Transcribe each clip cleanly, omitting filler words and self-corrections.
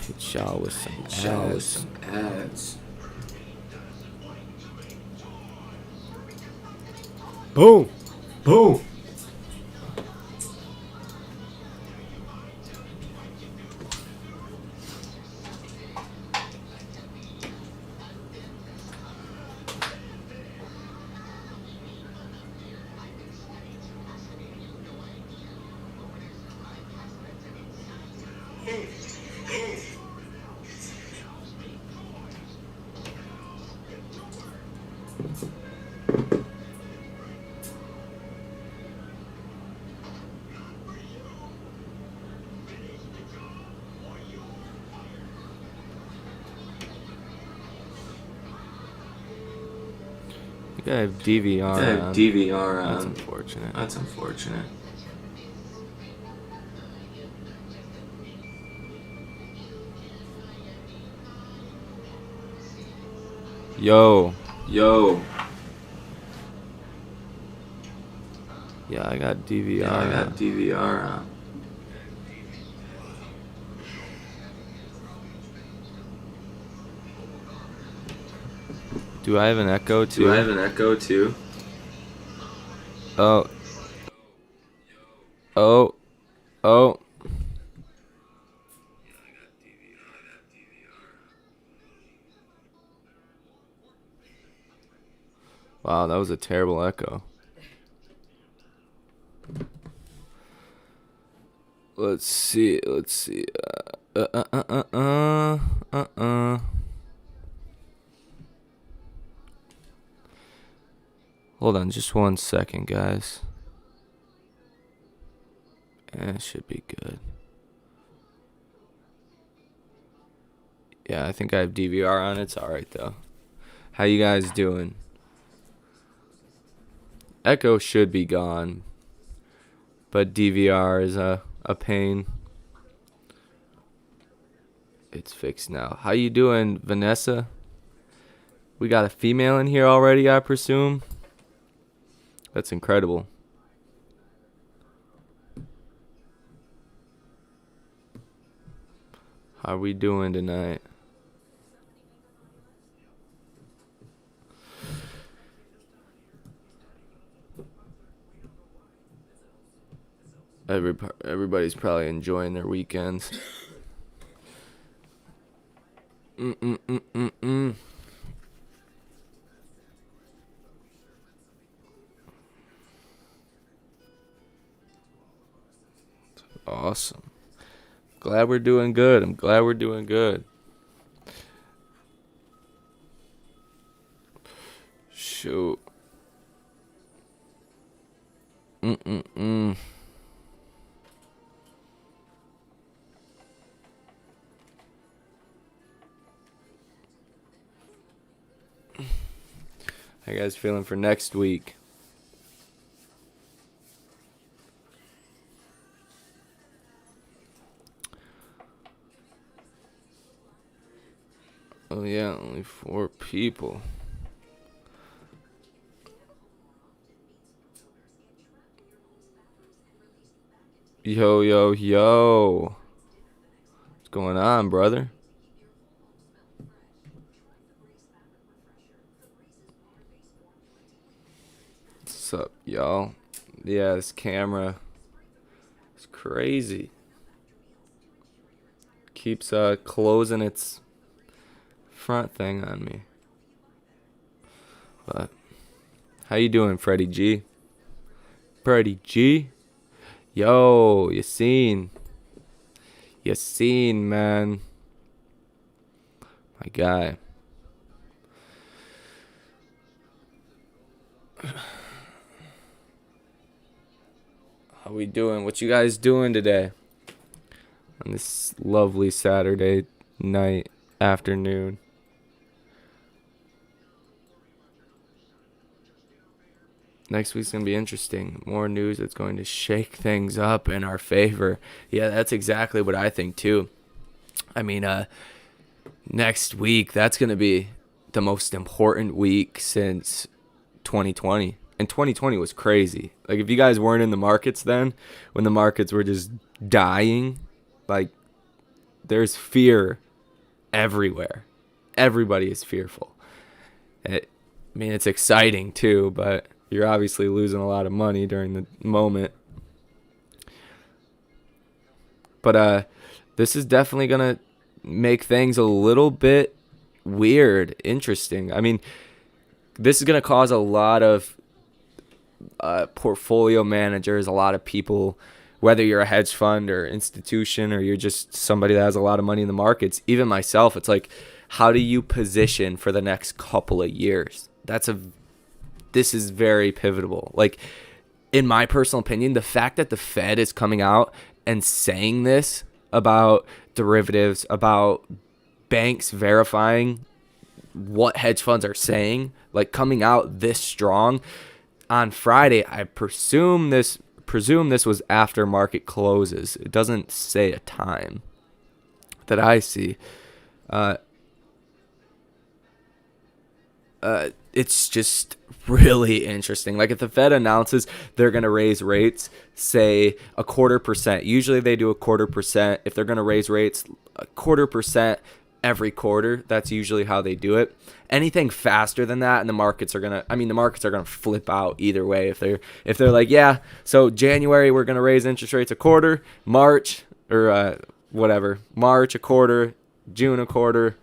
Hit y'all with some ads. Boom. Boom. I have DVR I have on. DVR on. That's unfortunate. Yo. Yeah, I got DVR on. Do I have an echo too? Oh. Wow, that was a terrible echo. Let's see. Hold on just 1 second, guys. It should be good. Yeah, I think I have DVR on. It's alright, though. How you guys doing? Echo should be gone, but DVR is a pain. It's fixed now. How you doing, Vanessa? We got a female in here already, I presume. That's incredible. How are we doing tonight? Everybody's probably enjoying their weekends. Awesome. Glad we're doing good. I'm glad we're doing good. Shoot. How you guys feeling for next week? Oh yeah, only 4 people. Yo. What's going on, brother? What's up, y'all? Yeah, this camera is crazy. Keeps closing its front thing on me. But how you doing, Freddie G? Yo, you seen, man. My guy. How we doing? What you guys doing today? On this lovely Saturday night, afternoon. Next week's going to be interesting. More news that's going to shake things up in our favor. Yeah, that's exactly what I think, too. I mean, next week, that's going to be the most important week since 2020. And 2020 was crazy. Like, if you guys weren't in the markets then, when the markets were just dying, like, there's fear everywhere. Everybody is fearful. I mean, it's exciting too, but you're obviously losing a lot of money during the moment. But this is definitely going to make things a little bit weird, interesting. I mean, this is going to cause a lot of portfolio managers, a lot of people, whether you're a hedge fund or institution or you're just somebody that has a lot of money in the markets, even myself, it's like, how do you position for the next couple of years? This is very pivotal. Like, in my personal opinion, the fact that the Fed is coming out and saying this about derivatives, about banks verifying what hedge funds are saying, like coming out this strong on Friday, I presume this was after market closes. It doesn't say a time that I see. It's just really interesting. Like, if the Fed announces they're going to raise rates, say 0.25%. Usually they do 0.25%. If they're going to raise rates 0.25% every quarter, that's usually how they do it. Anything faster than that, and the markets are going to flip out either way. If they're like, yeah, so January we're going to raise interest rates a quarter, March or March a quarter, June a quarter,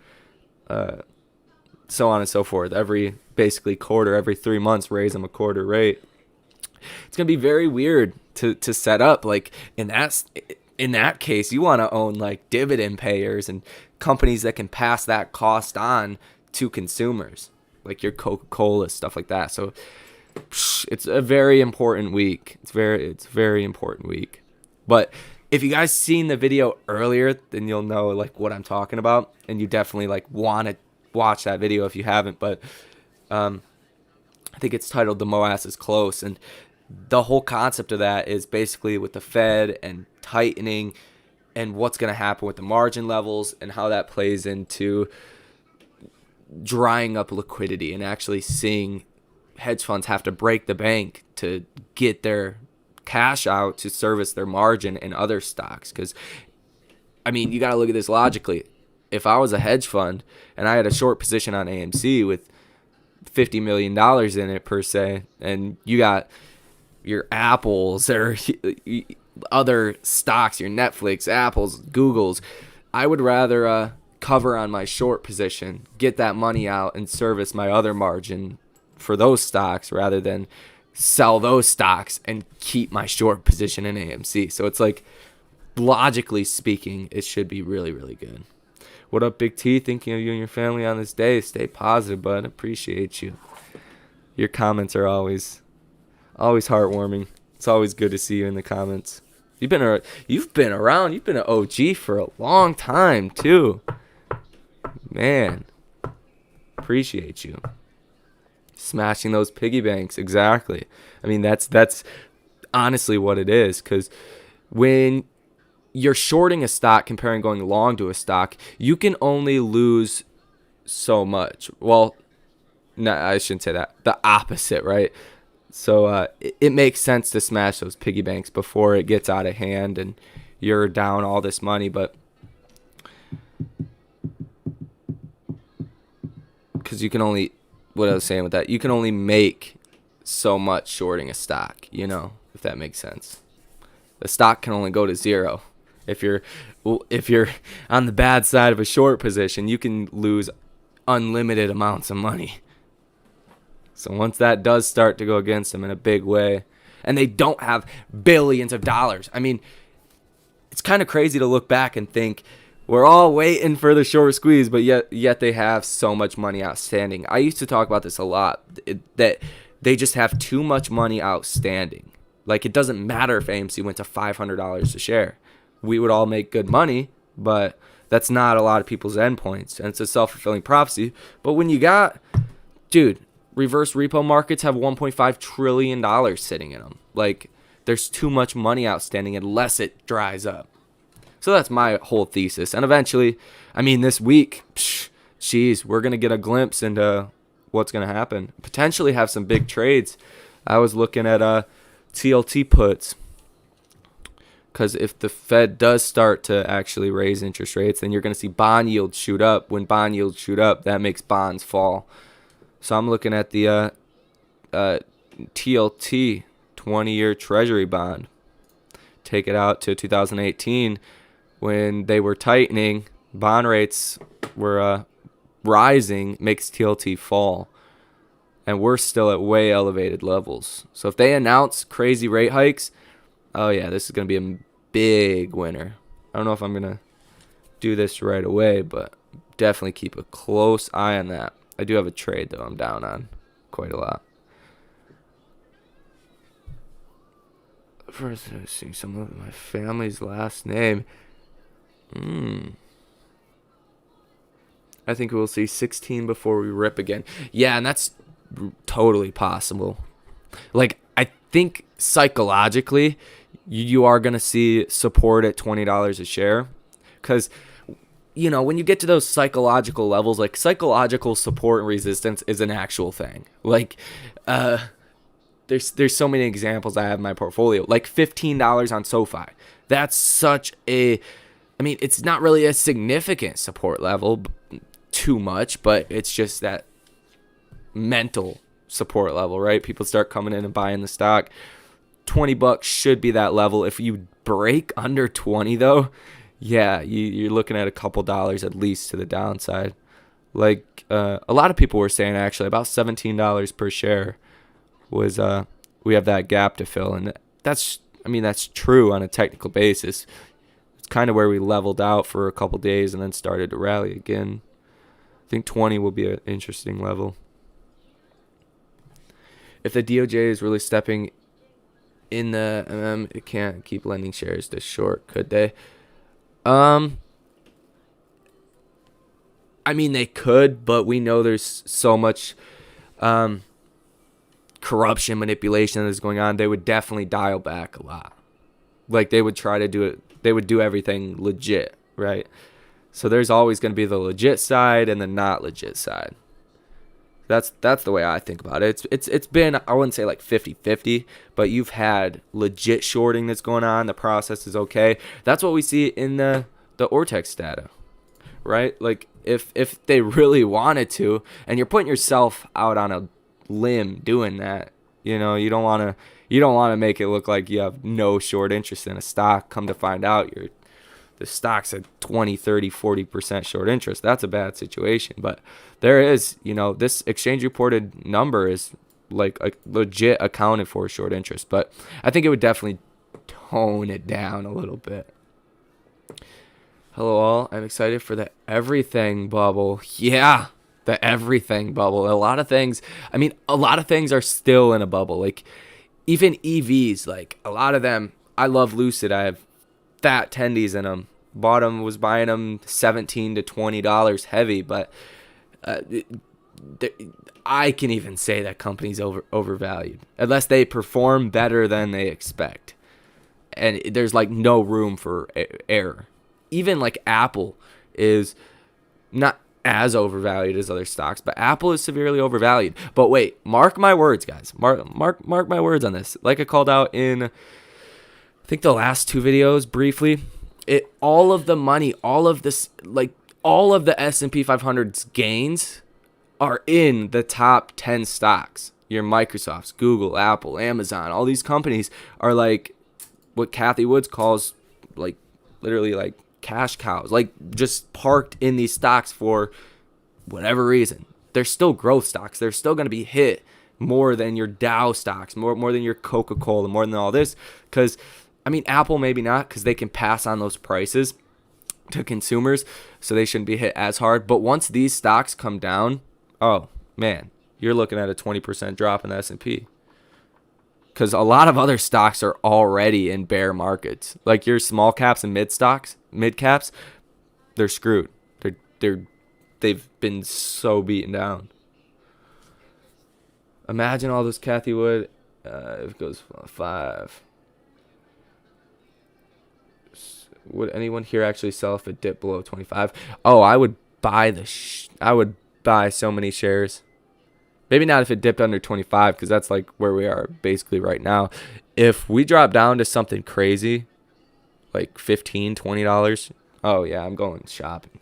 so on and so forth. Every basically quarter, every 3 months, raise them a quarter rate. It's gonna be very weird to set up. Like, in that case, you want to own like dividend payers and companies that can pass that cost on to consumers, like your Coca-Cola, stuff like that. So it's a very important week. It's very important week. But if you guys seen the video earlier, then you'll know like what I'm talking about, and you definitely like want to watch that video if you haven't. But I think it's titled "The Moas is Close," and the whole concept of that is basically with the Fed and tightening and what's going to happen with the margin levels and how that plays into drying up liquidity and actually seeing hedge funds have to break the bank to get their cash out to service their margin in other stocks. Because, I mean, you got to look at this logically. If I was a hedge fund and I had a short position on AMC with $50 million in it per se, and you got your Apples or other stocks, your Netflix, Apples, Googles, I would rather cover on my short position, get that money out and service my other margin for those stocks rather than sell those stocks and keep my short position in AMC. So it's like, logically speaking, it should be really, really good. What up, Big T? Thinking of you and your family on this day. Stay positive, bud. Appreciate you. Your comments are always heartwarming. It's always good to see you in the comments. You've been around. You've been an OG for a long time too. Man, appreciate you. Smashing those piggy banks, exactly. I mean, that's honestly what it is. Because when you're shorting a stock comparing going long to a stock, you can only lose so much. Well, no, I shouldn't say that. The opposite, right? So it makes sense to smash those piggy banks before it gets out of hand and you're down all this money. But because you can only, what I was saying with that, you can only make so much shorting a stock, if that makes sense. The stock can only go to zero. If you're on the bad side of a short position, you can lose unlimited amounts of money. So once that does start to go against them in a big way, and they don't have billions of dollars. I mean, it's kind of crazy to look back and think we're all waiting for the short squeeze, but yet they have so much money outstanding. I used to talk about this a lot, that they just have too much money outstanding. Like, it doesn't matter if AMC went to $500 a share. We would all make good money, but that's not a lot of people's endpoints, and it's a self-fulfilling prophecy. But when you got, reverse repo markets have $1.5 trillion sitting in them. Like, there's too much money outstanding unless it dries up. So that's my whole thesis. And eventually, this week, we're going to get a glimpse into what's going to happen. Potentially have some big trades. I was looking at TLT puts. Because if the Fed does start to actually raise interest rates, then you're going to see bond yields shoot up. When bond yields shoot up, that makes bonds fall. So I'm looking at the TLT, 20-year Treasury bond. Take it out to 2018 when they were tightening, bond rates were rising, makes TLT fall. And we're still at way elevated levels. So if they announce crazy rate hikes, oh yeah, this is going to be a big winner. I don't know if I'm going to do this right away, but definitely keep a close eye on that. I do have a trade, though, I'm down on quite a lot. First, I'm seeing some of my family's last name. I think we'll see 16 before we rip again. Yeah, and that's totally possible. Like, I think psychologically, you are going to see support at $20 a share. Because, you know, when you get to those psychological levels, like psychological support and resistance is an actual thing. Like, there's so many examples I have in my portfolio. Like $15 on SoFi. That's such a, I mean, it's not really a significant support level too much, but it's just that mental support level, right? People start coming in and buying the stock. $20 should be that level. If you break under 20 though, yeah, you're looking at a couple dollars at least to the downside. Like a lot of people were saying actually about $17 per share was we have that gap to fill, and that's true on a technical basis. It's kind of where we leveled out for a couple days and then started to rally again. I think 20 will be an interesting level. If the DOJ is really stepping in the it can't keep lending shares to short, could they? I mean, they could, but we know there's so much corruption, manipulation that is going on. They would definitely dial back a lot. Like, they would try to do it. They would do everything legit, right? So there's always going to be the legit side and the not legit side. That's the way I think about it. It's been, I wouldn't say like 50-50, but you've had legit shorting that's going on. The process is okay. That's what we see in the Ortex data, right? Like if they really wanted to, and you're putting yourself out on a limb doing that, you know, you don't want to make it look like you have no short interest in a stock. Come to find out, the stock's at 20, 30, 40% short interest. That's a bad situation. But there is, you know, this exchange reported number is like a legit accounted for short interest. But I think it would definitely tone it down a little bit. Hello all, I'm excited for the everything bubble. Yeah, the everything bubble. A lot of things are still in a bubble. Like even EVs, like a lot of them, I love Lucid. I have fat tendies in them. Was buying them $17 to $20 heavy, but I can even say that company's overvalued unless they perform better than they expect, and there's like no room for error. Even like Apple is not as overvalued as other stocks, but Apple is severely overvalued. But wait, mark my words, guys. Mark my words on this. Like I called out in, I think the last two videos briefly. All of the money, all of the S&P 500's gains are in the top 10 stocks. Your Microsofts, Google, Apple, Amazon, all these companies are like what Cathie Woods calls like literally like cash cows, like just parked in these stocks for whatever reason. They're still growth stocks. They're still going to be hit more than your Dow stocks, more than your Coca-Cola, more than all this. Because, I mean, Apple maybe not, because they can pass on those prices to consumers, so they shouldn't be hit as hard. But once these stocks come down, oh, man, you're looking at a 20% drop in the S&P. Because a lot of other stocks are already in bear markets. Like your small caps and mid caps, they're screwed. They've been so beaten down. Imagine all those Cathie Wood. If it goes 5. Would anyone here actually sell if it dipped below 25? Oh, I would buy I would buy so many shares. Maybe not if it dipped under 25, because that's like where we are basically right now. If we drop down to something crazy, like $15-$20. Oh yeah, I'm going shopping.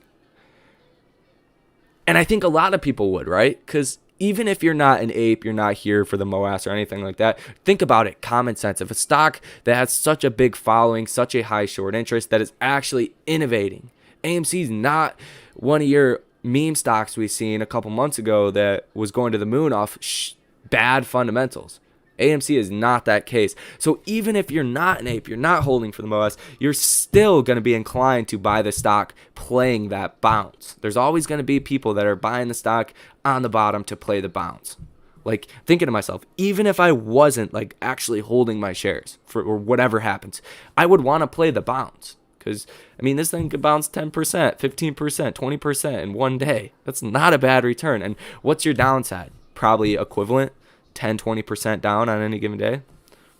And I think a lot of people would, right? Because even if you're not an ape, you're not here for the MOAS or anything like that, think about it, common sense. If a stock that has such a big following, such a high short interest, that is actually innovating, AMC is not one of your meme stocks we seen a couple months ago that was going to the moon off bad fundamentals. AMC is not that case. So even if you're not an ape, you're not holding for the MOS, you're still going to be inclined to buy the stock playing that bounce. There's always going to be people that are buying the stock on the bottom to play the bounce. Like, thinking to myself, even if I wasn't like actually holding my shares for or whatever happens, I would want to play the bounce. Because, I mean, this thing could bounce 10%, 15%, 20% in one day. That's not a bad return. And what's your downside? Probably equivalent, 10-20% down on any given day.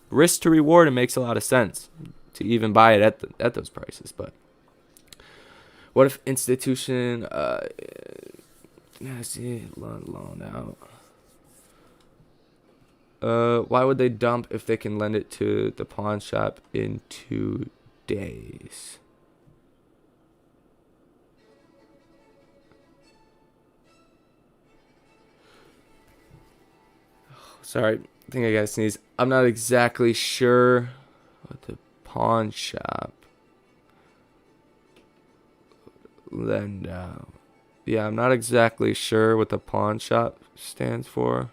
Risk to reward, it makes a lot of sense to even buy it at those prices. But what if institution loan out? Why would they dump if they can lend it to the pawn shop in 2 days? Sorry, I think I gotta sneeze. I'm not exactly sure what the pawn shop lend out. Yeah, I'm not exactly sure what the pawn shop stands for.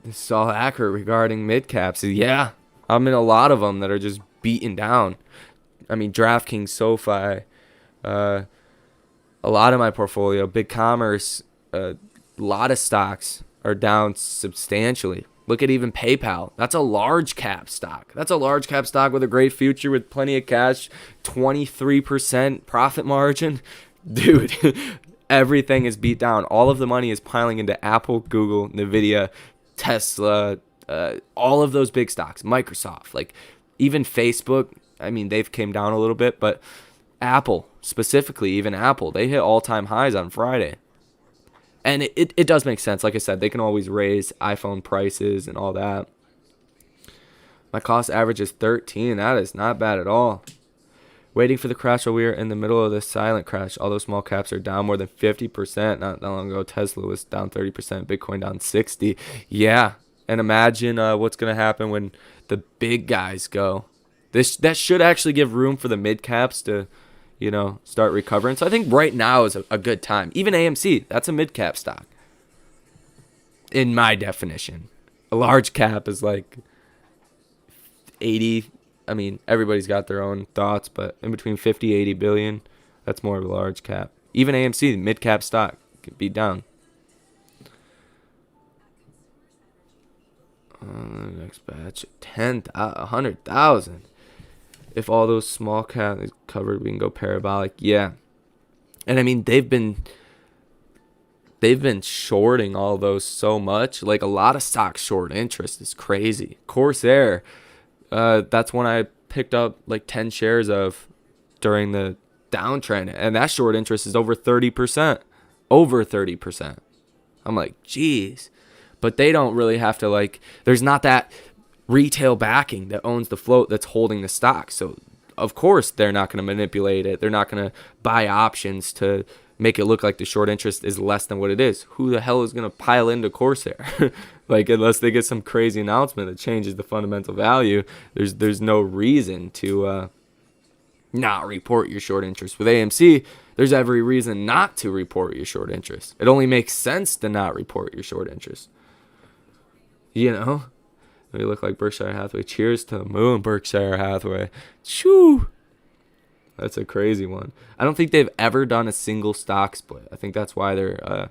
This is all accurate regarding mid caps. Yeah, I'm in a lot of them that are just beaten down. I mean, DraftKings, SoFi, a lot of my portfolio, Big Commerce, a lot of stocks are down substantially. Look at even PayPal. That's a large cap stock. That's a large cap stock with a great future, with plenty of cash, 23% profit margin. Dude, everything is beat down. All of the money is piling into Apple, Google, Nvidia, Tesla, all of those big stocks, Microsoft, like even Facebook. I mean, they've came down a little bit, but Apple, specifically, even Apple, they hit all-time highs on Friday. And it does make sense. Like I said, they can always raise iPhone prices and all that. My cost average is 13. That is not bad at all. Waiting for the crash while we are in the middle of this silent crash. Although small caps are down more than 50%. Not that long ago, Tesla was down 30%. Bitcoin down 60%. Yeah. And imagine what's going to happen when the big guys go. That should actually give room for the mid caps to, start recovering. So I think right now is a good time. Even AMC, that's a mid-cap stock. In my definition. A large cap is like 80. I mean, everybody's got their own thoughts, but in between 50, 80 billion, that's more of a large cap. Even AMC, mid-cap stock, could be down. Next batch, 100,000. If all those small cap is covered, we can go parabolic. Yeah. And I mean, they've been shorting all those so much. Like, a lot of stocks short interest is crazy. Corsair, that's when I picked up like 10 shares of during the downtrend. And that short interest is over 30%. Over 30%. I'm like, geez. But they don't really have to, there's not that retail backing that owns the float that's holding the stock. So, of course, they're not going to manipulate it. They're not going to buy options to make it look like the short interest is less than what it is. Who the hell is going to pile into Corsair? Unless they get some crazy announcement that changes the fundamental value, there's no reason to not report your short interest. With AMC, there's every reason not to report your short interest. It only makes sense to not report your short interest. We look like Berkshire Hathaway. Cheers to the moon, Berkshire Hathaway. Shoo! That's a crazy one. I don't think they've ever done a single stock split. I think that's why they're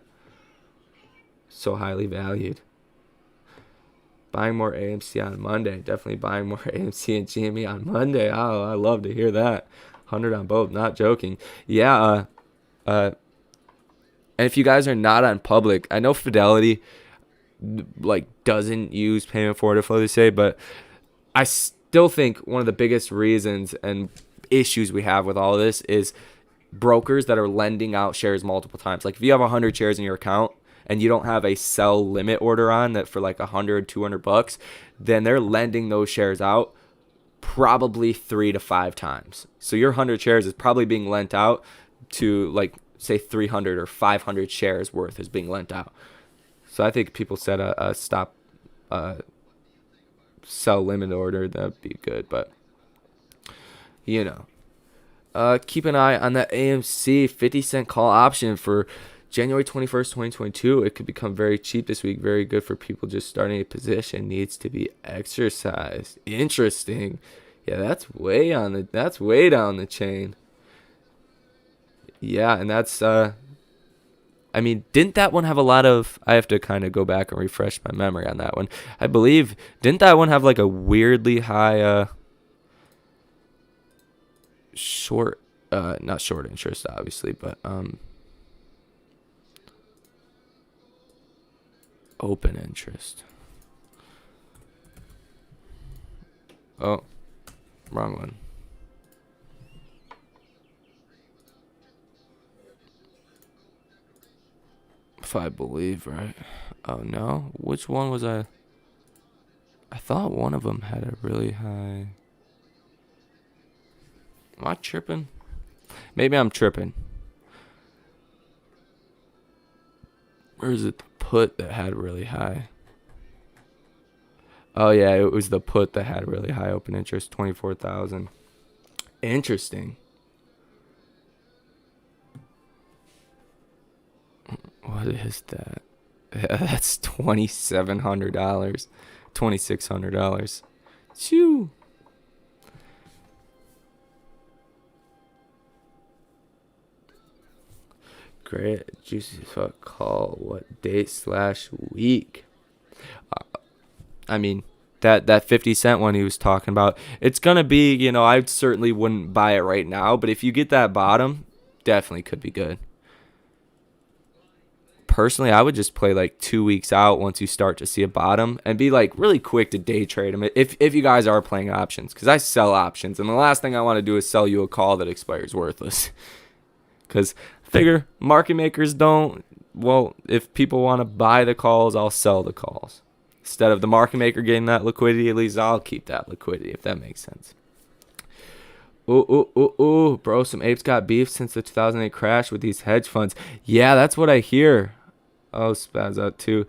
so highly valued. Buying more AMC on Monday. Definitely buying more AMC and GME on Monday. Oh, I love to hear that. 100 on both. Not joking. Yeah. And if you guys are not on public, I know Fidelity doesn't use payment for order flow, they say, but I still think one of the biggest reasons and issues we have with all of this is brokers that are lending out shares multiple times. Like, if you have 100 shares in your account and you don't have a sell limit order on that for $100, $200, then they're lending those shares out probably 3 to 5 times. So your 100 shares is probably being lent out to, like, say 300 or 500 shares worth is being lent out. So I think people set a stop sell limit order. That'd be good. But, keep an eye on that AMC 50-cent call option for January 21st, 2022. It could become very cheap this week. Very good for people just starting a position. Needs to be exercised. Interesting. Yeah, that's way down the chain. Yeah, and that's didn't that one have a lot of, I have to kind of go back and refresh my memory on that one. I believe, didn't that one have like a weirdly high not short interest obviously, but open interest. Oh, wrong one. If I believe, right? Oh no, which one was I thought one of them had a really high. Am I tripping? Maybe I'm tripping. Or is it the put that had really high? Oh yeah, it was the put that had really high open interest, 24,000. Interesting. What is that? Yeah, that's $2,700, $2,600. Shoo. Great juicy fuck call. What date/week? That 50-cent one he was talking about. It's gonna be, I certainly wouldn't buy it right now, but if you get that bottom, definitely could be good. Personally, I would just play like 2 weeks out once you start to see a bottom and be like really quick to day trade them if you guys are playing options, because I sell options and the last thing I want to do is sell you a call that expires worthless. Because figure market makers don't. Well, if people want to buy the calls, I'll sell the calls. Instead of the market maker getting that liquidity, at least I'll keep that liquidity, if that makes sense. Ooh, bro, some apes got beef since the 2008 crash with these hedge funds. Yeah, that's what I hear. Oh, spaz out too.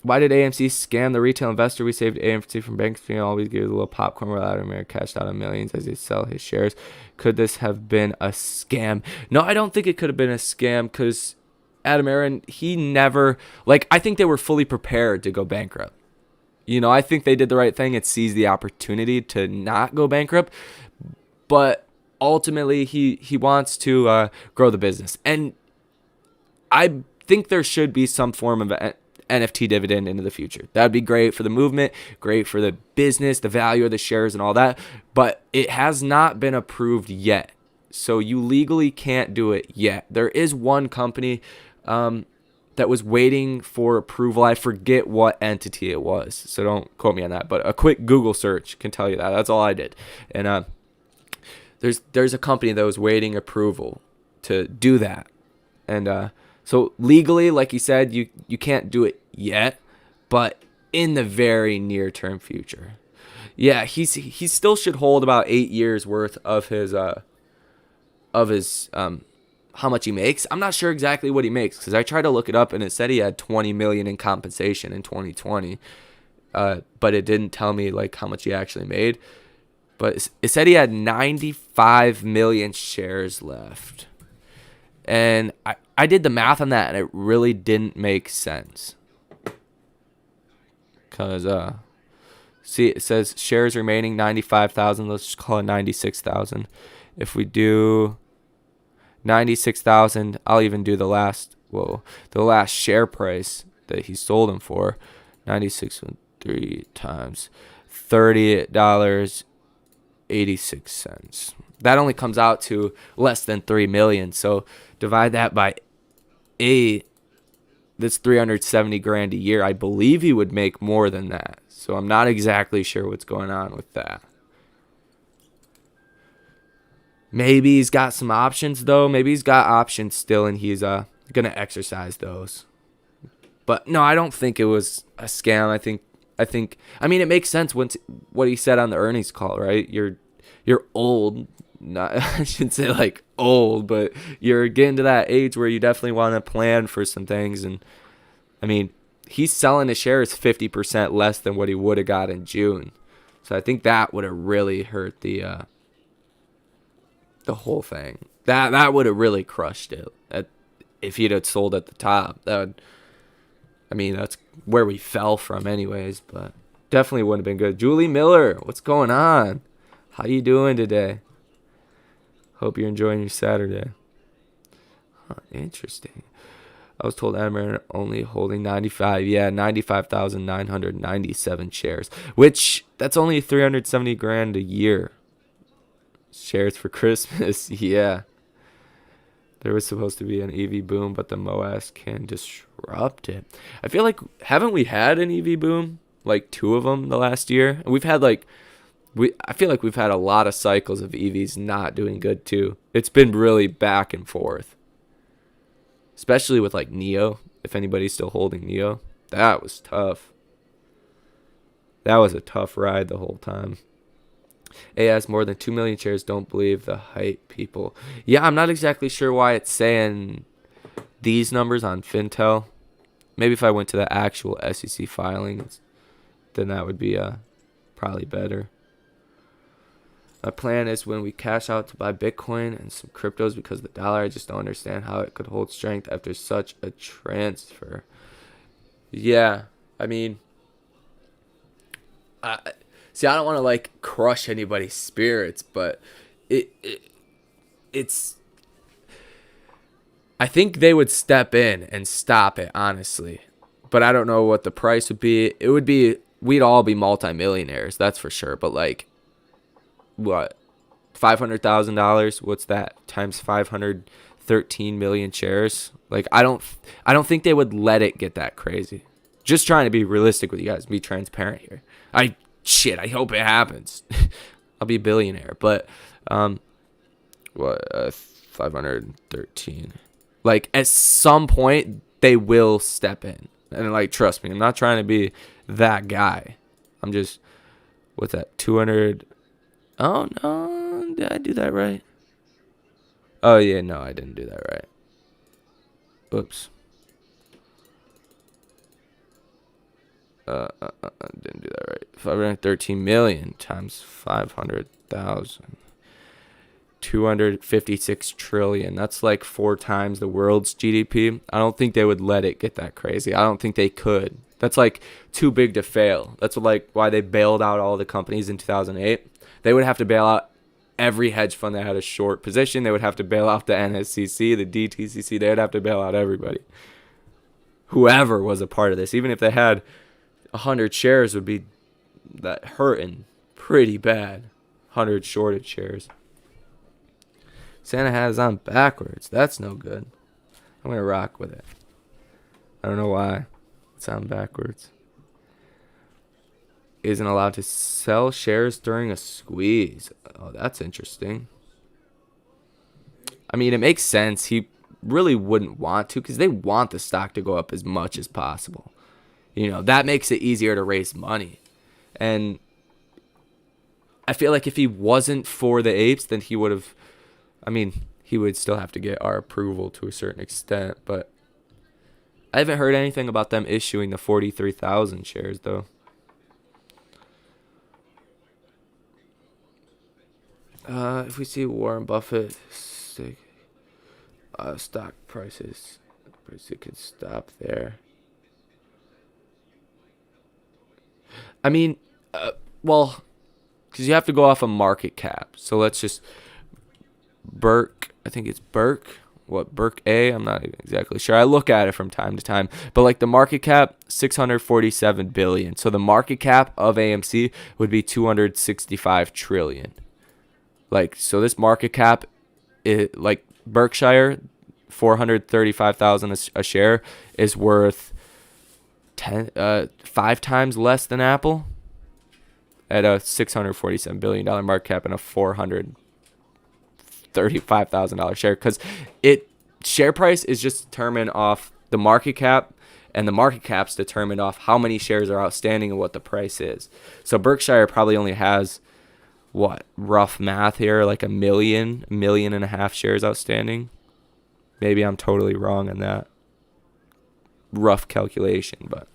Why did AMC scam the retail investor? We saved AMC from bankruptcy and always give a little popcorn without America cashed out on millions as they sell his shares. Could this have been a scam? No, I don't think it could have been a scam because Adam Aaron, he never, I think they were fully prepared to go bankrupt. I think they did the right thing and seized the opportunity to not go bankrupt. But ultimately, he wants to grow the business. And I think there should be some form of NFT dividend into the future. That would be great for the movement, great for the business, the value of the shares and all that. But it has not been approved yet. So you legally can't do it yet. There is one company that was waiting for approval. I forget what entity it was, so don't quote me on that. But a quick Google search can tell you that. That's all I did. And there's a company that was waiting approval to do that. And so legally, like you said, you can't do it yet, but in the very near term future. Yeah, he still should hold about 8 years worth of his how much he makes. I'm not sure exactly what he makes because I tried to look it up and it said he had $20 million in compensation in 2020, but it didn't tell me how much he actually made. But it said he had 95 million shares left. And I did the math on that, and it really didn't make sense. Because, see, it says shares remaining 95,000. Let's just call it 96,000. If we do 96,000, I'll even do the last share price that he sold them for. 96.3 times $30.86. That only comes out to less than 3 million. So divide that by 8. That's 370 grand a year. I believe he would make more than that. So I'm not exactly sure what's going on with that. Maybe he's got some options though. Maybe he's got options still and he's gonna exercise those. But no, I don't think it was a scam. I think I think, I mean, it makes sense once what he said on the earnings call, right? You're old, not I shouldn't say like old, but you're getting to that age where you definitely want to plan for some things. And I mean, he's selling his shares 50% less than what he would have got in June. So I think that would have really hurt the whole thing. That would have really crushed it if he'd have sold at the top. I mean, that's where we fell from anyways, but definitely wouldn't have been good. Julie Miller, what's going on? How you doing today? Hope you're enjoying your Saturday. Interesting. I was told Amarin only holding 95,997 shares, which that's only 370 grand a year. Shares for Christmas, yeah. There was supposed to be an EV boom, but the MOAS can disrupt it. I feel like, haven't we had an EV boom? Like 2 of them the last year? And we've had I feel like we've had a lot of cycles of EVs not doing good too. It's been really back and forth. Especially with like NIO, if anybody's still holding NIO. That was tough. That was a tough ride the whole time. A has more than 2 million shares. Don't believe the hype, people. Yeah, I'm not exactly sure why it's saying these numbers on Fintel. Maybe if I went to the actual SEC filings, then that would be probably better. My plan is when we cash out to buy Bitcoin and some cryptos because the dollar, I just don't understand how it could hold strength after such a transfer. Yeah, I mean, I don't want to like crush anybody's spirits, but it's. I think they would step in and stop it, honestly, but I don't know what the price would be. It would be, we'd all be multimillionaires, that's for sure. But like, what, $500,000? What's that times 513 million shares? Like, I don't think they would let it get that crazy. Just trying to be realistic with you guys, be transparent here. I hope it happens. I'll be a billionaire, but 513. Like, at some point they will step in, and like, trust me, I'm not trying to be that guy. I'm just, what's that, 200? Oh no, did I do that right? Oh yeah, no, I didn't do that right. Oops. Didn't do that right. 513 million times 500,000. 256 trillion. That's like 4 times the world's GDP. I don't think they would let it get that crazy. I don't think they could. That's like too big to fail. That's like why they bailed out all the companies in 2008. They would have to bail out every hedge fund that had a short position. They would have to bail out the NSCC, the DTCC. They would have to bail out everybody. Whoever was a part of this, even if they had 100 shares, would be that hurting pretty bad. 100 shorted shares. Santa hat is on backwards. That's no good. I'm going to rock with it. I don't know why it's on backwards. Isn't allowed to sell shares during a squeeze. Oh, that's interesting. I mean, it makes sense. He really wouldn't want to because they want the stock to go up as much as possible. You know, that makes it easier to raise money. And I feel like if he wasn't for the apes, then he would have, I mean, he would still have to get our approval to a certain extent. But I haven't heard anything about them issuing the 43,000 shares, though. If we see Warren Buffett stock prices, it could stop there. I mean, well, because you have to go off a market cap. So let's just Burke. I think it's Burke. What, Burke A? I'm not exactly sure. I look at it from time to time. But like the market cap, 647 billion. So the market cap of AMC would be 265 trillion. Like, so this market cap, like Berkshire, 435,000 a share is worth 5 times less than Apple at a $647 billion market cap and a $435,000 share, because share price is just determined off the market cap and the market cap's determined off how many shares are outstanding and what the price is. So Berkshire probably only has, what, rough math here, like a million and a half shares outstanding. Maybe I'm totally wrong on that rough calculation, but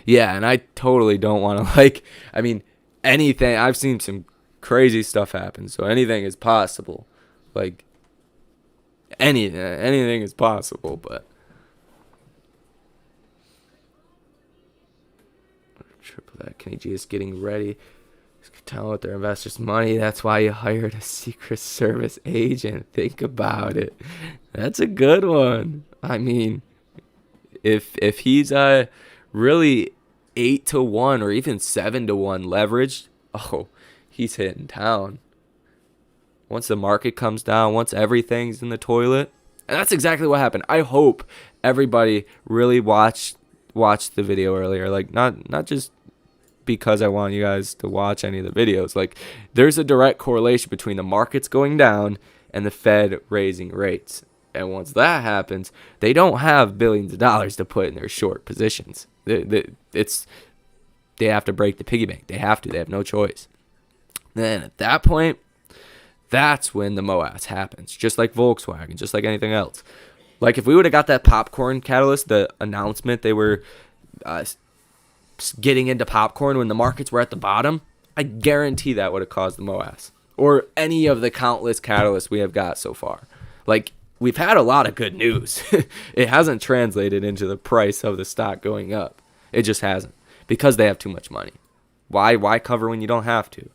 yeah, and I totally don't want to, like, I mean, anything, I've seen some crazy stuff happen, so anything is possible. Like, anything is possible, but triple that. KG is getting ready. Tell with their investors' money. That's why you hired a Secret Service agent. Think about it. That's a good one. I mean, if he's really 8-1 or even 7-1 leveraged, oh, he's hitting town. Once the market comes down, once everything's in the toilet, and that's exactly what happened. I hope everybody really watched the video earlier. Like, not just because I want you guys to watch any of the videos. Like, there's a direct correlation between the markets going down and the Fed raising rates. And once that happens, they don't have billions of dollars to put in their short positions. They have to break the piggy bank. They have to. They have no choice. Then at that point, that's when the MOAS happens. Just like Volkswagen, just like anything else. Like, if we would have got that popcorn catalyst, the announcement they were getting into popcorn when the markets were at the bottom, I guarantee that would have caused the MOAS. Or any of the countless catalysts we have got so far. Like, we've had a lot of good news. It hasn't translated into the price of the stock going up. It just hasn't. Because they have too much money. Why cover when you don't have to?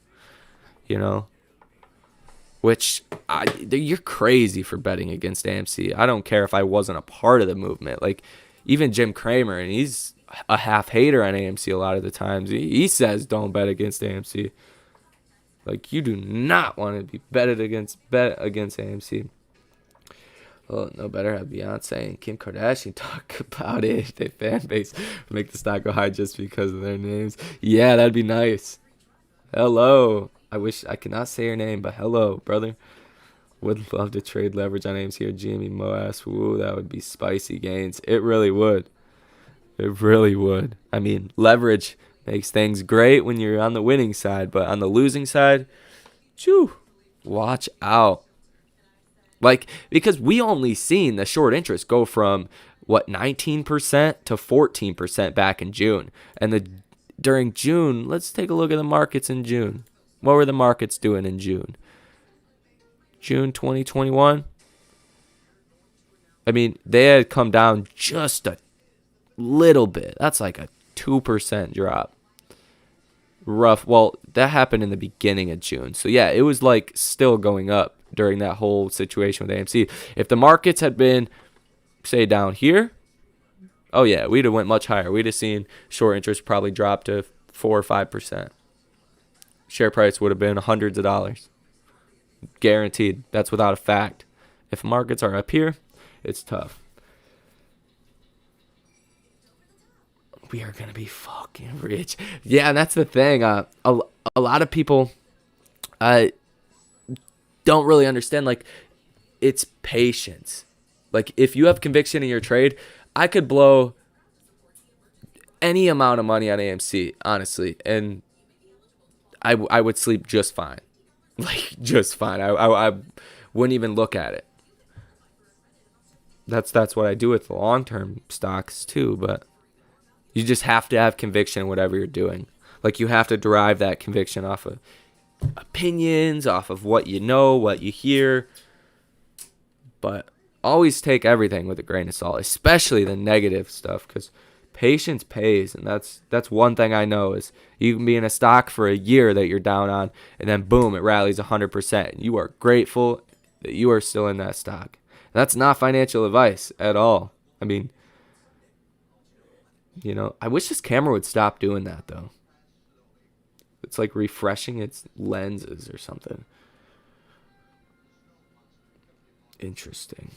You know? Which, you're crazy for betting against AMC. I don't care if I wasn't a part of the movement. Like, even Jim Cramer, and he's a half hater on AMC a lot of the times. He says don't bet against AMC. Like, you do not want to be bet against AMC. Oh, no better have Beyonce and Kim Kardashian talk about it. Their fan base make the stock go high just because of their names. Yeah, that'd be nice. Hello. I wish I could not say your name, but hello, brother. Would love to trade leverage on AMC or GME MOAS. Ooh, that would be spicy gains. It really would. It really would. I mean, leverage makes things great when you're on the winning side, but on the losing side, shoo, watch out. Like, because we only seen the short interest go from, 19% to 14% back in June. And during June, let's take a look at the markets in June. What were the markets doing in June? June 2021? I mean, they had come down just a little bit. That's like a 2% drop. Rough. Well, that happened in the beginning of June. So, yeah, it was like still going up during that whole situation with AMC. If the markets had been, say, down here, oh, yeah, we'd have went much higher. We'd have seen short interest probably drop to 4 or 5%. Share price would have been hundreds of dollars. Guaranteed. That's without a fact. If markets are up here, it's tough. We are going to be fucking rich. Yeah, and that's the thing. A lot of people don't really understand. Like, it's patience. Like, if you have conviction in your trade, I could blow any amount of money on AMC, honestly, and I would sleep just fine. Like, just fine. I wouldn't even look at it. That's what I do with the long-term stocks too, but you just have to have conviction in whatever you're doing. Like, you have to derive that conviction off of opinions, off of what you know, what you hear. But always take everything with a grain of salt, especially the negative stuff, because patience pays, and that's one thing I know is you can be in a stock for a year that you're down on, and then boom, it rallies 100%. You are grateful that you are still in that stock. That's not financial advice at all. I mean, you know, I wish this camera would stop doing that, though. It's like refreshing its lenses or something. Interesting.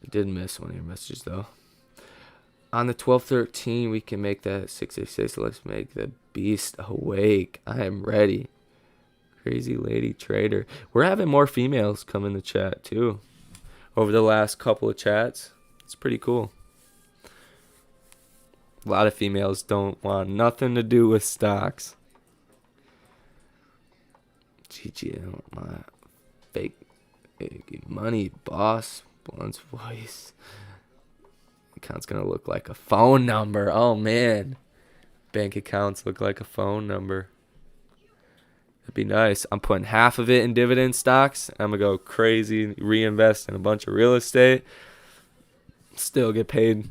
I did miss one of your messages, though. On the 12:13, we can make that 666. Let's make the beast awake. I am ready. Crazy lady trader. We're having more females come in the chat, too, over the last couple of chats. It's pretty cool. A lot of females don't want nothing to do with stocks. Gigi, I don't want my fake money, boss. Blunt's voice. Account's gonna look like a phone number. Oh man, bank accounts look like a phone number. That'd be nice. I'm putting half of it in dividend stocks. I'm gonna go crazy, reinvest in a bunch of real estate. Still get paid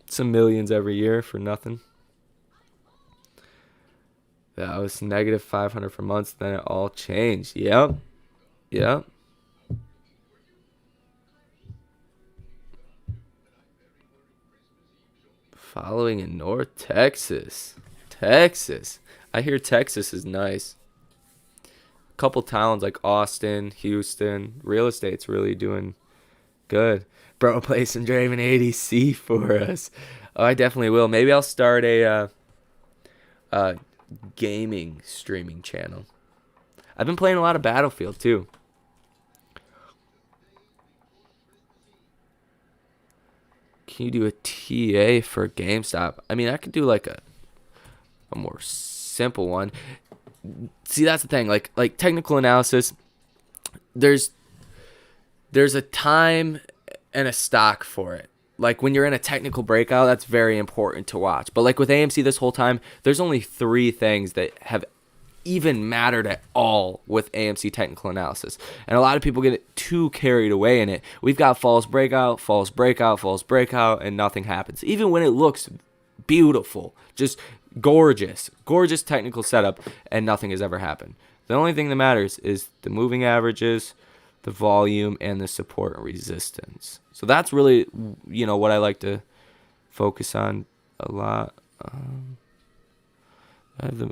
some millions every year for nothing. That was negative 500 for months. Then it all changed. Yep. Following in North Texas. I hear Texas is nice. A couple towns like Austin, Houston. Real estate's really doing good. Bro, play some Draven 80C for us. Oh, I definitely will. Maybe I'll start a gaming streaming channel. I've been playing a lot of Battlefield too. Can you do a TA for GameStop? I mean, I could do like a more simple one. See, that's the thing. Like technical analysis, there's a time and a stock for it. Like when you're in a technical breakout, that's very important to watch. But like with AMC this whole time, there's only 3 things that have even mattered at all with AMC technical analysis. And a lot of people get too carried away in it. We've got false breakout, and nothing happens. Even when it looks beautiful, just gorgeous technical setup, and nothing has ever happened. The only thing that matters is the moving averages, the volume, and the support and resistance. So that's really, what I like to focus on a lot. I have the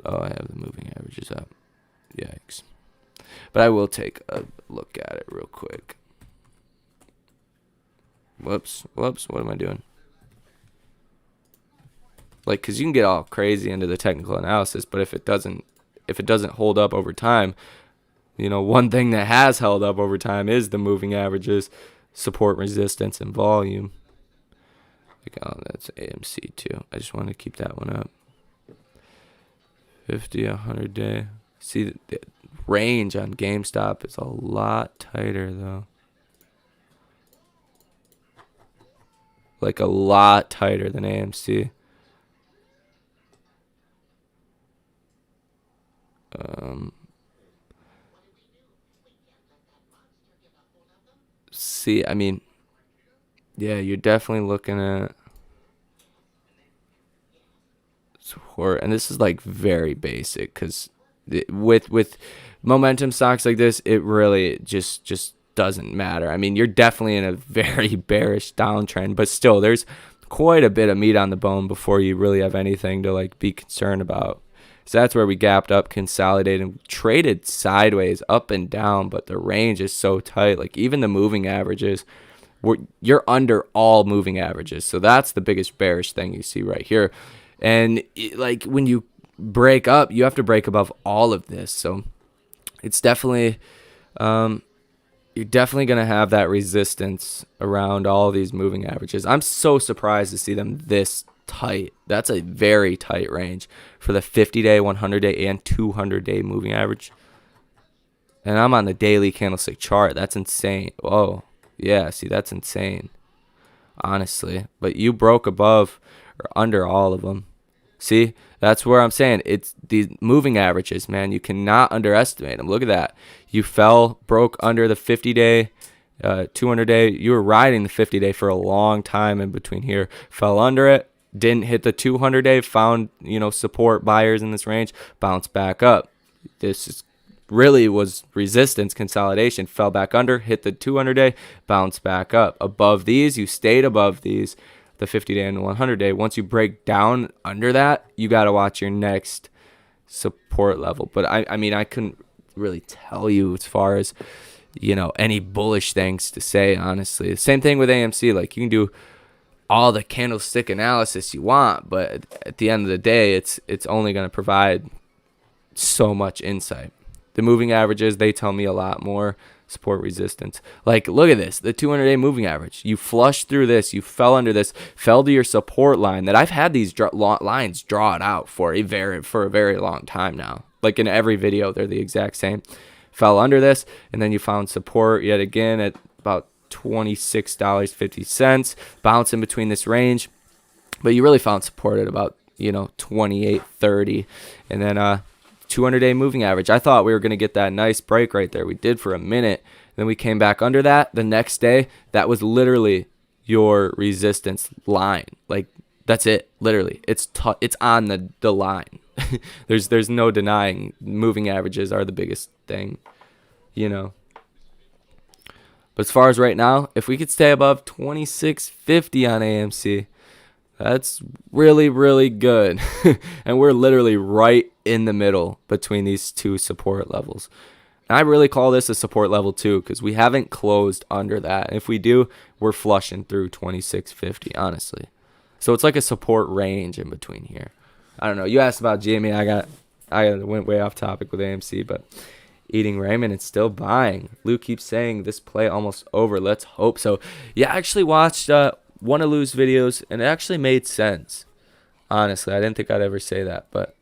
moving averages up. Yikes. But I will take a look at it real quick. Whoops. What am I doing? Like, because you can get all crazy into the technical analysis, but if it doesn't hold up over time, one thing that has held up over time is the moving averages, support, resistance, and volume. That's AMC too. I just want to keep that one up. 50, 100 day. See, the range on GameStop is a lot tighter though. Like a lot tighter than AMC. See, I mean, yeah, you're definitely looking at support, and this is like very basic because with momentum stocks like this, it really just doesn't matter. I mean, you're definitely in a very bearish downtrend, but still, there's quite a bit of meat on the bone before you really have anything to like be concerned about. So that's where we gapped up, consolidated, and traded sideways up and down, but the range is so tight. Like even the moving averages, you're under all moving averages. So that's the biggest bearish thing you see right here. And like when you break up, you have to break above all of this. So it's definitely, you're definitely going to have that resistance around all of these moving averages. I'm so surprised to see them this tight. That's a very tight range for the 50-day, 100-day, and 200-day moving average. And I'm on the daily candlestick chart. That's insane. Whoa. Yeah, see, that's insane. Honestly. But you broke above or under all of them. See, that's where I'm saying it's these moving averages, man. You cannot underestimate them. Look at that. You broke under the 50-day, 200-day. You were riding the 50-day for a long time in between here. Fell under it. Didn't hit the 200-day, found, support buyers in this range, bounced back up. This really was resistance consolidation, fell back under, hit the 200-day, bounced back up. Above these, you stayed above these, the 50-day and the 100-day. Once you break down under that, you got to watch your next support level. But I mean, I couldn't really tell you as far as, any bullish things to say, honestly. Same thing with AMC. Like you can do all the candlestick analysis you want, but at the end of the day, it's only going to provide so much insight. The moving averages, they tell me a lot more. Support, resistance. Like, look at this. The 200-day moving average. You flushed through this. You fell under this. Fell to your support line that I've had these lines draw it out for a very long time now. Like, in every video, they're the exact same. Fell under this, and then you found support yet again at about $26.50. Bounce in between this range. But you really found support at about, $28.30. And then 200-day moving average. I thought we were going to get that nice break right there. We did for a minute. Then we came back under that. The next day, that was literally your resistance line. Like, that's it. Literally. It's on the line. There's no denying moving averages are the biggest thing, But as far as right now, if we could stay above 26.50 on AMC, that's really, really good. And we're literally right in the middle between these two support levels. And I really call this a support level too, because we haven't closed under that. And if we do, we're flushing through 26.50, honestly. So it's like a support range in between here. I don't know. You asked about Jamie. I went way off topic with AMC, but eating ramen and still buying. Lou keeps saying this play almost over. Let's hope so. Yeah, I actually watched one of Lou's videos, and it actually made sense. Honestly, I didn't think I'd ever say that, but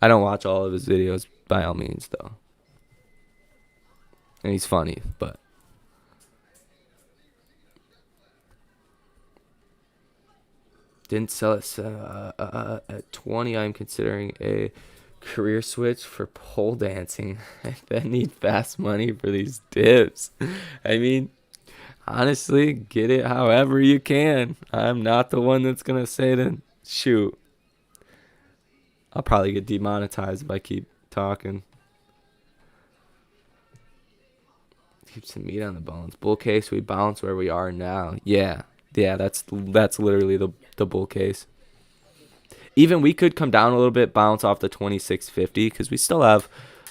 I don't watch all of his videos by all means, though. And he's funny, but didn't sell it at 20. I'm considering a career switch for pole dancing. I then need fast money for these dips. I mean, honestly, get it however you can. I'm not the one that's going to say to shoot. I'll probably get demonetized if I keep talking. Keep some meat on the bones. Bull case, we bounce where we are now. Yeah, that's literally the bull case. Even we could come down a little bit, bounce off the 26.50 because we still have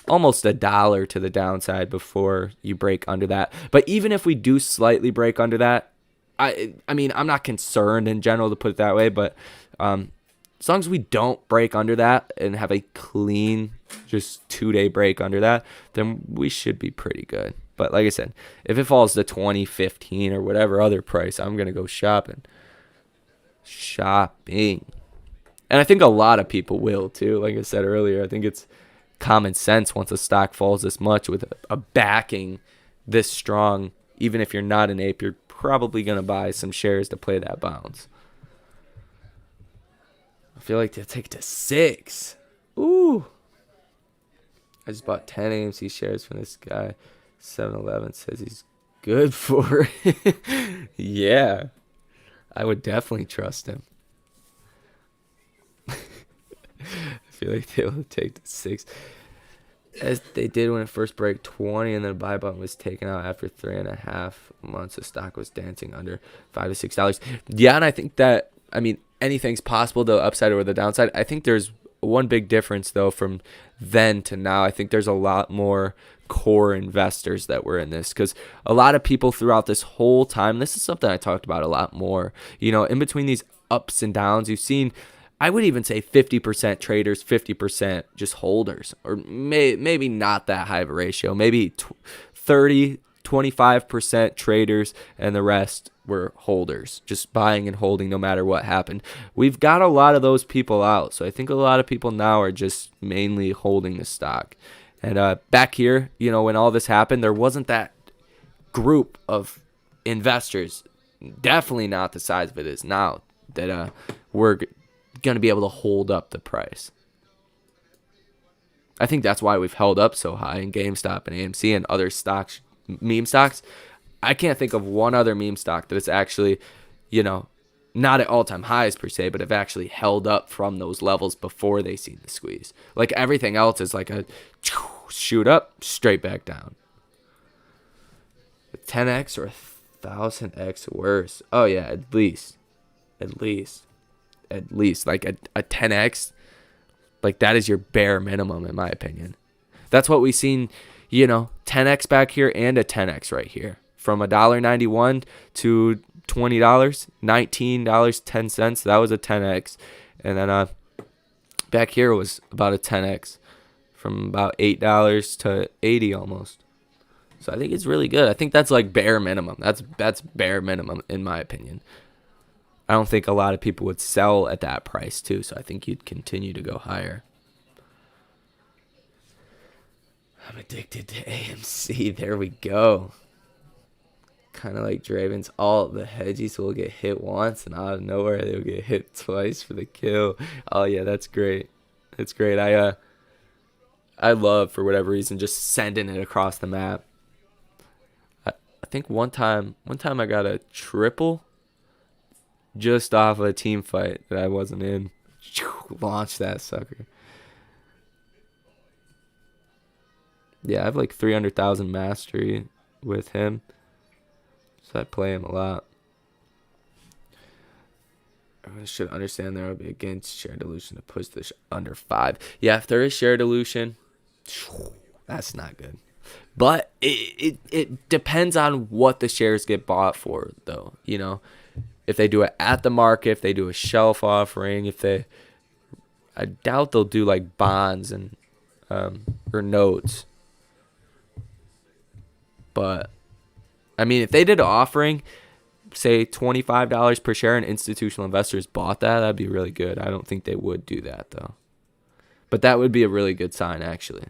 almost $1 to the downside before you break under that. But even if we do slightly break under that, I mean, I'm not concerned in general, to put it that way, but as long as we don't break under that and have a clean, just 2-day break under that, then we should be pretty good. But like I said, if it falls to 20.15 or whatever other price, I'm going to go shopping. And I think a lot of people will too. Like I said earlier, I think it's common sense once a stock falls this much with a backing this strong. Even if you're not an ape, you're probably going to buy some shares to play that bounce. I feel like they'll take it to 6. Ooh. I just bought 10 AMC shares from this guy. 7-Eleven says he's good for it. Yeah. I would definitely trust him. I feel like they will take the 6. As they did when it first broke 20, and then the buy button was taken out after 3.5 months. The stock was dancing under $5 to $6. Yeah, and I think that, I mean, anything's possible, the upside or the downside. I think there's one big difference, though, from then to now. I think there's a lot more core investors that were in this, because a lot of people throughout this whole time, this is something I talked about a lot more, in between these ups and downs, you've seen, I would even say 50% traders, 50% just holders, or maybe not that high of a ratio, maybe 25% traders, and the rest were holders, just buying and holding no matter what happened. We've got a lot of those people out, so I think a lot of people now are just mainly holding the stock. And back here, when all this happened, there wasn't that group of investors, definitely not the size of it is now, that we're going to be able to hold up the price. I think that's why we've held up so high in GameStop and AMC and other stocks, meme stocks. I can't think of one other meme stock that is actually, not at all-time highs per se, but have actually held up from those levels before they seen the squeeze. Like everything else is like a shoot up, straight back down. 10x or 1,000x worse. Oh yeah, at least. Like a 10x, like that is your bare minimum in my opinion. That's what we've seen, 10x back here and a 10x right here. From $1.91 to $20, $19.10. That was a 10x. And then back here was about a 10x from about $8 to 80 almost. So I think it's really good. I think that's like bare minimum. That's bare minimum in my opinion. I don't think a lot of people would sell at that price too, so I think you'd continue to go higher. I'm addicted to AMC. There we go. Kind of like Draven's. All the hedgies will get hit once, and out of nowhere they'll get hit twice for the kill. Oh yeah, that's great. That's great. I love, for whatever reason, just sending it across the map. I think one time I got a triple just off a team fight that I wasn't in. Launch that sucker. Yeah, I have like 300,000 mastery with him, so I play him a lot. I should understand there will be against share dilution to push this under 5. Yeah, if there is share dilution, that's not good. But it depends on what the shares get bought for, though. You know, if they do it at the market, if they do a shelf offering, I doubt they'll do like bonds and or notes. But I mean, if they did an offering, say $25 per share, and institutional investors bought that, that'd be really good. I don't think they would do that though. But that would be a really good sign, actually.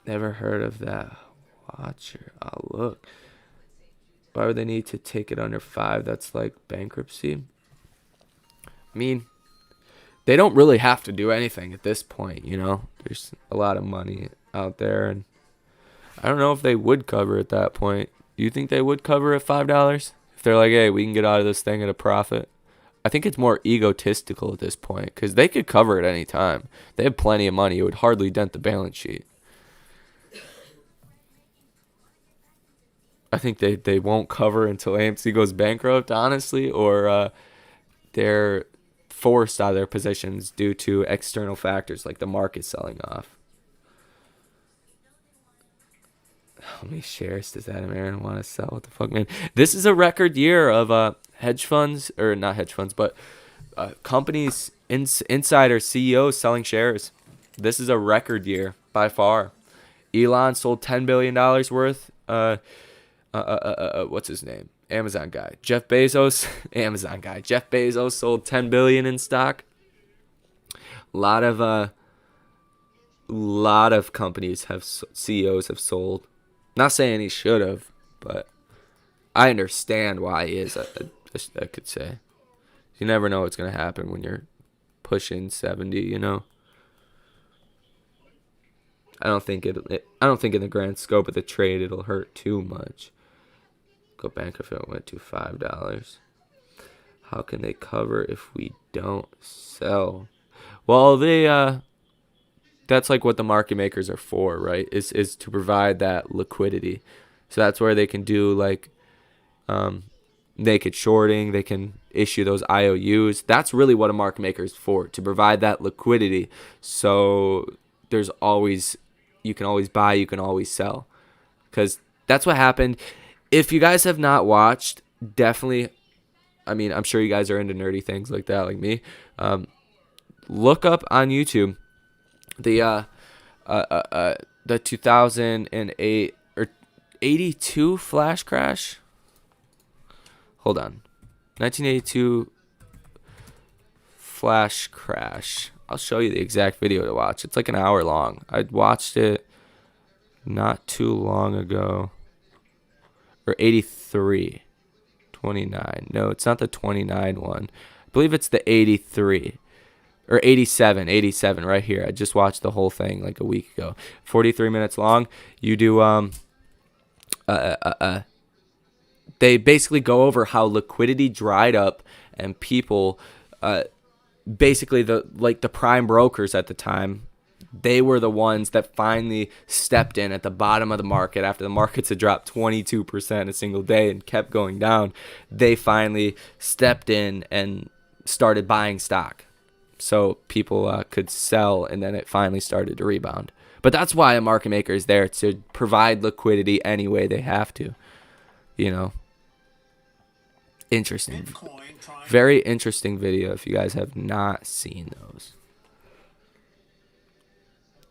Never heard of that. Watcher. Oh, look. Why would they need to take it under 5? That's like bankruptcy. I mean, they don't really have to do anything at this point, you know. There's a lot of money out there, and I don't know if they would cover at that point. Do you think they would cover at $5? If they're like, hey, we can get out of this thing at a profit? I think it's more egotistical at this point, because they could cover at any time. They have plenty of money. It would hardly dent the balance sheet. I think they won't cover until AMC goes bankrupt, honestly, or they're forced out of their positions due to external factors like the market selling off. How many shares does Adam Aaron want to sell? What the fuck, man? This is a record year of hedge funds, or not hedge funds, but companies, insider CEOs selling shares. This is a record year by far. Elon sold $10 billion worth. What's his name? Amazon guy. Jeff Bezos. Amazon guy. Jeff Bezos sold $10 billion in stock. Lot of companies have CEOs have sold. Not saying he should have, but I understand why he is. I could say you never know what's gonna happen when you're pushing 70. You know. I don't think in the grand scope of the trade it'll hurt too much. Go bankrupt if it went to $5. How can they cover if we don't sell? Well, that's like what the market makers are for, right? Is to provide that liquidity. So that's where they can do like naked shorting. They can issue those IOUs. That's really what a market maker is for, to provide that liquidity. So there's always, you can always buy, you can always sell, because that's what happened. If you guys have not watched, definitely, I mean, I'm sure you guys are into nerdy things like that, like me. Look up on YouTube the 2008 or 82 flash crash. Hold on, 1982 flash crash. I'll show you the exact video to watch. It's like an hour long. I watched it not too long ago. Or 83, 29. No, it's not the 29 one. I believe it's the 83 or 87 right here. I just watched the whole thing like a week ago. 43 minutes long. You do they basically go over how liquidity dried up, and people basically the prime brokers at the time, they were the ones that finally stepped in at the bottom of the market after the markets had dropped 22% a single day and kept going down. They finally stepped in and started buying stock so people could sell, and then it finally started to rebound. But that's why a market maker is there, to provide liquidity any way they have to, you know. Interesting. Very interesting video if you guys have not seen those.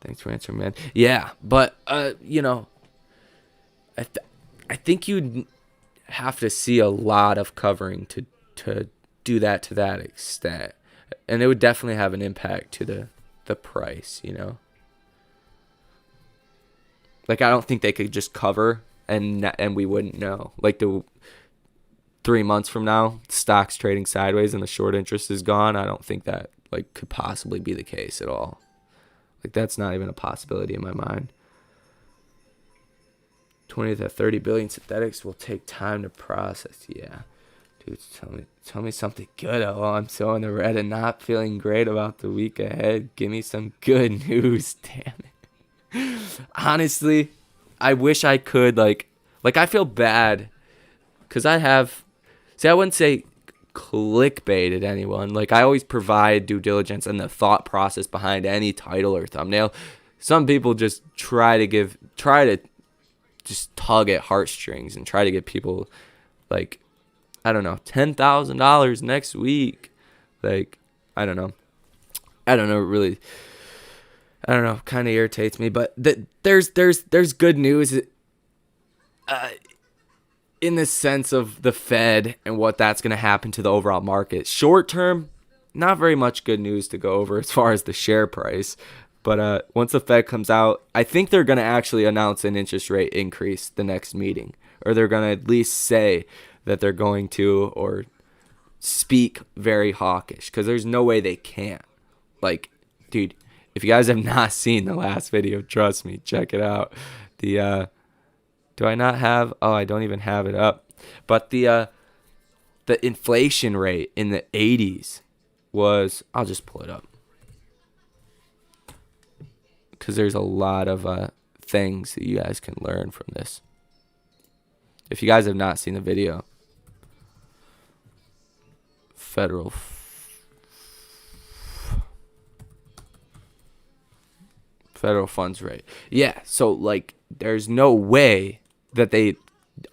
Thanks for answering, man. Yeah, but you know, I think you'd have to see a lot of covering to do that to that extent, and it would definitely have an impact to the price. You know, like I don't think they could just cover and we wouldn't know. Like 3 months from now, stock's trading sideways and the short interest is gone. I don't think that like could possibly be the case at all. Like that's not even a possibility in my mind. 20 to 30 billion synthetics will take time to process. Yeah. Dude, tell me something good. Oh, I'm so in the red and not feeling great about the week ahead. Give me some good news. Damn it. Honestly, I wish I could like I feel bad because I wouldn't say clickbaited anyone. Like I always provide due diligence and the thought process behind any title or thumbnail. Some people just try to just tug at heartstrings and try to get people like, I don't know, $10,000 next week. Like, I don't know. Really, I don't know. Kind of irritates me, but there's good news. In the sense of the Fed and what that's going to happen to the overall market. Short term, not very much good news to go over as far as the share price. But once the Fed comes out, I think they're going to actually announce an interest rate increase the next meeting. Or they're going to at least say that they're going to, or speak very hawkish. Because there's no way they can't. Like, dude, if you guys have not seen the last video, trust me, check it out. Do I not have? Oh, I don't even have it up. But the inflation rate in the 80s was, I'll just pull it up. Because there's a lot of things that you guys can learn from this. If you guys have not seen the video. Federal funds rate. Yeah, so like there's no way that they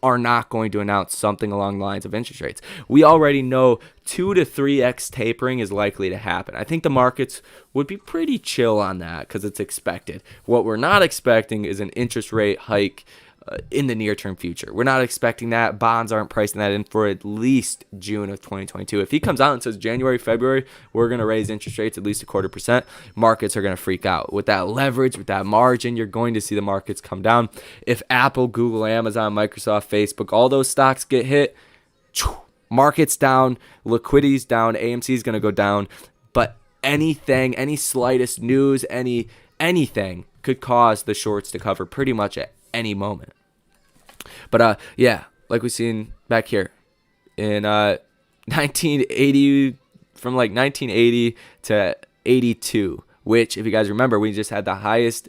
are not going to announce something along the lines of interest rates. We already know 2 to 3x tapering is likely to happen. I think the markets would be pretty chill on that because it's expected. What we're not expecting is an interest rate hike in the near-term future. We're not expecting that. Bonds aren't pricing that in for at least June of 2022. If he comes out and says January, February, we're going to raise interest rates at least 0.25%, markets are going to freak out. With that leverage, with that margin, you're going to see the markets come down. If Apple, Google, Amazon, Microsoft, Facebook, all those stocks get hit, markets down, liquidity's down, AMC is going to go down. But anything, any slightest news, anything could cause the shorts to cover pretty much at any moment. But yeah, like we've seen back here in 1980, from like 1980 to 82, which if you guys remember, we just had the highest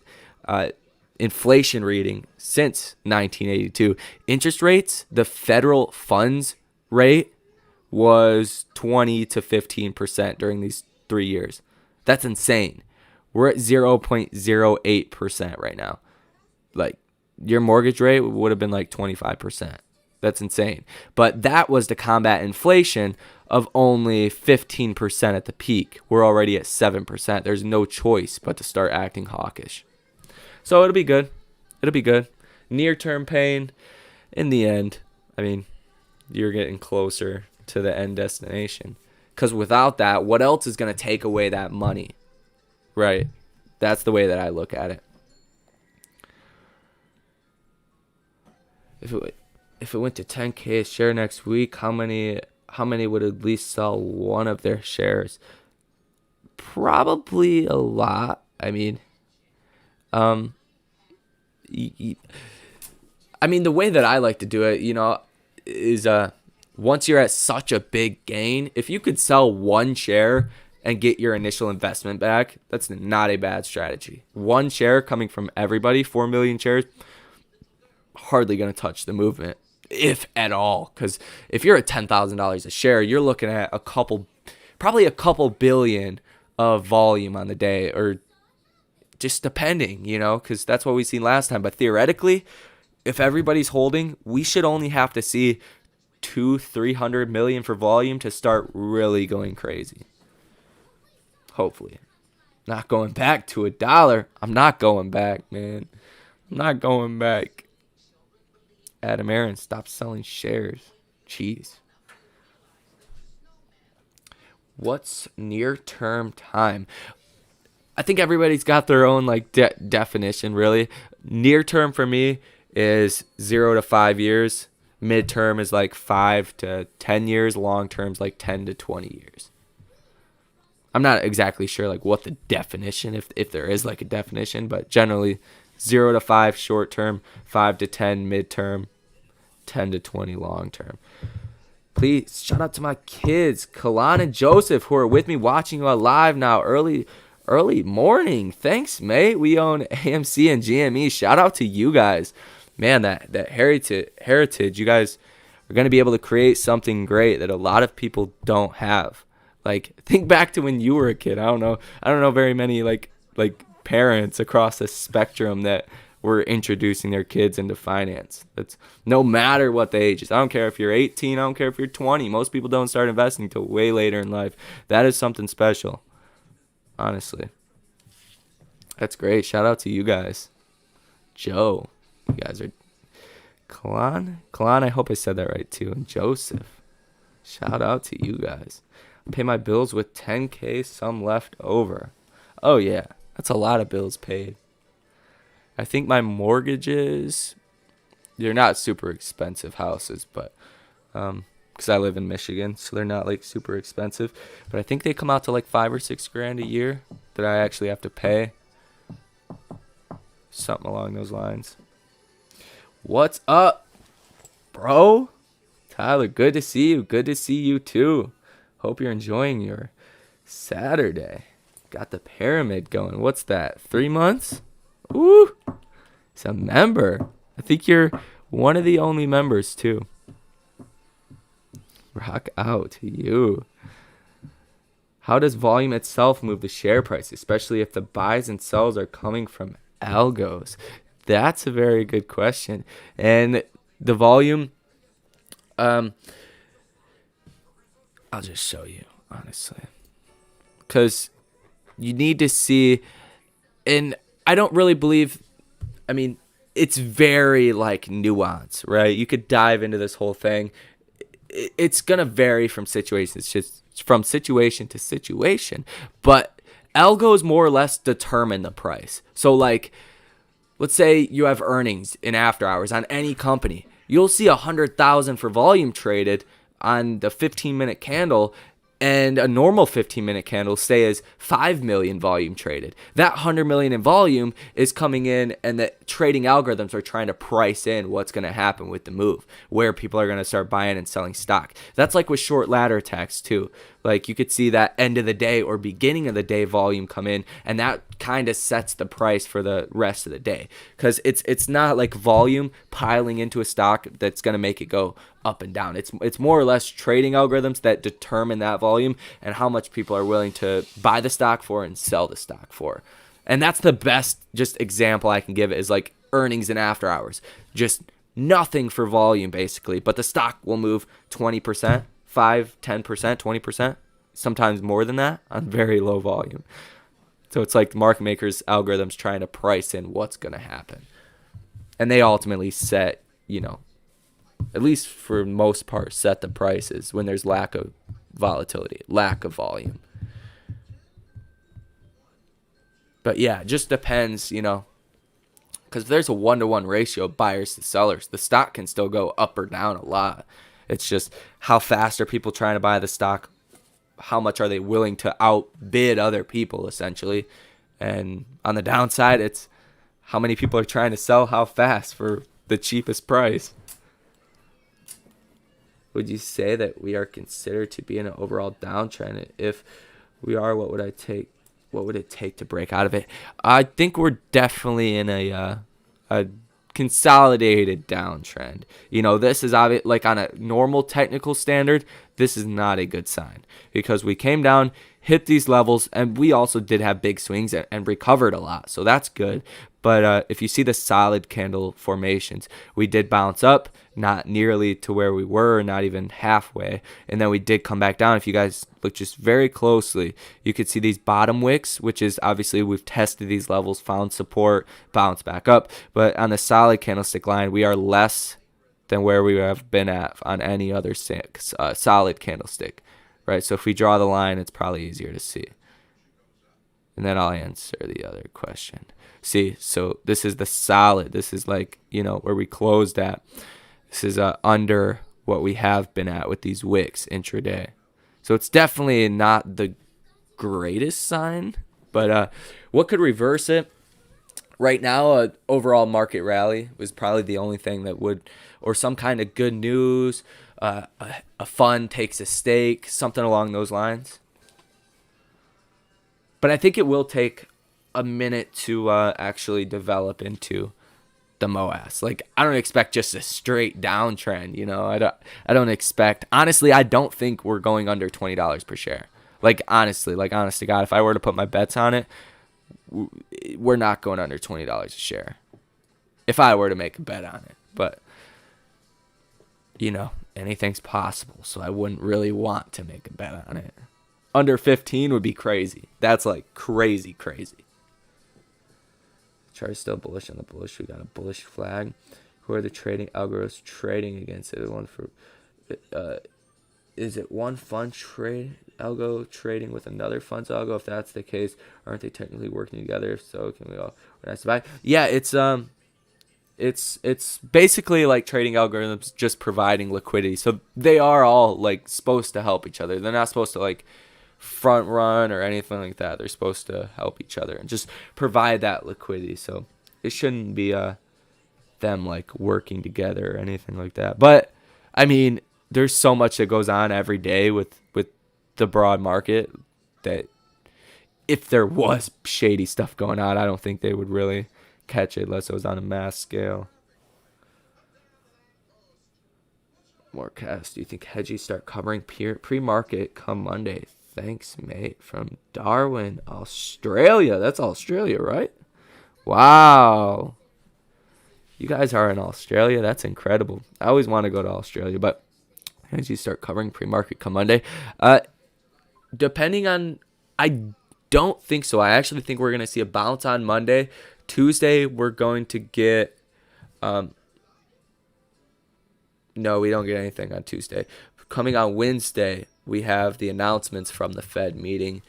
inflation reading since 1982. Interest rates, the federal funds rate was 20 to 15% during these 3 years. That's insane. We're at 0.08% right now. Like, your mortgage rate would have been like 25%. That's insane. But that was to combat inflation of only 15% at the peak. We're already at 7%. There's no choice but to start acting hawkish. So it'll be good. Near-term pain. In the end, I mean, you're getting closer to the end destination. Because without that, what else is going to take away that money? Right? That's the way that I look at it. If it went to 10K a share next week, how many would at least sell one of their shares? Probably a lot. I mean, the way that I like to do it, is once you're at such a big gain, if you could sell one share and get your initial investment back, that's not a bad strategy. One share coming from everybody, 4 million shares, hardly going to touch the movement, if at all. Because if you're at $10,000 a share, you're looking at probably a couple billion of volume on the day, or just depending, because that's what we seen last time. But theoretically, if everybody's holding, we should only have to see $200-300 million for volume to start really going crazy. Hopefully. Not going back to $1. I'm not going back, man. I'm not going back. Adam Aaron, stop selling shares. Jeez. What's near-term time? I think everybody's got their own definition, really. Near-term for me is 0 to 5 years. Mid-term is 5 to 10 years. Long-term is 10 to 20 years. I'm not exactly sure what the definition, if there is a definition, but generally 0 to 5 short-term, 5 to 10 mid-term, 10 to 20 long-term. Please shout out to my kids, Kalan and Joseph, who are with me watching you live now early morning. Thanks, mate. We own AMC and GME. Shout out to you guys. Man, that heritage, you guys are going to be able to create something great that a lot of people don't have. Think back to when you were a kid. I don't know very many parents across the spectrum that were introducing their kids into finance. That's no matter what the age is. I don't care if you're 18. I don't care if you're 20. Most people don't start investing until way later in life. That is something special. Honestly. That's great. Shout out to you guys. Joe. You guys are... Kalan, I hope I said that right too. And Joseph. Shout out to you guys. I pay my bills with $10K, some left over. Oh yeah. That's a lot of bills paid. I think my mortgages, they're not super expensive houses, but because I live in Michigan, so they're not super expensive. But I think they come out to $5 or $6 grand a year that I actually have to pay. Something along those lines. What's up, bro? Tyler, good to see you. Good to see you too. Hope you're enjoying your Saturday. Got the pyramid going. What's that? 3 months? Ooh, he's a member. I think you're one of the only members too. Rock out to you. How does volume itself move the share price, especially if the buys and sells are coming from algos? That's a very good question. And the volume, I'll just show you, honestly. Because you need to see, and I don't really believe, it's very nuanced, right? You could dive into this whole thing. It's going to vary from situation. It's just from situation to situation. But algos more or less determine the price. So let's say you have earnings in after hours on any company. You'll see 100,000 for volume traded on the 15-minute candle, and a normal 15-minute candle, say, is 5 million volume traded. That 100 million in volume is coming in, and the trading algorithms are trying to price in what's going to happen with the move, where people are going to start buying and selling stock. That's with short ladder attacks too. You could see that end of the day or beginning of the day volume come in, and that kind of sets the price for the rest of the day. Because it's not volume piling into a stock that's going to make it go up and down. It's more or less trading algorithms that determine that volume and how much people are willing to buy the stock for and sell the stock for. And that's the best just example I can give it is earnings and after hours. Just nothing for volume basically, but the stock will move 20%, 5, 10%, 20%, sometimes more than that on very low volume. So it's market makers' algorithms trying to price in what's going to happen. And they ultimately set, at least for most part, set the prices when there's lack of volatility, lack of volume. But yeah, it just depends, because if there's a 1-to-1 ratio of buyers to sellers, the stock can still go up or down a lot. It's just how fast are people trying to buy the stock? How much are they willing to outbid other people, essentially? And on the downside, it's how many people are trying to sell how fast for the cheapest price. Would you say that we are considered to be in an overall downtrend? If we are, what would it take to break out of it? I think we're definitely in a consolidated downtrend. This is obvious, on a normal technical standard, this is not a good sign because we came down, hit these levels, and we also did have big swings and recovered a lot. So that's good. But if you see the solid candle formations, we did bounce up, not nearly to where we were, not even halfway. And then we did come back down. If you guys look just very closely, you could see these bottom wicks, which is obviously we've tested these levels, found support, bounced back up. But on the solid candlestick line, we are less than where we have been at on any other solid candlestick, right? So if we draw the line, it's probably easier to see. And then I'll answer the other question. See, so this is the solid. This is like, where we closed at. This is under what we have been at with these wicks intraday. So it's definitely not the greatest sign. But what could reverse it? Right now, overall market rally was probably the only thing that would, or some kind of good news, a fund takes a stake, something along those lines. But I think it will take a minute to actually develop into the MOAS. Like, I don't expect just a straight downtrend, I don't expect. Honestly, I don't think we're going under $20 per share. Honest to God, if I were to put my bets on it, we're not going under $20 a share. If I were to make a bet on it. But, anything's possible. So I wouldn't really want to make a bet on it. Under 15 would be crazy. That's crazy. Chart is still bullish on the bullish. We got a bullish flag. Who are the trading algos trading against it? Is it one fund trade algo trading with another fund's algo? If that's the case, aren't they technically working together? If so, can we all buy? Yeah, it's basically like trading algorithms just providing liquidity. So they are all supposed to help each other. They're not supposed to front run or anything like that. They're supposed to help each other and just provide that liquidity. So it shouldn't be them working together or anything like that. But I mean, there's so much that goes on every day with the broad market that if there was shady stuff going on, I don't think they would really catch it unless it was on a mass scale. More cast. Do you think Hedge start covering pre-market come Monday? Thanks, mate. From Darwin, Australia. That's Australia, right? Wow. You guys are in Australia. That's incredible. I always want to go to Australia, but as you start covering pre-market come Monday, depending on, I don't think so. I actually think we're going to see a bounce on Monday. Tuesday, we're going to get, no, we don't get anything on Tuesday. Coming on Wednesday, we have the announcements from the Fed meeting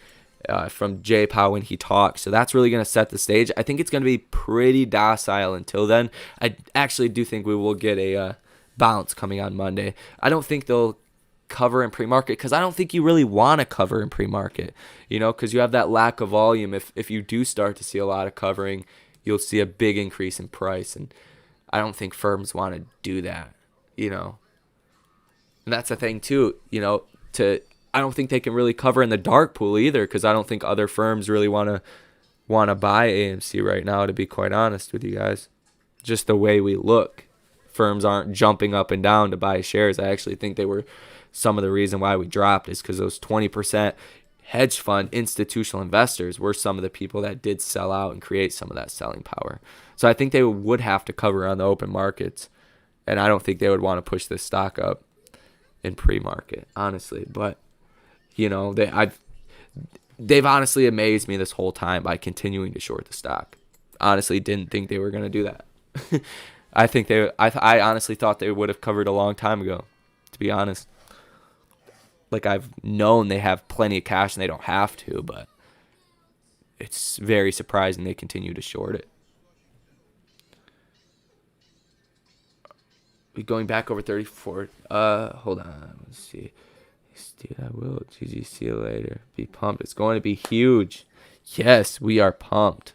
from Jay Powell when he talks. So that's really going to set the stage. I think it's going to be pretty docile until then. I actually do think we will get a bounce coming on Monday. I don't think they'll cover in pre-market because I don't think you really want to cover in pre-market, because you have that lack of volume. If you do start to see a lot of covering, you'll see a big increase in price. And I don't think firms want to do that, And that's the thing too, I don't think they can really cover in the dark pool either because I don't think other firms really want to buy AMC right now, to be quite honest with you guys. Just the way we look, firms aren't jumping up and down to buy shares. I actually think they were some of the reason why we dropped is because those 20% hedge fund institutional investors were some of the people that did sell out and create some of that selling power. So I think they would have to cover on the open markets, and I don't think they would want to push this stock up in pre-market, honestly. But they've honestly amazed me this whole time by continuing to short the stock. Honestly, didn't think they were going to do that. I honestly thought they would have covered a long time ago, to be honest. I've known they have plenty of cash and they don't have to, but it's very surprising they continue to short it. We going back over 34. Hold on. Let's see. Dude, I will. GG, see you later. Be pumped. It's going to be huge. Yes, we are pumped.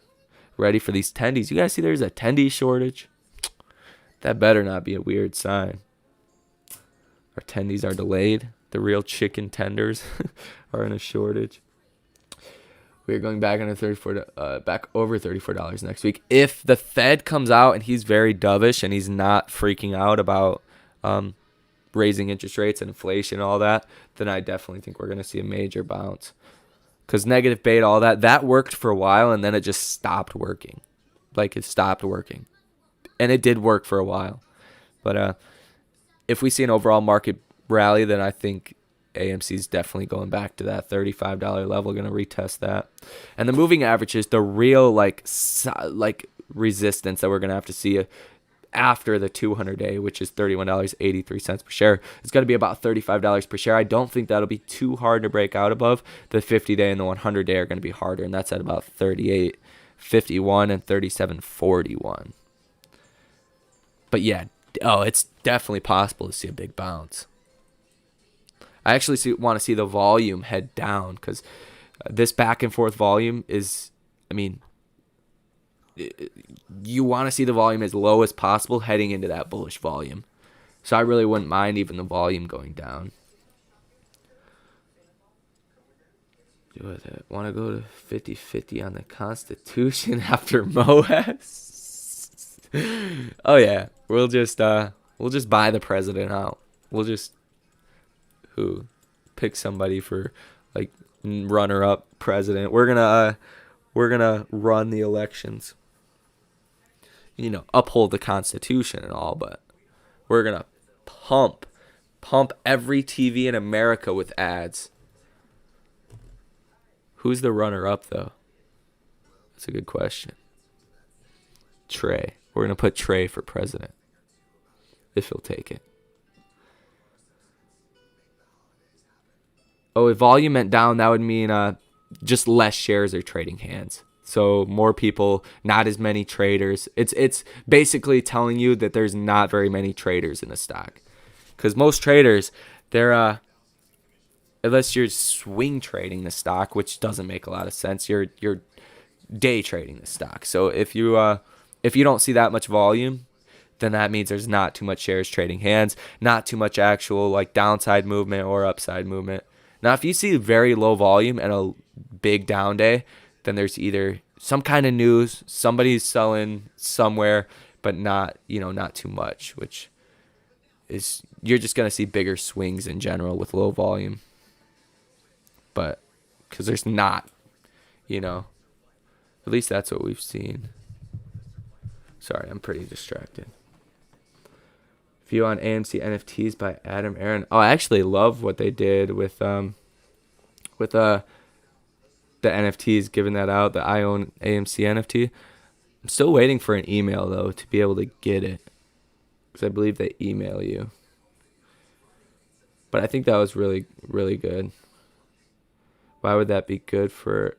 Ready for these tendies. You guys see there's a tendy shortage? That better not be a weird sign. Our tendies are delayed. The real chicken tenders are in a shortage. We're going back on back over $34 next week. If the Fed comes out and he's very dovish and he's not freaking out about raising interest rates and inflation and all that, then I definitely think we're going to see a major bounce. Because negative beta, all that worked for a while and then it just stopped working. like it stopped working. And it did work for a while. But if we see an overall market rally, then I think AMC is definitely going back to that $35 level, going to retest that. And the moving average is the real like resistance that we're going to have to see after the 200-day, which is $31.83 per share. It's going to be about $35 per share. I don't think that'll be too hard to break out above. The 50-day and the 100-day are going to be harder, and that's at about 38.51 and 37.41. But yeah, it's definitely possible to see a big bounce. I actually want to see the volume head down, because this back and forth volume is, I mean, you want to see the volume as low as possible heading into that bullish volume. So I really wouldn't mind even the volume going down. Do I want to go to 50-50 on the Constitution after MOAS? Oh yeah, we'll just buy the president out. We'll just pick somebody for like runner-up president. We're gonna run the elections. Uphold the Constitution and all, but we're gonna pump every TV in America with ads. Who's the runner-up though? That's a good question. Trey. We're gonna put Trey for president, if he'll take it. Oh, if volume went down, that would mean just less shares are trading hands. So more people, not as many traders. It's basically telling you that there's not very many traders in the stock. Because most traders, they're unless you're swing trading the stock, which doesn't make a lot of sense, you're day trading the stock. So if you don't see that much volume, then that means there's not too much shares trading hands, not too much actual like downside movement or upside movement. Now, if you see very low volume and a big down day, then there's either some kind of news, somebody's selling somewhere, but not too much, which is you're just going to see bigger swings in general with low volume. But because there's not, at least that's what we've seen. Sorry, I'm pretty distracted. View on AMC NFTs by Adam Aaron. Oh, I actually love what they did with the NFTs, giving that out, the I own AMC NFT. I'm still waiting for an email though to be able to get it, because I believe they email you. But I think that was really, really good. Why would that be good for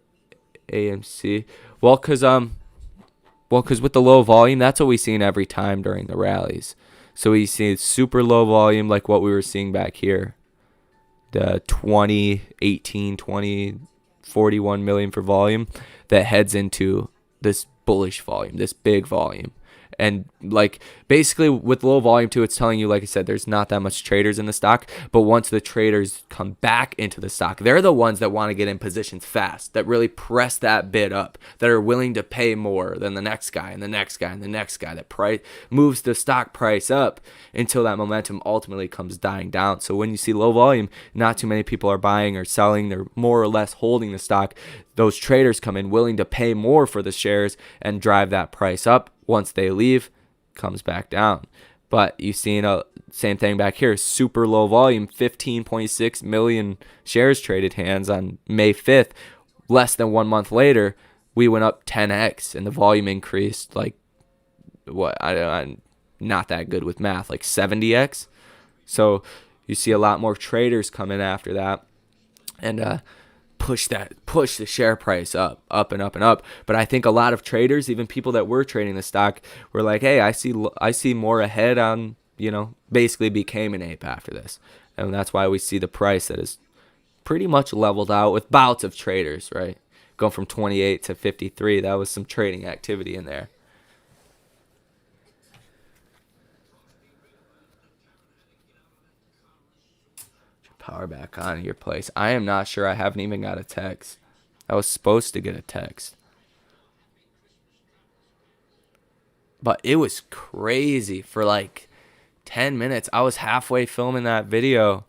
AMC? Well, because with the low volume, that's what we've seen every time during the rallies. So we see super low volume like what we were seeing back here. The 41 million for volume that heads into this bullish volume, this big volume. And like basically with low volume too, it's telling you, like I said, there's not that much traders in the stock. But once the traders come back into the stock, they're the ones that want to get in positions fast, that really press that bid up, that are willing to pay more than the next guy and the next guy and the next guy. That price moves the stock price up until that momentum ultimately comes dying down. So when you see low volume, not too many people are buying or selling. They're more or less holding the stock. Those traders come in willing to pay more for the shares and drive that price up. Once they leave, comes back down. But you've seen a same thing back here. Super low volume, 15.6 million shares traded hands on May 5th. Less than 1 month later, we went up 10x, and the volume increased like I'm not that good with math, like 70x. So you see a lot more traders come in after that, and push the share price up and up and up. But I think a lot of traders, even people that were trading the stock, were like, hey, I see more ahead on, basically became an ape after this. And that's why we see the price that is pretty much leveled out with bouts of traders, right? Going from 28 to 53, that was some trading activity in there. Power back on in your place. I am not sure. I haven't even got a text. I was supposed to get a text. But it was crazy for like 10 minutes. I was halfway filming that video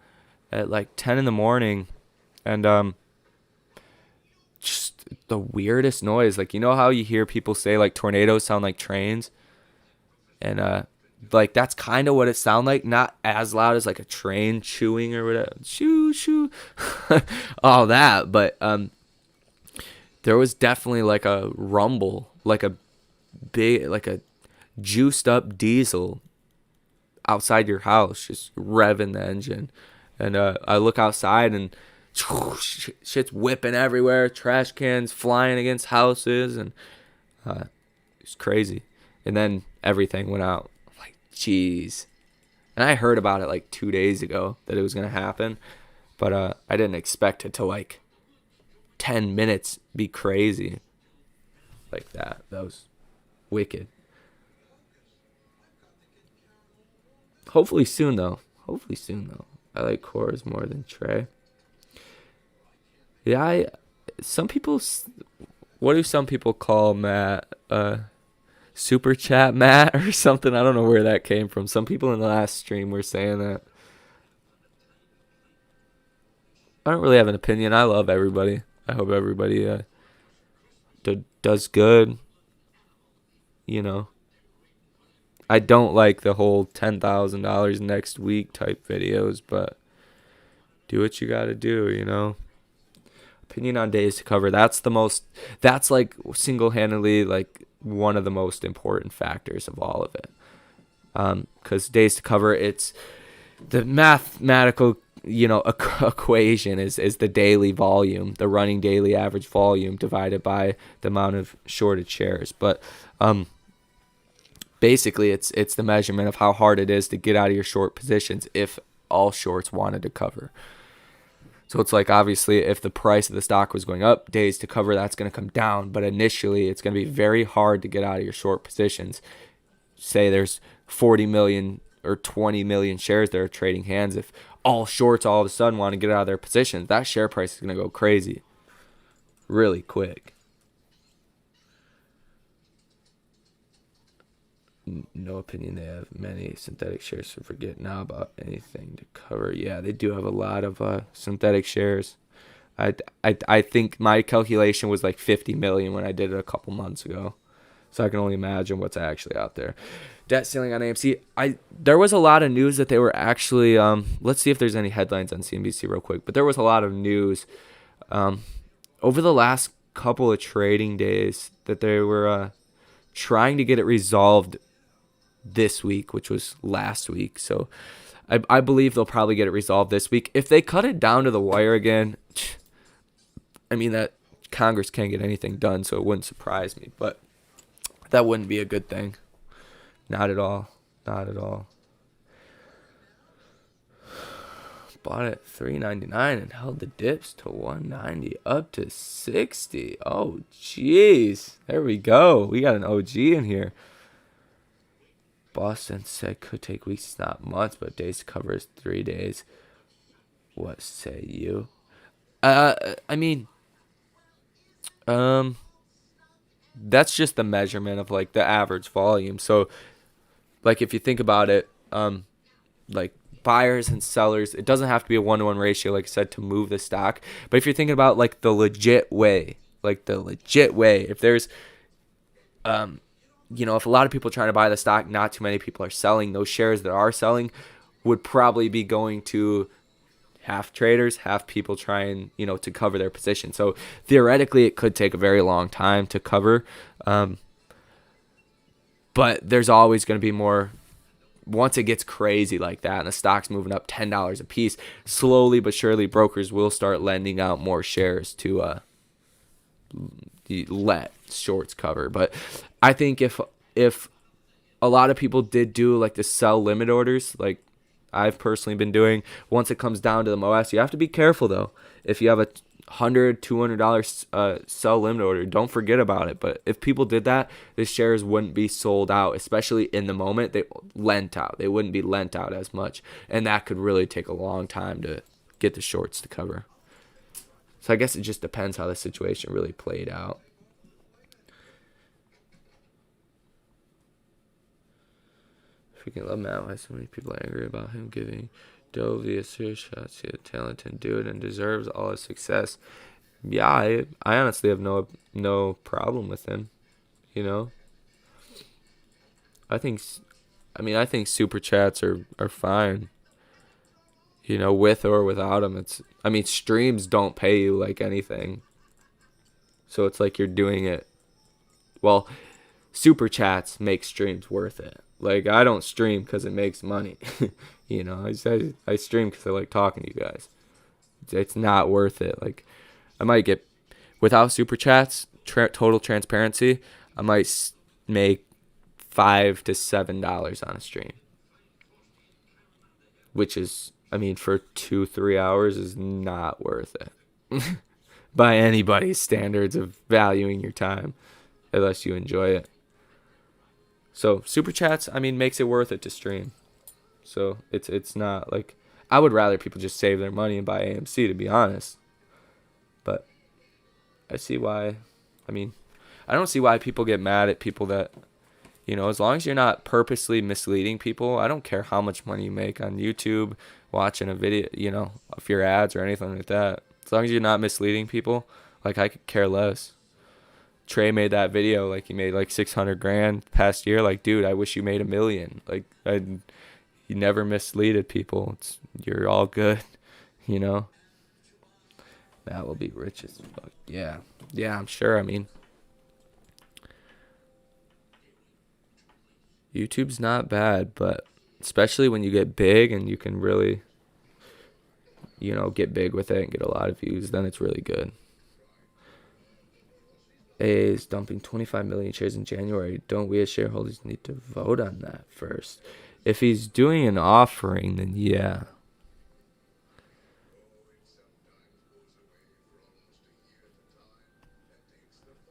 at like 10 in the morning. And just the weirdest noise. Like, you know how you hear people say like tornadoes sound like trains? And like that's kind of what it sounded like. Not as loud as like a train chewing or whatever, shoo shoo, all that. But there was definitely like a rumble, like a big, like a juiced up diesel outside your house, just revving the engine. And I look outside and shit's whipping everywhere, trash cans flying against houses, and it's crazy. And then everything went out. I'm like, jeez. And I heard about it like 2 days ago that it was gonna happen, but I didn't expect it to like 10 minutes be crazy like that. That was wicked. Hopefully soon though. I like cores more than Trey. Yeah, some people. What do some people call Matt? Super chat Matt or something. I don't know where that came from. Some people in the last stream were saying that. I don't really have an opinion. I love everybody. I hope everybody does good. You know. I don't like the whole $10,000 next week type videos, but do what you gotta do, you know. Opinion on days to cover. That's like single-handedly like one of the most important factors of all of it. Because days to cover, it's the mathematical, equation is the daily volume, the running daily average volume divided by the amount of shorted shares. But basically, it's the measurement of how hard it is to get out of your short positions if all shorts wanted to cover. So it's like, obviously, if the price of the stock was going up, days to cover, that's going to come down. But initially, it's going to be very hard to get out of your short positions. Say there's 40 million or 20 million shares that are trading hands. If all shorts all of a sudden want to get out of their positions, that share price is going to go crazy really quick. No opinion. They have many synthetic shares, so forget now about anything to cover. Yeah, they do have a lot of synthetic shares. I think my calculation was like 50 million when I did it a couple months ago, so I can only imagine what's actually out there. Debt ceiling on AMC. There was a lot of news that they were actually let's see if there's any headlines on CNBC real quick. But there was a lot of news over the last couple of trading days that they were trying to get it resolved this week, which was last week. So I believe they'll probably get it resolved this week. If they cut it down to the wire again, I mean, that Congress can't get anything done, so it wouldn't surprise me. But that wouldn't be a good thing. Not at all. Not at all. Bought it $3.99 and held the dips to $1.90 up to $60. Oh, jeez. There we go. We got an OG in here. Boston said could take weeks, not months, but days covers 3 days. What say you? I mean, that's just the measurement of like the average volume. So, like if you think about it, like buyers and sellers, it doesn't have to be a 1-to-1 ratio, like I said, to move the stock. But if you're thinking about like the legit way, if there's if a lot of people are trying to buy the stock, not too many people are selling, those shares that are selling would probably be going to half traders, half people trying, to cover their position. So theoretically, it could take a very long time to cover. But there's always going to be more. Once it gets crazy like that and the stock's moving up $10 a piece, slowly but surely brokers will start lending out more shares to let shorts cover. But I think if a lot of people did do like the sell limit orders, like I've personally been doing, once it comes down to the MOS, you have to be careful though. If you have a $100-$200 sell limit order, don't forget about it. But if people did that, the shares wouldn't be sold out, especially in the moment. They lent out. They wouldn't be lent out as much, and that could really take a long time to get the shorts to cover. So I guess it just depends how the situation really played out. Freaking love Matt. Why so many people are angry about him giving Dovey a serious shot? See the talent and do it and deserves all his success. Yeah, I honestly have no problem with him. You know, I think I think super chats are fine. You know, with or without them, streams don't pay you like anything, so it's like you're doing it. Well, super chats make streams worth it. Like I don't stream because it makes money. You know, I stream because I like talking to you guys. It's not worth it. Like I might get without super chats, total transparency, I might make $5 to $7 on a stream, which is, for 2-3 hours is not worth it by anybody's standards of valuing your time, unless you enjoy it. So super chats, makes it worth it to stream. So it's not like I would rather people just save their money and buy AMC, to be honest. But I see why. I don't see why people get mad at people that, as long as you're not purposely misleading people. I don't care how much money you make on YouTube, watching a video, if your ads or anything like that. As long as you're not misleading people, like I could care less. Trey made that video, like he made like 600 grand past year. Like, dude, I wish you made $1 million. Like, you never misleaded people. You're all good, That will be rich as fuck. Yeah, I'm sure. YouTube's not bad, but especially when you get big and you can really, get big with it and get a lot of views, then it's really good. AA is dumping 25 million shares in January. Don't we as shareholders need to vote on that first? If he's doing an offering, then yeah.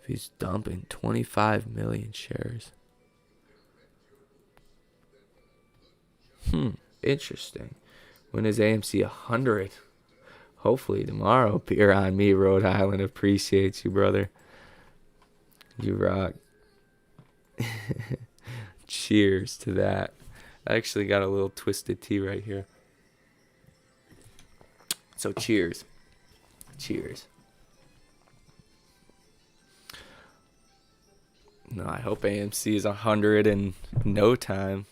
If he's dumping 25 million shares. Interesting. When is AMC 100? Hopefully tomorrow. Beer on me, Rhode Island. Appreciate you, brother. You rock. Cheers to that. I actually got a little twisted tea right here. So cheers. Cheers. No, I hope AMC is 100 in no time.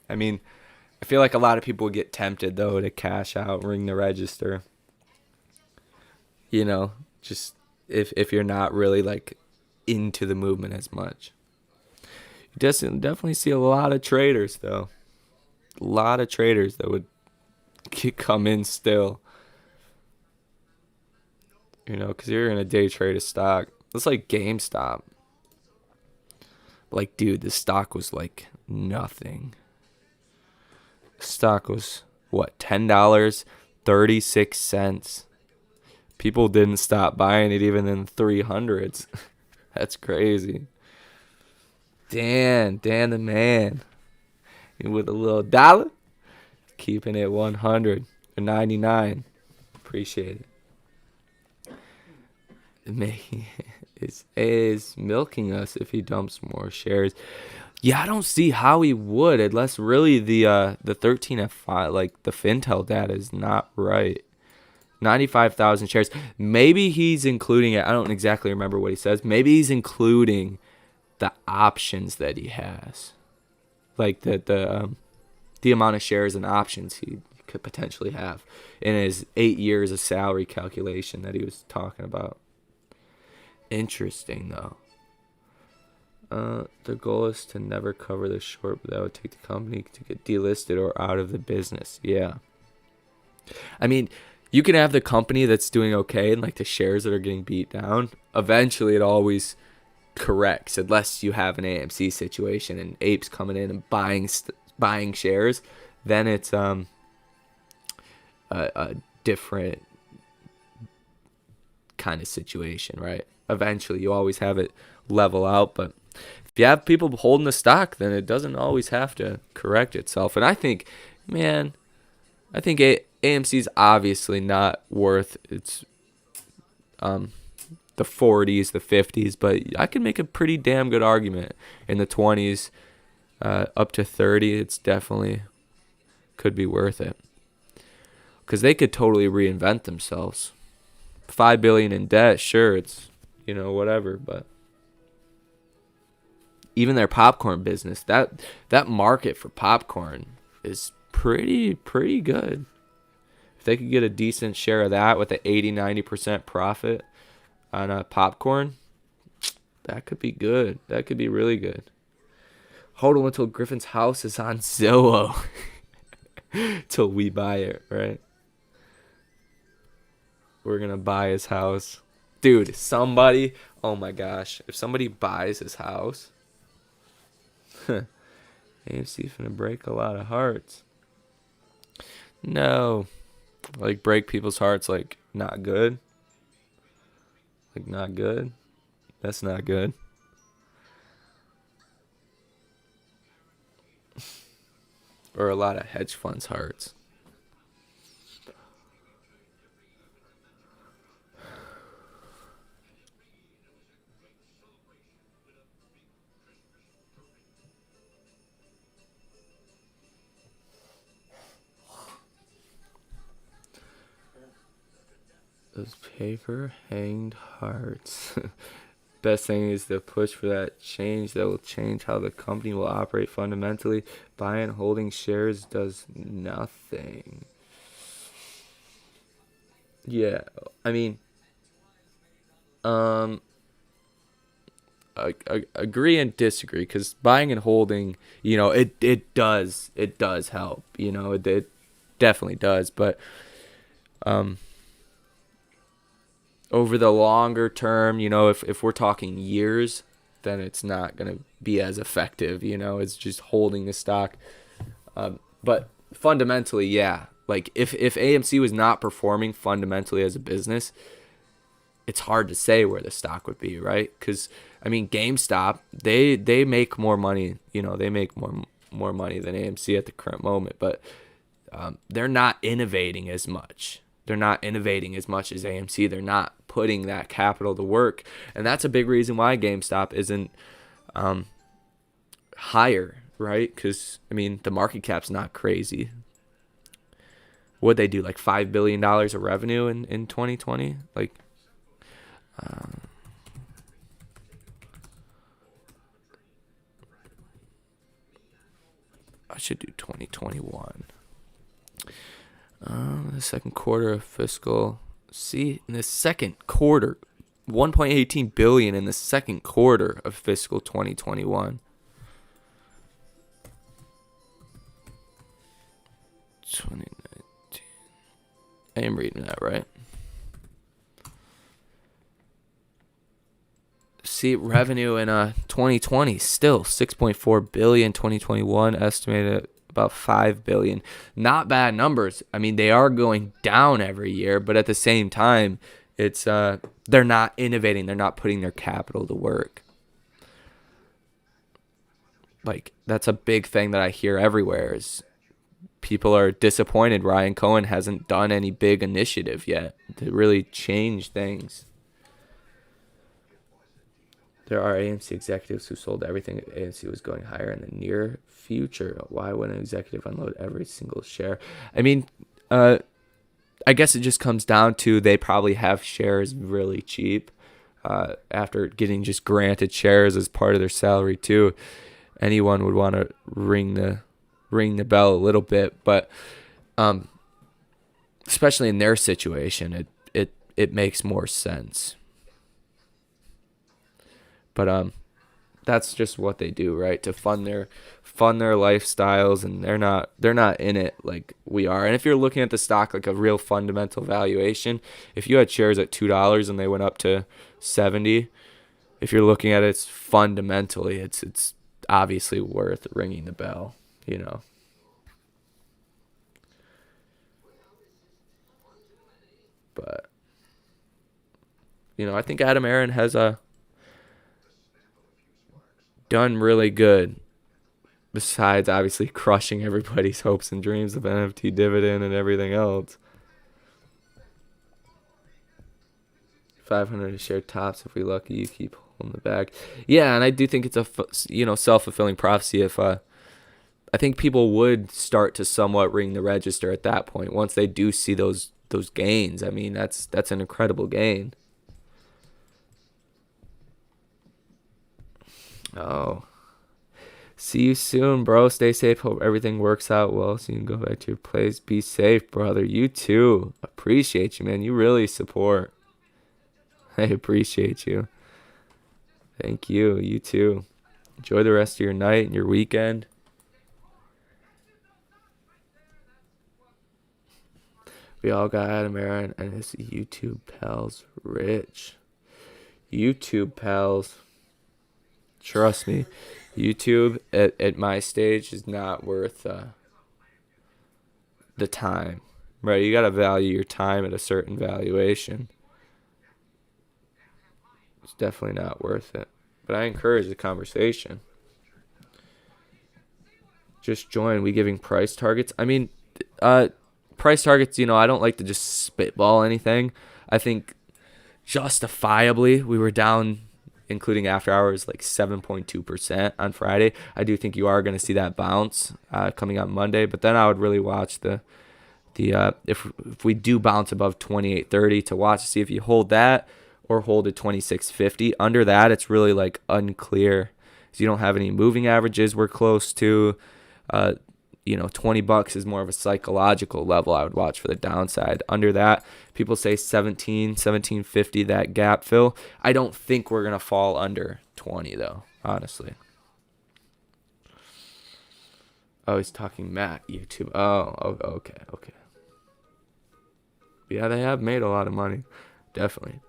I feel like a lot of people would get tempted, though, to cash out, ring the register. Just if you're not really, like, into the movement as much. You definitely see a lot of traders, though. A lot of traders that would come in still. Because you're in a day trade of stock. It's like GameStop. Like, dude, the stock was like nothing. Stock was, what, $10, 36 cents. People didn't stop buying it even in the 300s. That's crazy. Dan the man. With a little dollar, keeping it 100 or 99. Appreciate it. Is milking us if he dumps more shares. Yeah, I don't see how he would, unless really the 13F5, like the Fintel data is not right. 95,000 shares. Maybe he's including it. I don't exactly remember what he says. Maybe he's including the options that he has, like the amount of shares and options he could potentially have in his 8 years of salary calculation that he was talking about. Interesting, though. The goal is to never cover the short, but that would take the company to get delisted or out of the business. Yeah. You can have the company that's doing okay and like the shares that are getting beat down. Eventually, it always corrects, unless you have an AMC situation and apes coming in and buying shares. Then it's a different kind of situation, right? Eventually, you always have it level out, but if you have people holding the stock, then it doesn't always have to correct itself. And I think AMC's obviously not worth its the 40s, the 50s, but I can make a pretty damn good argument in the 20s up to 30. It's definitely could be worth it because they could totally reinvent themselves. $5 billion in debt, sure, it's, whatever, but even their popcorn business, that market for popcorn is pretty good. If they could get a decent share of that with an 80-90% profit on a popcorn, that could be good. That could be really good. Hold on until Griffin's house is on Zillow. Till we buy it, right? We're going to buy his house. Dude, somebody, oh my gosh, if somebody buys his house, AMC finna break a lot of hearts. No. Like, break people's hearts, like, not good. Like, not good. That's not good. Or a lot of hedge funds' hearts. Those paper hanged hearts. Best thing is the push for that change that will change how the company will operate fundamentally. Buying and holding shares does nothing. Yeah, I mean, I agree and disagree, because buying and holding, it does help. It definitely does, but over the longer term, if we're talking years, then it's not going to be as effective. It's just holding the stock. But fundamentally, yeah. Like, if AMC was not performing fundamentally as a business, it's hard to say where the stock would be, right? Because, I mean, GameStop, they make more money. They make more money than AMC at the current moment. But they're not innovating as much. They're not innovating as much as AMC. They're not putting that capital to work. And that's a big reason why GameStop isn't higher, right? Because, I mean, the market cap's not crazy. What'd they do, like $5 billion of revenue in 2020? Like, I should do 2021. The second quarter of fiscal. See, in the second quarter, $1.18 billion in the second quarter of fiscal 2021. 2019. I am reading that right. See, revenue in 2020 still $6.4 billion. 2021 estimated at about $5 billion. Not bad numbers. I mean, they are going down every year, but at the same time, it's they're not innovating. They're not putting their capital to work. Like, that's a big thing that I hear everywhere is people are disappointed Ryan Cohen hasn't done any big initiative yet to really change things. There are AMC executives who sold everything if AMC was going higher in the near future. Why would an executive unload every single share? I mean, I guess it just comes down to they probably have shares really cheap after getting just granted shares as part of their salary too. Anyone would want to ring the bell a little bit, but especially in their situation, it makes more sense. But that's just what they do, right? To fund their lifestyles, and they're not in it like we are. And if you're looking at the stock like a real fundamental valuation, if you had shares at $2 and they went up to 70, if you're looking at it fundamentally, it's obviously worth ringing the bell, But I think Adam Aaron has done really good, besides obviously crushing everybody's hopes and dreams of NFT dividend and everything else. 500 a share tops. If we're lucky, you keep holding the bag. Yeah, and I do think it's a self-fulfilling prophecy. If I think people would start to somewhat ring the register at that point once they do see those those gains. I mean, that's an incredible gain. Oh. See you soon, bro. Stay safe. Hope everything works out well so you can go back to your place. Be safe, brother. You too. Appreciate you, man. You really support. I appreciate you. Thank you. You too. Enjoy the rest of your night and your weekend. We all got Adam Aaron and his YouTube pals rich. YouTube pals. Trust me. YouTube at my stage is not worth the time. Right? You got to value your time at a certain valuation. It's definitely not worth it. But I encourage the conversation. Just join. We giving price targets. I mean, price targets, I don't like to just spitball anything. I think justifiably we were down, including after hours, like 7.2% on Friday. I do think you are going to see that bounce coming on Monday. But then I would really watch the if we do bounce above 28.30 to watch to see if you hold that or hold at 26.50. Under that, it's really like unclear. So you don't have any moving averages we're close to. $20 is more of a psychological level I would watch for the downside. Under that, people say 17.50, that gap fill. I don't think we're going to fall under 20 though, honestly. Oh, he's talking Mac, YouTube. Oh, okay. Yeah, they have made a lot of money. Definitely.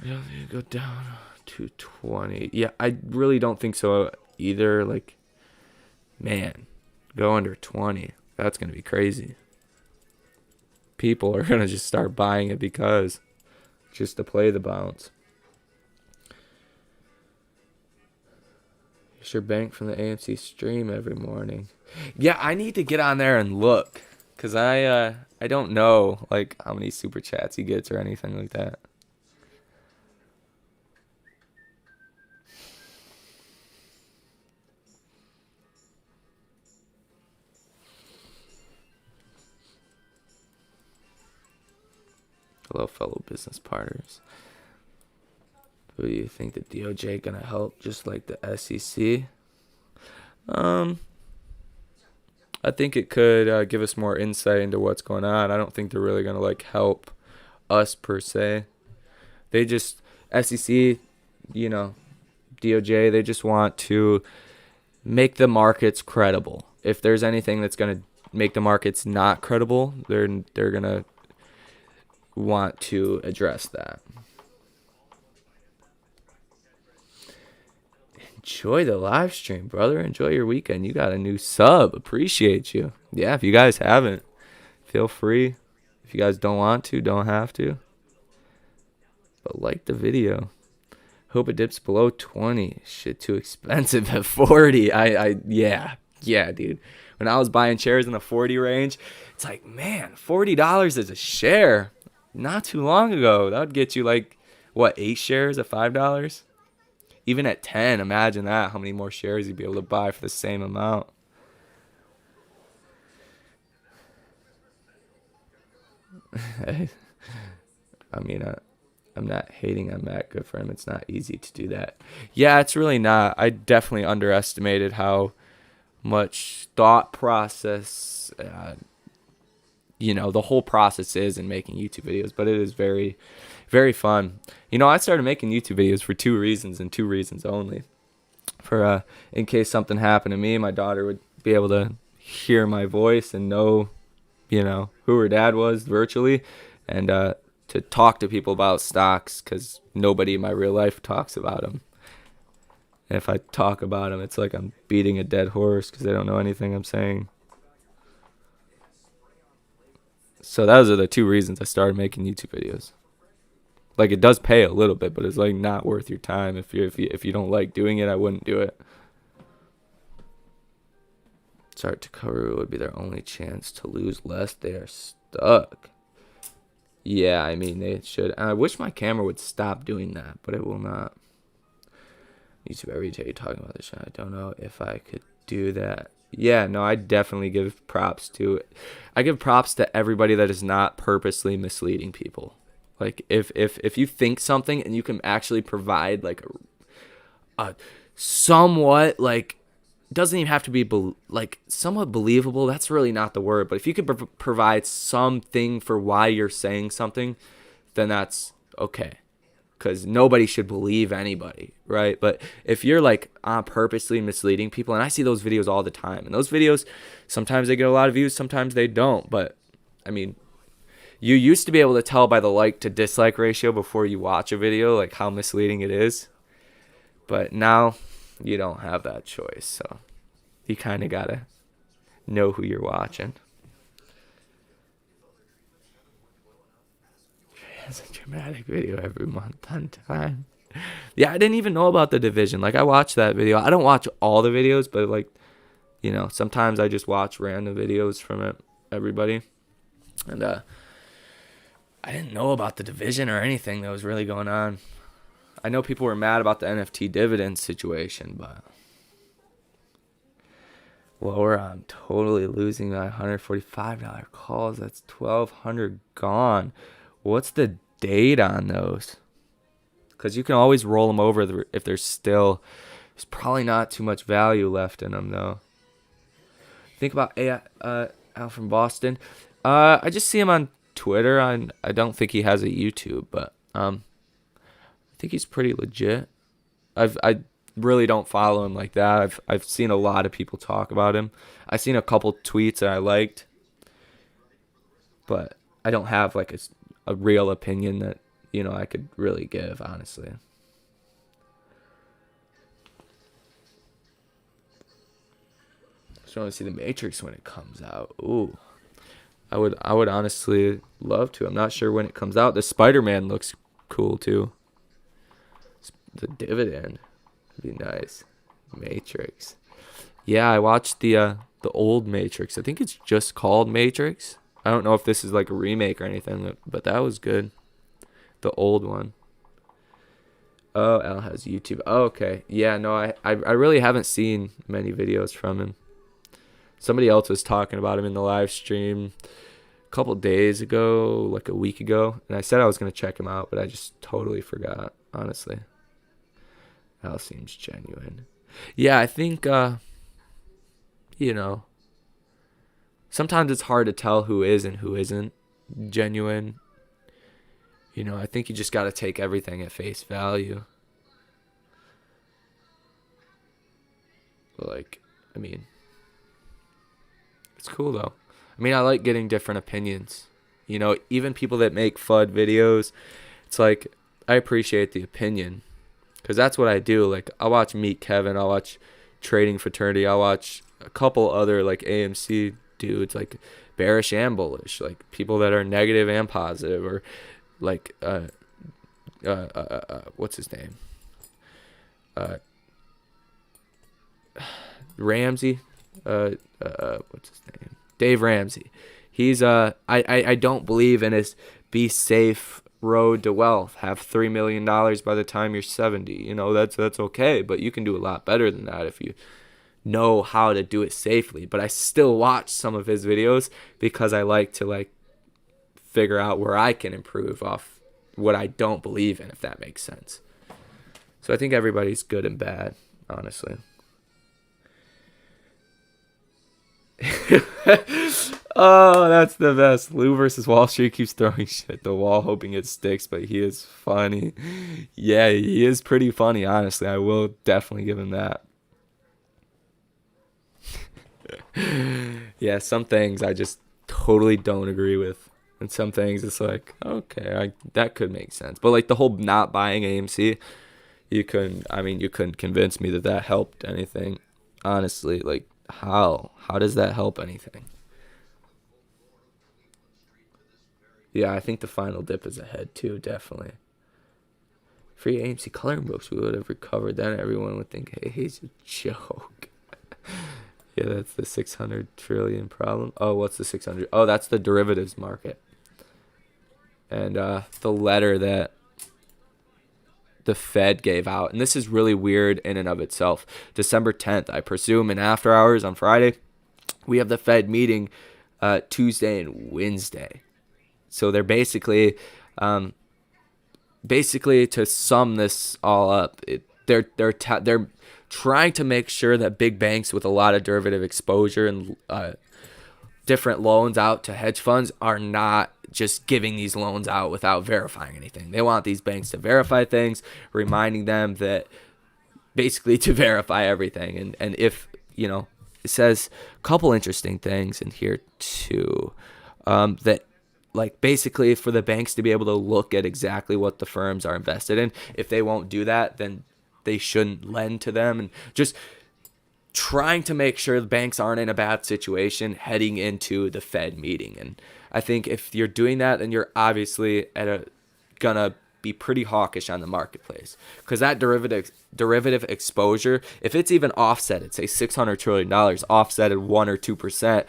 Yeah, you go down to 20. Yeah, I really don't think so either. Like, man, go under 20. That's going to be crazy. People are going to just start buying it just to play the bounce. You should bank from the AMC stream every morning. Yeah, I need to get on there and look. Because I don't know, like, how many super chats he gets or anything like that. Hello, fellow business partners. Do you think the DOJ gonna help just like the SEC? I think it could give us more insight into what's going on. I don't think they're really gonna like help us per se. They just SEC, DOJ. They just want to make the markets credible. If there's anything that's gonna make the markets not credible, they're gonna want to address that. Enjoy the live stream, brother. Enjoy your weekend. You got a new sub. Appreciate you. Yeah, if you guys haven't, feel free. If you guys don't want to, don't have to. But like the video. Hope it dips below 20. Shit, too expensive at 40. Yeah, dude. When I was buying shares in the 40 range, it's like, man, $40 is a share. Not too long ago, that would get you like, 8 shares at $5? Even at 10, imagine that, how many more shares you'd be able to buy for the same amount. I mean, I'm not hating on Matt. Good for him. It's not easy to do that. Yeah, it's really not. I definitely underestimated how much thought process, the whole process is in making YouTube videos, but it is very, very fun. I started making YouTube videos for 2 reasons and 2 reasons only. For in case something happened to me, my daughter would be able to hear my voice and know, who her dad was virtually, and to talk to people about stocks, because nobody in my real life talks about them. And if I talk about them, it's like I'm beating a dead horse because they don't know anything I'm saying. So those are the 2 reasons I started making YouTube videos. Like, it does pay a little bit, but it's like not worth your time. If you don't like doing it, I wouldn't do it. Start to cover would be their only chance to lose less. They are stuck. Yeah, I mean, they should. And I wish my camera would stop doing that, but it will not. YouTube every day talking about this shit. I don't know if I could do that. Yeah, no, I definitely give props to it. I give props to everybody that is not purposely misleading people. Like if you think something and you can actually provide like a somewhat like doesn't even have to be like somewhat believable. That's really not the word, but if you could provide something for why you're saying something, then that's okay. Because nobody should believe anybody, right? But if you're like purposely misleading people, and I see those videos all the time, and those videos sometimes they get a lot of views, sometimes they don't. But I mean, you used to be able to tell by the like to dislike ratio before you watch a video like how misleading it is, but now you don't have that choice. So you kind of gotta know who you're watching. It's a dramatic video every month on time. Yeah, I didn't even know about the division. Like I watched that video. I don't watch all the videos, but like, sometimes I just watch random videos from everybody. And I didn't know about the division or anything that was really going on. I know people were mad about the NFT dividend situation, but lower, I'm totally losing my $145 calls. That's $1,200 gone. What's the date on those? Because you can always roll them over if there's probably not too much value left in them, though. Think about Al from Boston. I just see him on Twitter. I don't think he has a YouTube, but I think he's pretty legit. I really don't follow him like that. I've seen a lot of people talk about him. I've seen a couple tweets that I liked, but I don't have like a real opinion that I could really give, honestly. Just want to see the Matrix when it comes out. Ooh, I would honestly love to. I'm not sure when it comes out. The Spider-Man looks cool too. The dividend would be nice. Matrix. Yeah, I watched the old Matrix. I think it's just called Matrix. I don't know if this is like a remake or anything, but that was good. The old one. Oh, Al has YouTube. Oh, okay. Yeah, no, I really haven't seen many videos from him. Somebody else was talking about him in the live stream a couple days ago, like a week ago, and I said I was going to check him out, but I just totally forgot, honestly. Al seems genuine. Yeah, I think, sometimes it's hard to tell who is and who isn't genuine. I think you just got to take everything at face value. But it's cool though. I like getting different opinions. Even people that make FUD videos, it's like, I appreciate the opinion. Because that's what I do. Like, I'll watch Meet Kevin. I'll watch Trading Fraternity. I'll watch a couple other, like, AMC dudes, like, bearish and bullish. Like, people that are negative and positive. Or, like, what's his name? Ramsey. What's his name? Dave Ramsey. He's, I don't believe in his be safe road to wealth. Have $3 million by the time you're 70. That's okay, but you can do a lot better than that if you know how to do it safely. But I still watch some of his videos because I like to figure out where I can improve off what I don't believe in, if that makes sense. So I think everybody's good and bad, honestly. Oh, that's the best. Lou versus Wall Street keeps throwing shit at the wall, hoping it sticks, but he is funny. Yeah, he is pretty funny, honestly. I will definitely give him that. Yeah, some things I just totally don't agree with. And some things it's like, okay, that could make sense. But like the whole not buying AMC, you couldn't convince me that helped anything. Honestly, like how does that help anything? Yeah, I think the final dip is ahead too, definitely. Free AMC coloring books, we would have recovered. Then everyone would think, hey, he's a joke. Yeah, that's the 600 trillion problem. Oh, what's the 600? Oh, that's the derivatives market. And the letter that the Fed gave out, and this is really weird in and of itself. December 10th, I presume in after hours on Friday, we have the Fed meeting Tuesday and Wednesday. So they're basically to sum this all up, they're trying to make sure that big banks with a lot of derivative exposure and different loans out to hedge funds are not just giving these loans out without verifying anything. They want these banks to verify things, reminding them that basically to verify everything. And if, it says a couple interesting things in here too, that like basically for the banks to be able to look at exactly what the firms are invested in. If they won't do that, then they shouldn't lend to them, and just trying to make sure the banks aren't in a bad situation heading into the Fed meeting. And I think if you're doing that, then you're obviously gonna be pretty hawkish on the marketplace, because that derivative exposure, if it's even offsetted, say $600 trillion offsetted 1 or 2%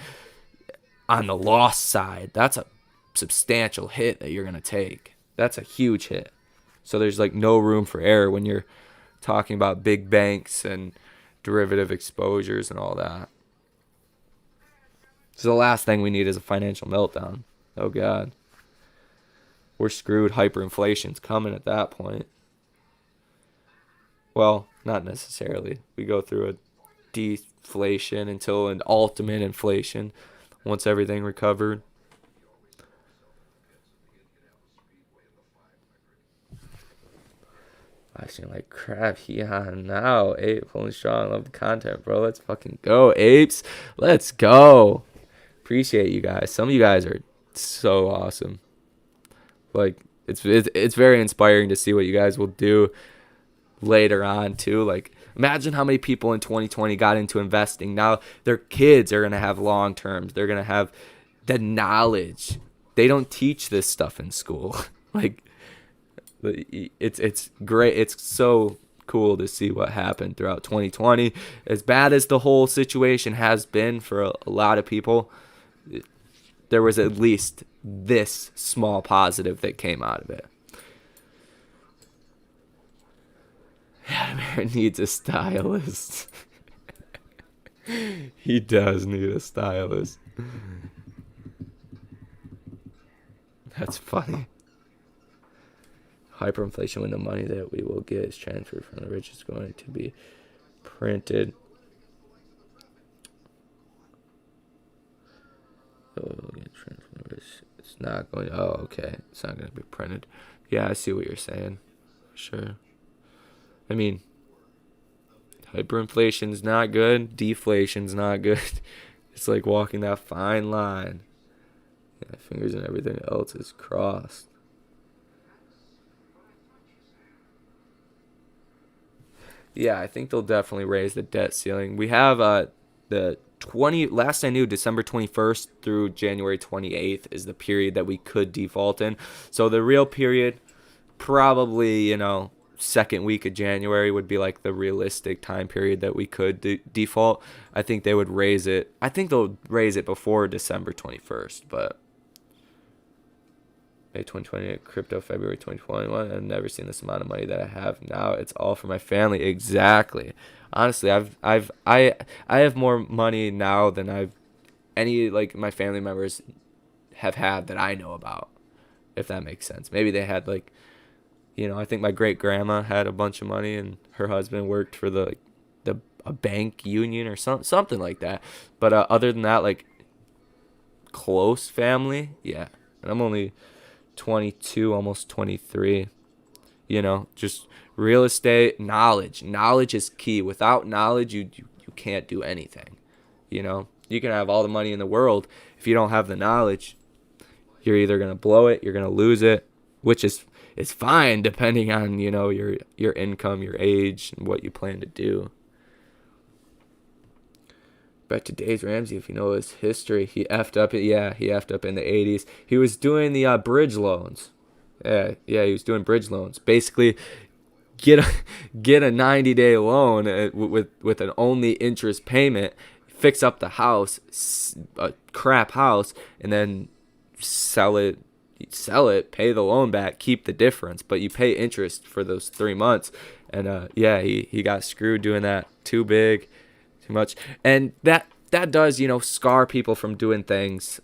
on the loss side, that's a substantial hit that you're gonna take. That's a huge hit. So there's like no room for error when you're talking about big banks and derivative exposures and all that. So the last thing we need is a financial meltdown. Oh God, we're screwed. Hyperinflation's coming at that point. Well, not necessarily. We go through a deflation until an ultimate inflation once everything recovered. I seem like crap. Yeah, now Ape pulling strong. Love the content, bro. Let's fucking go, apes. Let's go. Appreciate you guys. Some of you guys are so awesome. Like it's very inspiring to see what you guys will do later on too. Like imagine how many people in 2020 got into investing. Now their kids are gonna have long terms. They're gonna have the knowledge. They don't teach this stuff in school. Like it's great. It's so cool to see what happened throughout 2020. As bad as the whole situation has been for a lot of people, there was at least this small positive that came out of it. Adam needs a stylist. He does need a stylist. That's funny. Hyperinflation, when the money that we will get is transferred from the rich, is going to be printed. It's not going. Oh, okay. It's not going to be printed. Yeah, I see what you're saying. Sure. I mean, hyperinflation's not good. Deflation's not good. It's like walking that fine line. Yeah, fingers and everything else is crossed. Yeah, I think they'll definitely raise the debt ceiling. We have the last I knew, December 21st through January 28th is the period that we could default in. So the real period, probably, second week of January would be like the realistic time period that we could default. I think they would raise it. I think they'll raise it before December 21st, but May 2020, crypto February 2021. I've never seen this amount of money that I have now. It's all for my family. Exactly. Honestly, I have more money now than my family members have had that I know about, if that makes sense. Maybe they had I think my great grandma had a bunch of money and her husband worked for a bank union or something like that. But other than that, close family, yeah. And I'm only 22, almost 23. Just real estate knowledge. Knowledge is key. Without knowledge, you can't do anything. You can have all the money in the world. If you don't have the knowledge, you're either going to blow it, you're going to lose it, which is fine depending on, your income, your age, and what you plan to do. Back to Dave Ramsey, if you know his history, he effed up. Yeah, he effed up in the 80s. He was doing the bridge loans. Yeah, he was doing bridge loans. Basically, get a 90-day loan with an only interest payment, fix up the house, a crap house, and then sell it, pay the loan back, keep the difference, but you pay interest for those 3 months. And he got screwed doing that. Too big. Too much. And that that does, scar people from doing things,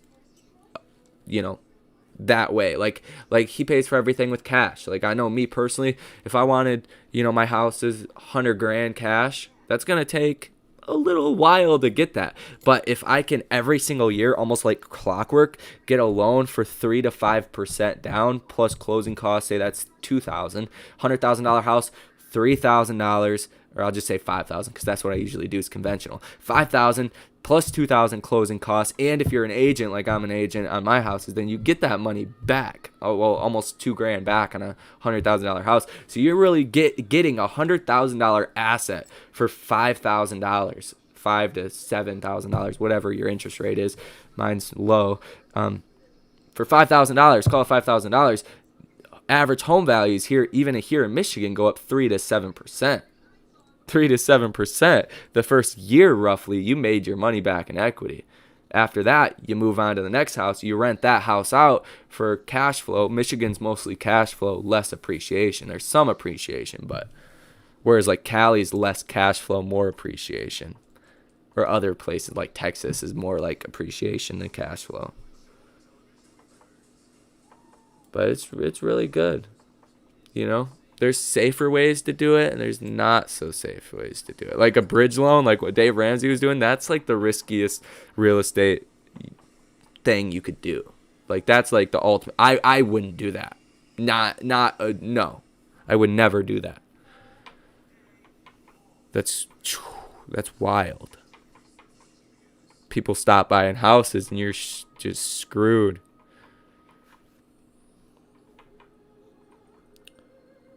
that way. Like he pays for everything with cash. Like, I know me personally, if I wanted, my house is 100 grand cash, that's going to take a little while to get that. But if I can every single year, almost like clockwork, get a loan for 3 to 5% down plus closing costs, say that's $2,000, $100,000 house, $3,000, or I'll just say 5,000 because that's what I usually do is conventional. 5,000 plus 2,000 closing costs, and if you're an agent, like I'm an agent on my houses, then you get that money back. Oh, well, almost $2,000 back on a $100,000 house. So you're really getting a $100,000 asset for $5,000, $5,000 to $7,000, whatever your interest rate is. Mine's low. For $5,000, call it $5,000. Average home values here, even here in Michigan, go up 3 to 7%. 3 to 7%. The first year, roughly, you made your money back in equity. After that, you move on to the next house. You rent that house out for cash flow. Michigan's mostly cash flow, less appreciation. There's some appreciation, but whereas like Cali's less cash flow, more appreciation. Or other places like Texas is more like appreciation than cash flow. But it's really good, There's safer ways to do it, and there's not so safe ways to do it. Like a bridge loan, like what Dave Ramsey was doing, that's like the riskiest real estate thing you could do. Like that's like the ultimate. I wouldn't do that. No. I would never do that. That's wild. People stop buying houses, and you're just screwed.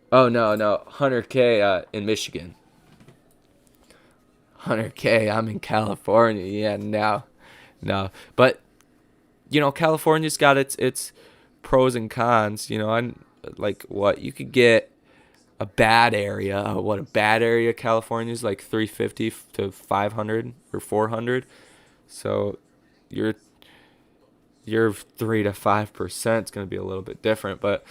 Oh, no, 100K in Michigan. 100K, I'm in California. Yeah, no. But, California's got its pros and cons. I'm like, what? You could get a bad area. A bad area California is like 350 to 500 or 400. So your 3 to 5% is going to be a little bit different. But,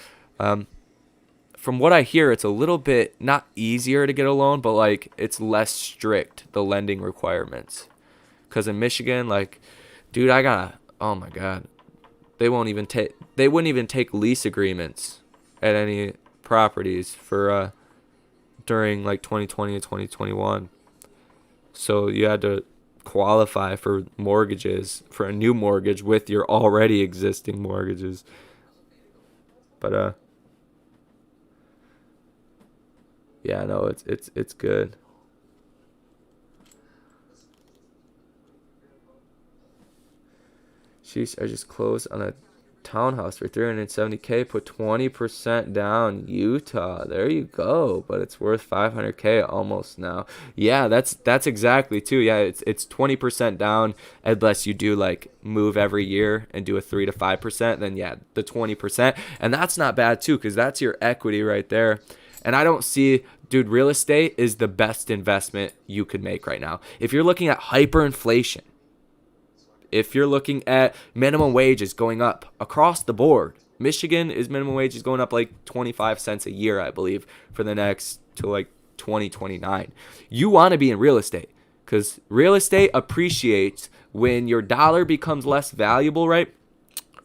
from what I hear, it's a little bit not easier to get a loan, but like it's less strict, the lending requirements. Because in Michigan, like, dude, oh my God, they wouldn't even take lease agreements at any properties for during like 2020 and 2021. So you had to qualify for mortgages, for a new mortgage with your already existing mortgages. But yeah, no, it's good. Jeez, I just closed on a townhouse for $370K. Put 20% down, Utah. There you go. But it's worth $500K almost now. Yeah, that's exactly too. Yeah, it's 20% down unless you do like move every year and do a 3 to 5%. Then yeah, the 20%, and that's not bad too because that's your equity right there. And I don't see, dude, real estate is the best investment you could make right now. If you're looking at hyperinflation, if you're looking at minimum wages going up across the board, Michigan is minimum wages going up like 25 cents a year, I believe, for the next to like 2029. You want to be in real estate because real estate appreciates when your dollar becomes less valuable, right?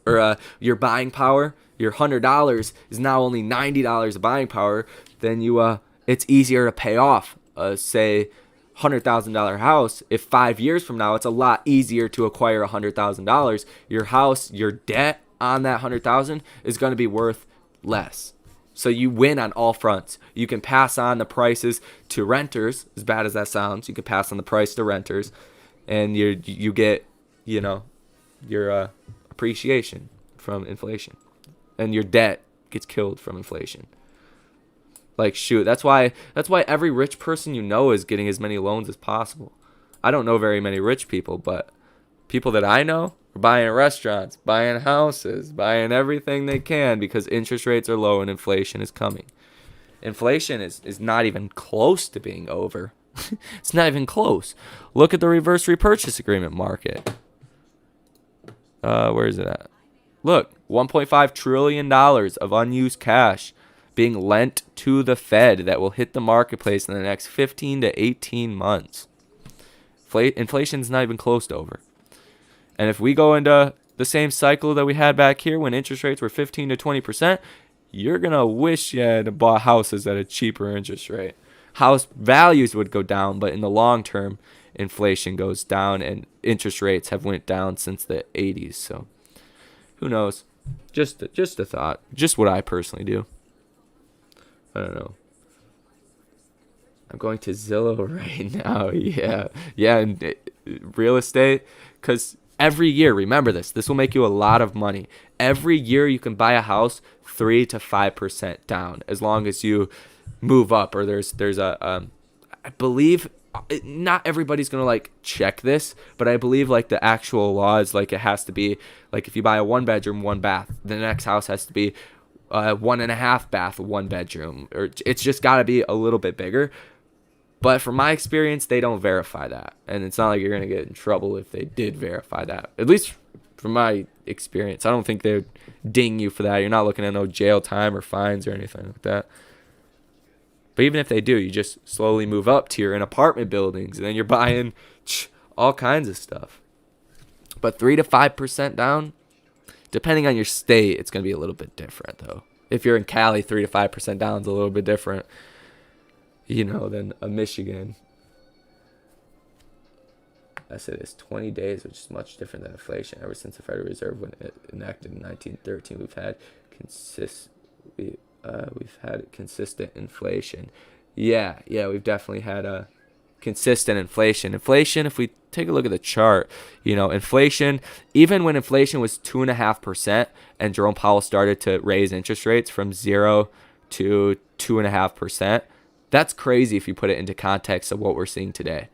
Or your buying power, your $100 is now only $90 of buying power. Then it's easier to pay off, say, $100,000 house. If 5 years from now, it's a lot easier to acquire $100,000. Your house, your debt on that $100,000 is going to be worth less. So you win on all fronts. You can pass on the prices to renters, as bad as that sounds. You can pass on the price to renters, and you get, your appreciation from inflation, and your debt gets killed from inflation. Like, shoot, that's why every rich person is getting as many loans as possible. I don't know very many rich people, but people that I know are buying restaurants, buying houses, buying everything they can because interest rates are low and inflation is coming. Inflation is not even close to being over. It's not even close. Look at the reverse repurchase agreement market. Where is it at? Look, $1.5 trillion of unused cash being lent to the Fed that will hit the marketplace in the next 15 to 18 months. Inflation's not even close to over. And if we go into the same cycle that we had back here when interest rates were 15 to 20%, you're going to wish you had bought houses at a cheaper interest rate. House values would go down, but in the long term, inflation goes down and interest rates have went down since the 80s. So who knows? Just a thought. Just what I personally do. I don't know. I'm going to Zillow right now. Yeah, and real estate, because every year, remember this will make you a lot of money. Every year you can buy a house 3 to 5% down, as long as you move up, or there's a I believe not everybody's gonna like check this, but I believe like the actual law is like it has to be like if you buy a 1-bedroom, 1-bath, the next house has to be 1.5-bath, 1-bedroom, or it's just got to be a little bit bigger. But from my experience, they don't verify that. And it's not like you're going to get in trouble if they did verify that. At least from my experience. I don't think they'd ding you for that. You're not looking at no jail time or fines or anything like that. But even if they do, you just slowly move up to your in apartment buildings. And then you're buying all kinds of stuff. But 3 to 5% down, depending on your state, it's going to be a little bit different, though. If you're in Cali, 3 to 5% down is a little bit different, than a Michigan. I said it's 20 days, which is much different than inflation. Ever since the Federal Reserve when it enacted in 1913, we've had consistent inflation. Yeah, we've definitely had a consistent inflation. Inflation, if we take a look at the chart, inflation, even when inflation was 2.5% and Jerome Powell started to raise interest rates from 0 to 2.5%, that's crazy if you put it into context of what we're seeing today.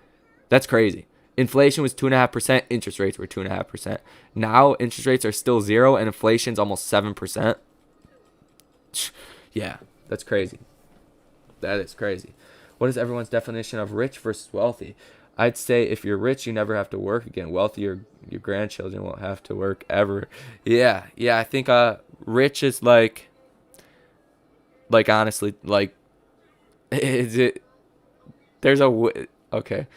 That's crazy. Inflation was 2.5%, interest rates were 2.5%. Now interest rates are still 0 and inflation's almost 7%. Yeah, that's crazy. That is crazy. What is everyone's definition of rich versus wealthy? I'd say if you're rich, you never have to work again. Wealthy, your grandchildren won't have to work ever. Yeah, I think rich is like honestly, like, is it, okay,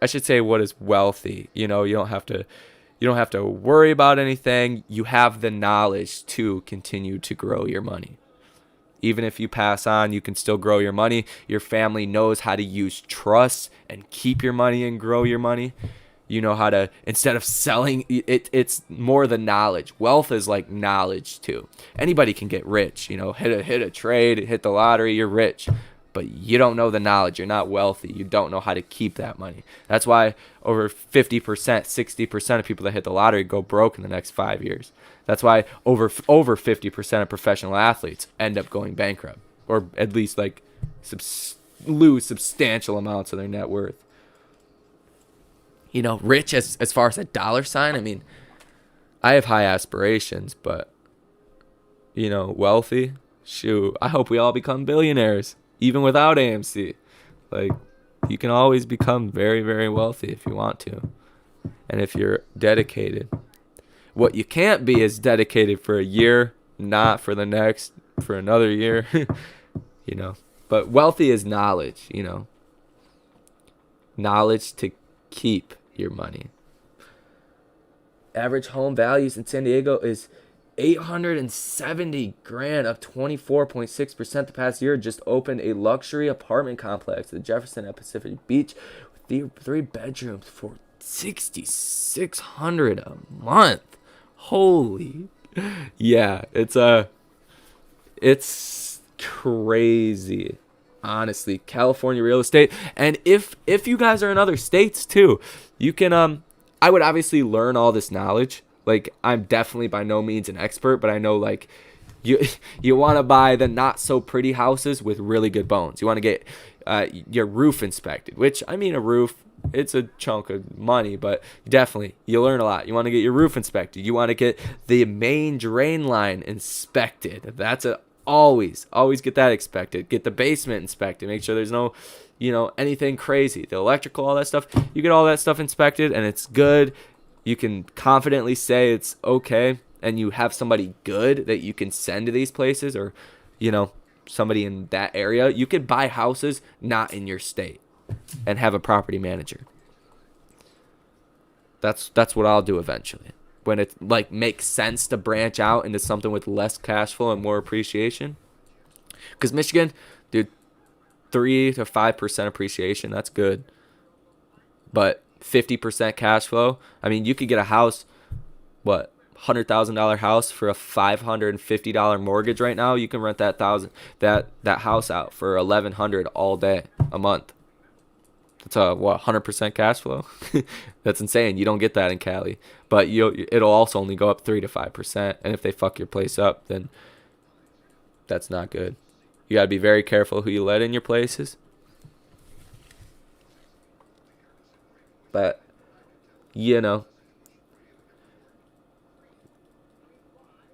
I should say what is wealthy. You don't have to worry about anything. You have the knowledge to continue to grow your money. Even if you pass on, you can still grow your money. Your family knows how to use trust and keep your money and grow your money. You know how to, instead of selling, it's more the knowledge. Wealth is like knowledge too. Anybody can get rich, hit a trade, hit the lottery, you're rich. But you don't know the knowledge. You're not wealthy. You don't know how to keep that money. That's why over 50%, 60% of people that hit the lottery go broke in the next 5 years. That's why over 50% of professional athletes end up going bankrupt, or at least like lose substantial amounts of their net worth. Rich as far as a dollar sign. I mean, I have high aspirations, but wealthy. Shoot, I hope we all become billionaires. Even without AMC, like, you can always become very, very wealthy if you want to. And if you're dedicated. What you can't be is dedicated for a year, not for the next, for another year, But wealthy is knowledge, Knowledge to keep your money. Average home values in San Diego is $870,000, up 24.6% the past year. Just opened a luxury apartment complex at Jefferson at Pacific Beach with 3 bedrooms for $6,600 a month. Holy, yeah, it's crazy, honestly. California real estate, and if you guys are in other states too, you can I would obviously learn all this knowledge. Like, I'm definitely by no means an expert, but I know, like, you want to buy the not so pretty houses with really good bones. You want to get your roof inspected, which, I mean, a roof, it's a chunk of money, but definitely you learn a lot. You want to get your roof inspected. You want to get the main drain line inspected. That's always get that inspected. Get the basement inspected. Make sure there's no, anything crazy. The electrical, all that stuff. You get all that stuff inspected, and it's good. You can confidently say it's okay, and you have somebody good that you can send to these places, or, somebody in that area. You could buy houses not in your state and have a property manager. That's what I'll do eventually. When it like makes sense to branch out into something with less cash flow and more appreciation. Because Michigan, dude, 3 to 5% appreciation, that's good. But 50% cash flow, I mean, you could get a house, what, $100,000 house for a $550 mortgage right now. You can rent that house out for $1,100 all day a month. That's a 100% cash flow. That's insane. You don't get that in Cali, but it'll also only go up 3 to 5%. And if they fuck your place up, then that's not good. You gotta be very careful who you let in your places. But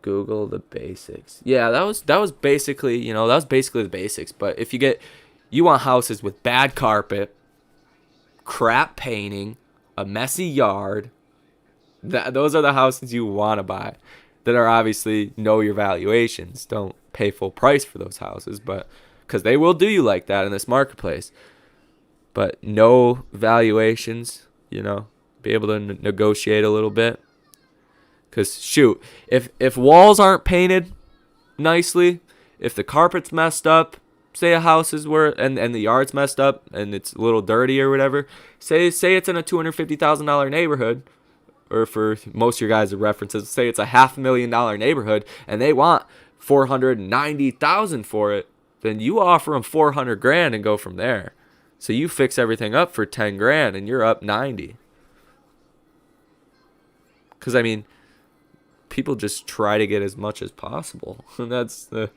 Google the basics. Yeah, that was basically the basics. But if you want houses with bad carpet, crap painting, a messy yard, those are the houses you want to buy. That are obviously know your valuations. Don't pay full price for those houses, but because they will do you like that in this marketplace. But know valuations, be able to negotiate a little bit. Because shoot, if walls aren't painted nicely, if the carpet's messed up, say a house is and the yard's messed up and it's a little dirty or whatever, say it's in a $250,000 neighborhood, or for most of your guys' references, say it's a $500,000 neighborhood and they want $490,000 for it, then you offer them $400,000 and go from there. So you fix everything up for $10,000 and you're up 90. Because I mean, people just try to get as much as possible. And that's the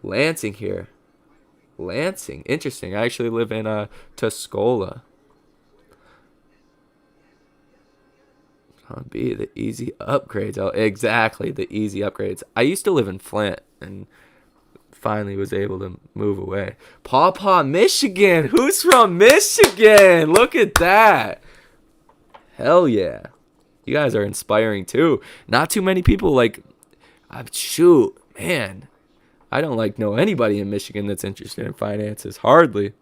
Lansing here. Lansing, interesting. I actually live in Tuscola. Be the easy upgrades. Oh, exactly, the easy upgrades. I used to live in Flint and finally was able to move away. Paw Paw, Michigan. Who's from Michigan? Look at that. Hell yeah. You guys are inspiring too. Not too many people shoot, man. I don't know anybody in Michigan that's interested in finances. Hardly.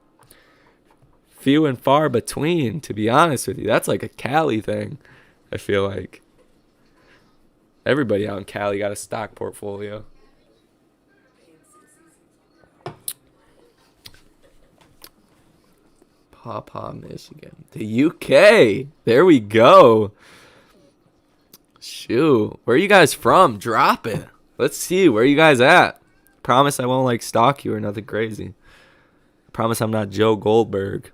Few and far between, to be honest with you. That's like a Cali thing. I feel like everybody out in Cali got a stock portfolio. Paw, Michigan. The UK. There we go. Shoot. Where are you guys from? Drop it. Let's see. Where are you guys at? Promise I won't stalk you or nothing crazy. Promise I'm not Joe Goldberg.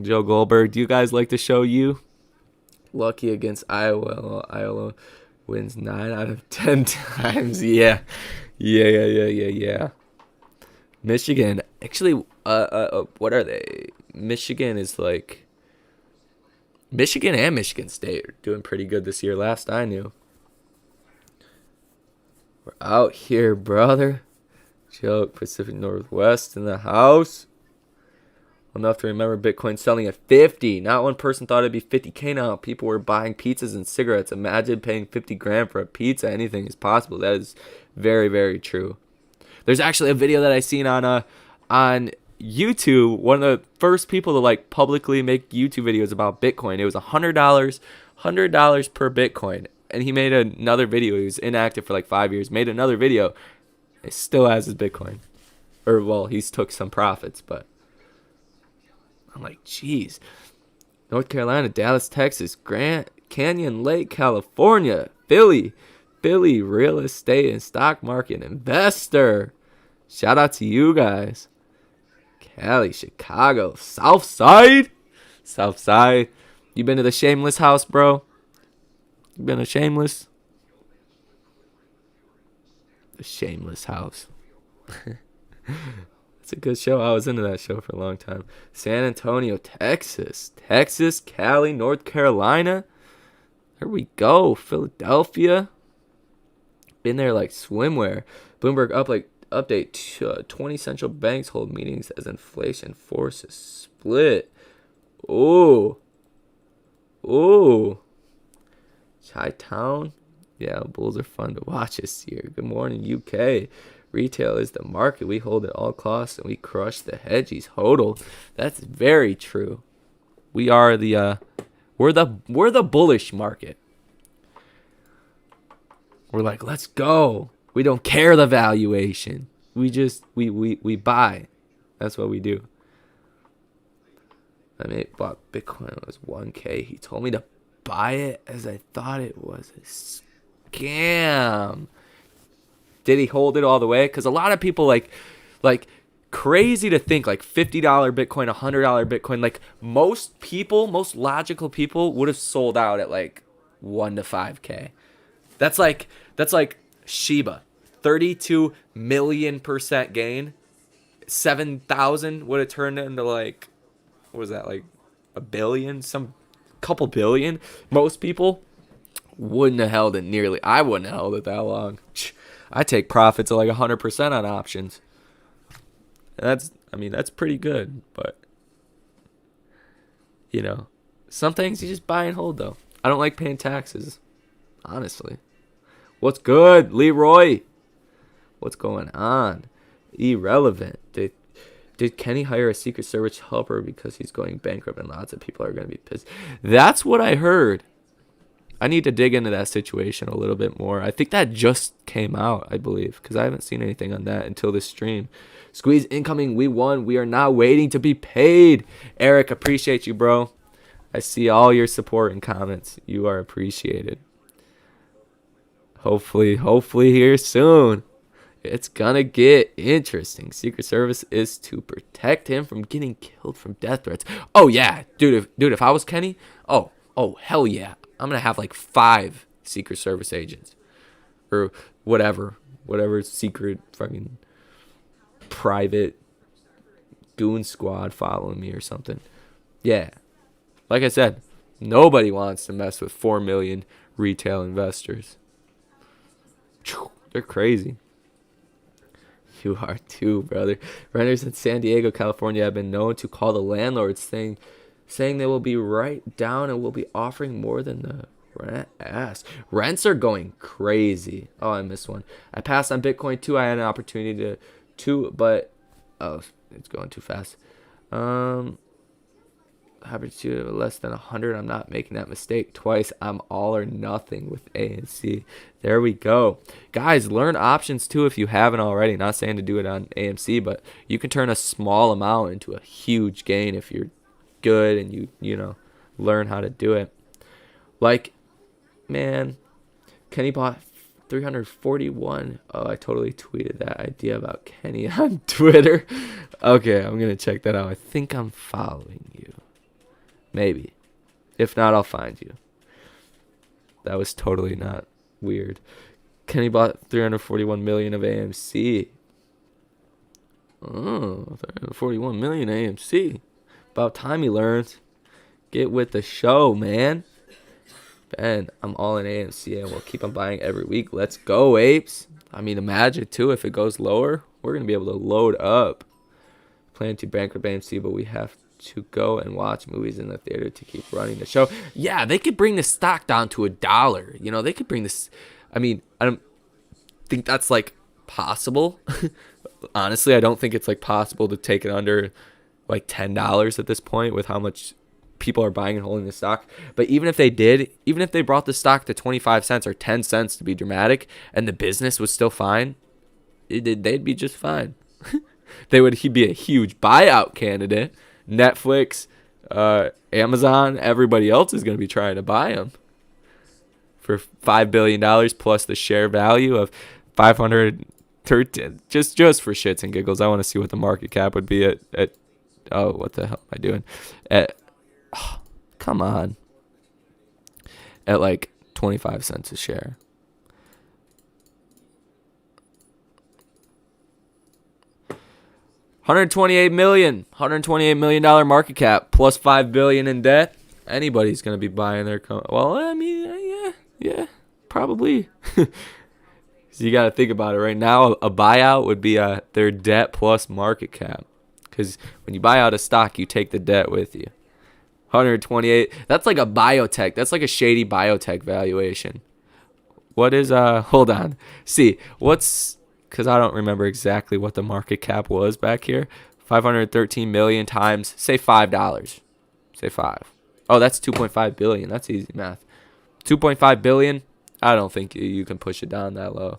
Joe Goldberg, do you guys like to show you? Lucky against Iowa. Iowa wins 9 out of 10 times. Yeah. Michigan, actually, what are they? Michigan is Michigan and Michigan State are doing pretty good this year, last I knew. We're out here, brother. Joke, Pacific Northwest in the house. Enough to remember Bitcoin selling at 50. Not one person thought it'd be 50K now. People were buying pizzas and cigarettes. Imagine paying $50,000 for a pizza. Anything is possible. That is very, very true. There's actually a video that I seen on YouTube. One of the first people to publicly make YouTube videos about Bitcoin. It was $100 per Bitcoin. And he made another video. He was inactive for 5 years. Made another video. He still has his Bitcoin. Or, well, he's took some profits, but I'm like, geez. North Carolina, Dallas, Texas, Grand Canyon Lake, California, Philly, real estate and stock market investor. Shout out to you guys. Cali, Chicago, Southside. You been to the Shameless house, bro? You been to Shameless? The Shameless house. It's a good show. I was into that show for a long time. San Antonio, Texas, Cali, North Carolina. There we go. Philadelphia. Been there like swimwear. Bloomberg update. 20 central banks hold meetings as inflation forces split. Ooh. Chi-town. Yeah, Bulls are fun to watch this year. Good morning, UK. Retail is the market. We hold at all costs and we crush the hedgies. Hodl. That's very true. We are the we're the bullish market. We're like, let's go. We don't care the valuation. We just we buy. That's what we do. I mean, bought Bitcoin. It was 1K. He told me to buy it as I thought it was a scam. Did he hold it all the way? Because a lot of people like crazy to think like $50 Bitcoin, $100 Bitcoin. Like most logical people would have sold out at like 1 to 5K. That's like Shiba, 32 million% gain. 7,000 would have turned into like, what was that, like a billion, some couple billion. Most people wouldn't have held it nearly. I wouldn't have held it that long. I take profits of like 100% on options. That's pretty good. But some things you just buy and hold though. I don't like paying taxes, honestly. What's good, Leroy? What's going on? Irrelevant. Did Kenny hire a Secret Service helper because he's going bankrupt and lots of people are going to be pissed? That's what I heard. I need to dig into that situation a little bit more. I think that just came out, I believe, because I haven't seen anything on that until this stream. Squeeze incoming. We won. We are now waiting to be paid. Eric, appreciate you, bro. I see all your support and comments. You are appreciated. Hopefully here soon. It's gonna get interesting. Secret Service is to protect him from getting killed from death threats. Oh yeah, dude. If I was Kenny, oh hell yeah, I'm gonna have like 5 Secret Service agents, or whatever secret fucking private goon squad following me or something. Yeah, like I said, nobody wants to mess with 4 million retail investors. They're crazy. You are too, brother. Renters in San Diego, California have been known to call the landlords saying they will be right down and will be offering more than the rent asked. Rents are going crazy. Oh, I missed one. I passed on Bitcoin too. I had an opportunity but it's going too fast. Opportunity of less than 100. I'm not making that mistake twice. I'm all or nothing with AMC. There we go. Guys, learn options too if you haven't already. Not saying to do it on AMC, but you can turn a small amount into a huge gain if you're good and you learn how to do it. Like, man, Kenny bought 341. Oh, I totally tweeted that idea about Kenny on Twitter. Okay, I'm going to check that out. I think I'm following you. Maybe. If not, I'll find you. That was totally not weird. Kenny bought 341 million of AMC. Oh, 341 million AMC. About time he learns. Get with the show, man. Ben, I'm all in AMC and we'll keep on buying every week. Let's go, apes. I mean, imagine, too, if it goes lower, we're going to be able to load up. Plan to bankrupt AMC, but we have to go and watch movies in the theater to keep running the show. Yeah, they could bring the stock down to $1. They could bring this. I mean, I don't think that's like possible. Honestly, I don't think it's like possible to take it under like $10 at this point with how much people are buying and holding the stock. But even if they did, even if they brought the stock to 25 cents or 10 cents to be dramatic and the business was still fine, they'd be just fine. He'd be a huge buyout candidate. Netflix, Amazon, everybody else is going to be trying to buy them for $5 billion plus the share value of 513. Just for shits and giggles, I want to see what the market cap would be at oh, what the hell am I doing? Come on. At like 25 cents a share. $128 million market cap plus $5 billion in debt. Anybody's gonna be buying their well, I mean, yeah, probably. So you got to think about it right now. A buyout would be their debt plus market cap, because when you buy out a stock, you take the debt with you. 128. That's like a biotech. That's like a shady biotech valuation. What is Hold on. See what's. Because I don't remember exactly what the market cap was back here. 513 million times, say $5. Say 5. Oh, that's 2.5 billion. That's easy math. 2.5 billion. I don't think you can push it down that low.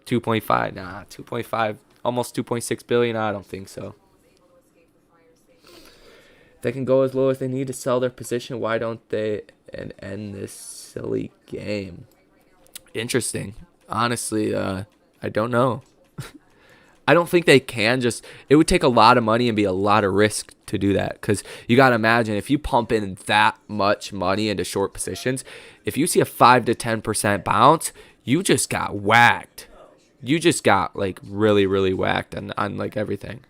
2.5. Nah, 2.5. Almost 2.6 billion. I don't think so. They can go as low as they need to sell their position. Why don't they end this silly game? Interesting. Honestly, I don't know. I don't think they can just. It would take a lot of money and be a lot of risk to do that. Because you got to imagine if you pump in that much money into short positions, if you see a 5 to 10% bounce, you just got whacked. You just got like really, really whacked on like everything.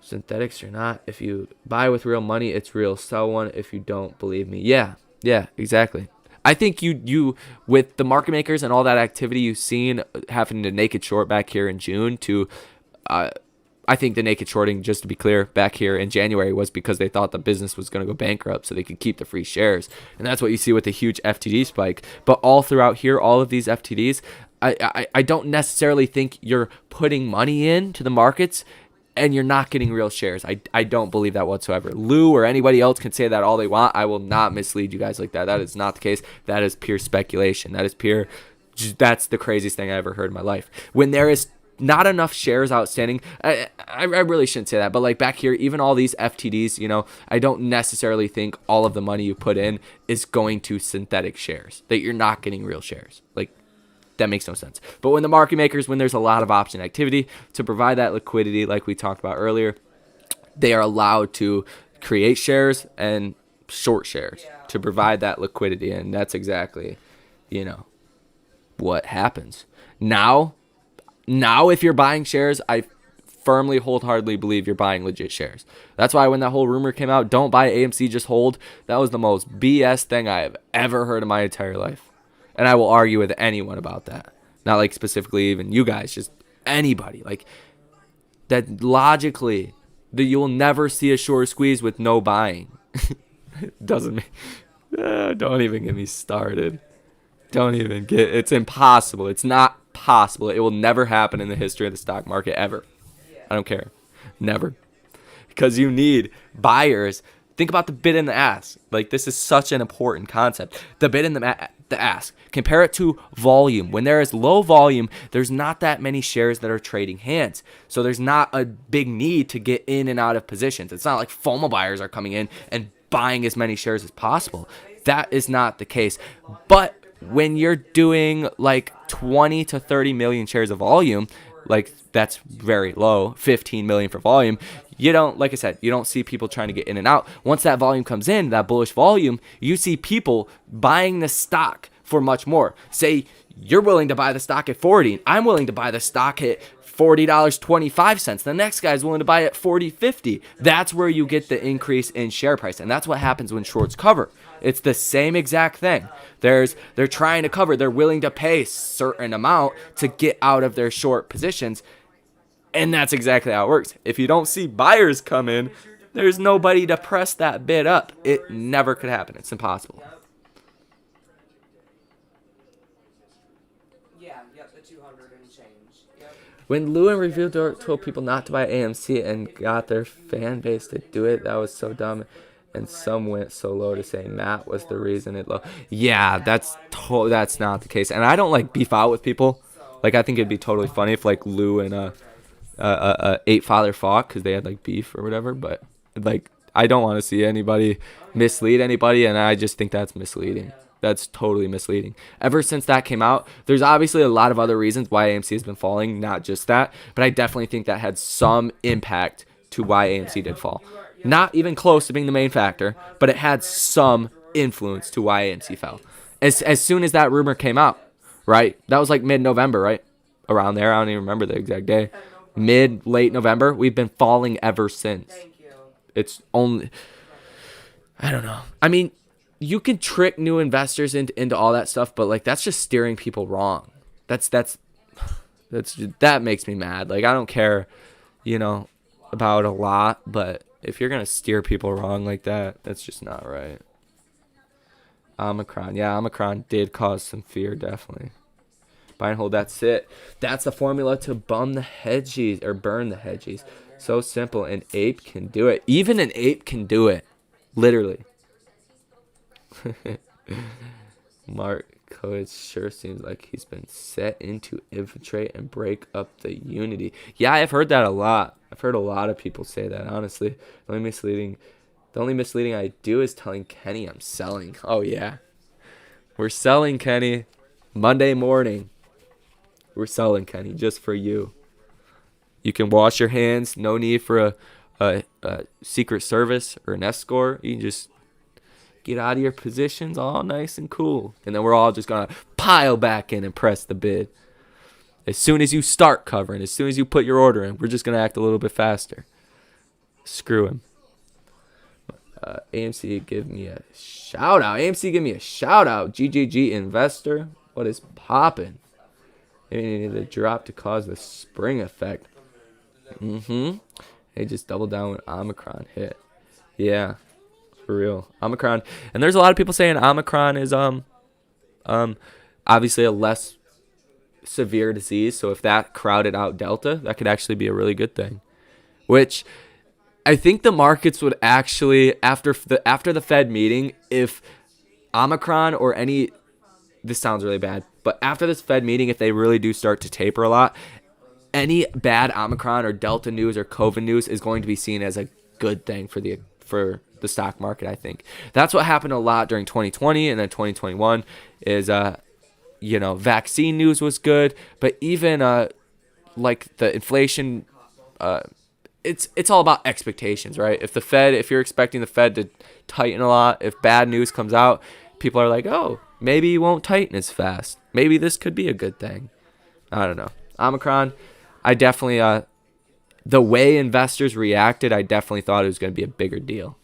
Synthetics or not, if you buy with real money, it's real. Sell one if you don't believe me. Yeah, exactly. I think you with the market makers and all that activity you've seen having to naked short back here in June to, I think the naked shorting, just to be clear, back here in January was because they thought the business was going to go bankrupt so they could keep the free shares. And that's what you see with the huge FTD spike. But all throughout here, all of these FTDs, I don't necessarily think you're putting money into the markets and you're not getting real shares. I don't believe that whatsoever. Lou or anybody else can say that all they want. I will not mislead you guys like that. That is not the case. That is pure speculation. That's the craziest thing I ever heard in my life. When there is not enough shares outstanding, I really shouldn't say that, but like back here, even all these FTDs, I don't necessarily think all of the money you put in is going to synthetic shares, that you're not getting real shares. Like, that makes no sense. But when the market makers, when there's a lot of option activity to provide that liquidity, like we talked about earlier, they are allowed to create shares and short shares to provide that liquidity. And that's exactly, what happens. Now, if you're buying shares, I firmly, wholeheartedly believe you're buying legit shares. That's why when that whole rumor came out, don't buy AMC, just hold, that was the most BS thing I have ever heard in my entire life. And I will argue with anyone about that. Not like specifically even you guys, just anybody. Like that logically, that you will never see a short squeeze with no buying. Don't even get me started. It's impossible. It's not possible. It will never happen in the history of the stock market ever. I don't care. Never. Because you need buyers. Think about the bid and the ask. Like, this is such an important concept. The bid and the ask. Compare it to volume. When there is low volume, there's not that many shares that are trading hands. So there's not a big need to get in and out of positions. It's not like FOMO buyers are coming in and buying as many shares as possible. That is not the case. But when you're doing like 20 to 30 million shares of volume, like that's very low, 15 million for volume. You don't, like I said, you don't see people trying to get in and out. Once that volume comes in, that bullish volume, you see people buying the stock for much more. Say you're willing to buy the stock at 40. I'm willing to buy the stock at $40.25. The next guy's willing to buy it at $40.50. That's where you get the increase in share price. And that's what happens when shorts cover. It's the same exact thing. They're trying to cover. They're willing to pay a certain amount to get out of their short positions. And that's exactly how it works. If you don't see buyers come in, there's nobody to press that bid up. It never could happen. It's impossible. The 200 and change. When Lou and Review told people not to buy AMC and got their fan base to do it, that was so dumb. And some went so low to say Matt was the reason it low. Yeah, that's not the case. And I don't like beef out with people. Like, I think it'd be totally funny if like Lou and Eight Father fought because they had like beef or whatever. But like, I don't want to see anybody mislead anybody, and I just think that's misleading. That's totally misleading. Ever since that came out, there's obviously a lot of other reasons why AMC has been falling, not just that. But I definitely think that had some impact to why AMC did fall. Not even close to being the main factor, but it had some influence to why AMC fell. As soon as that rumor came out, right? That was like mid-November, right? Around there. I don't even remember the exact day. Late November. We've been falling ever since. It's only... I don't know. I mean, you can trick new investors into all that stuff, but like that's just steering people wrong. That makes me mad. Like, I don't care, about a lot, but if you're gonna steer people wrong like that, that's just not right. Omicron did cause some fear, definitely. Buy and hold, that's it. That's the formula to burn the hedges. So simple. An ape can do it. Even an ape can do it. Literally. Marco, it sure seems like he's been set in to infiltrate and break up the unity. Yeah, I've heard that a lot. I've heard a lot of people say that, honestly. The only misleading I do is telling Kenny I'm selling. Oh, yeah. We're selling, Kenny. Monday morning. We're selling, Kenny, just for you. You can wash your hands. No need for a Secret Service or an escort. You can just get out of your positions all nice and cool. And then we're all just going to pile back in and press the bid. As soon as you start covering, as soon as you put your order in, we're just going to act a little bit faster. Screw him. AMC, give me a shout out. AMC, give me a shout out. GGG investor. What is popping? They needed a drop to cause the spring effect. They just doubled down when Omicron hit. Yeah, for real. Omicron. And there's a lot of people saying Omicron is obviously a less severe disease. So if that crowded out Delta, that could actually be a really good thing. Which I think the markets would actually, after the Fed meeting, if Omicron or any, this sounds really bad, but after this Fed meeting, if they really do start to taper a lot, any bad Omicron or Delta news or COVID news is going to be seen as a good thing for the stock market, I think. That's what happened a lot during 2020 and then 2021 is, vaccine news was good, but even like the inflation, it's all about expectations, right? If you're expecting the Fed to tighten a lot, if bad news comes out, people are like, oh, maybe you won't tighten as fast. Maybe this could be a good thing. I don't know. Omicron, I definitely, the way investors reacted, I definitely thought it was going to be a bigger deal.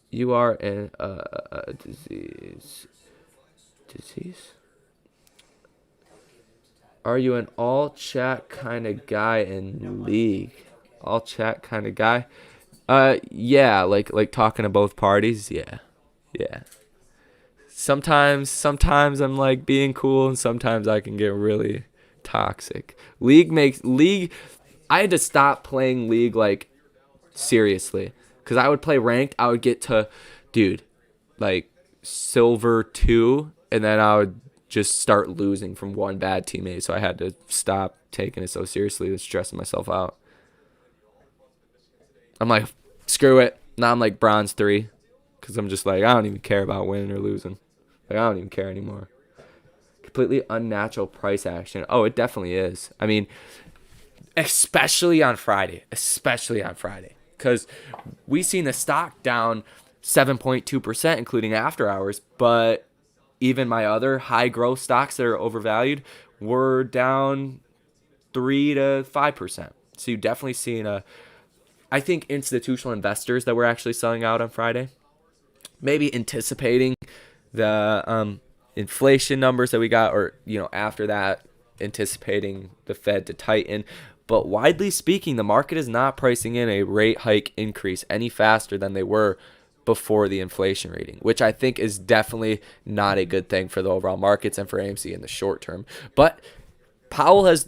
You are in a disease. Are you an all chat kind of guy in League? All chat kind of guy? Yeah, like talking to both parties. Yeah. Sometimes I'm like being cool, and sometimes I can get really toxic. League. I had to stop playing League like seriously, because I would play ranked. I would get to, like silver 2, and then I would just start losing from one bad teammate. So I had to stop taking it so seriously and stressing myself out. I'm like, screw it. Now I'm like bronze 3, because I'm just like, I don't even care about winning or losing. Like, I don't even care anymore. Completely unnatural price action. Oh, it definitely is. I mean, especially on Friday. Because we seen the stock down 7.2%, including after hours, but even my other high growth stocks that are overvalued were down 3 to 5%. So you definitely seen I think institutional investors that were actually selling out on Friday, maybe anticipating the inflation numbers that we got, or after that, anticipating the Fed to tighten. But widely speaking, the market is not pricing in a rate hike increase any faster than they were before the inflation reading, which I think is definitely not a good thing for the overall markets and for AMC in the short term. But Powell has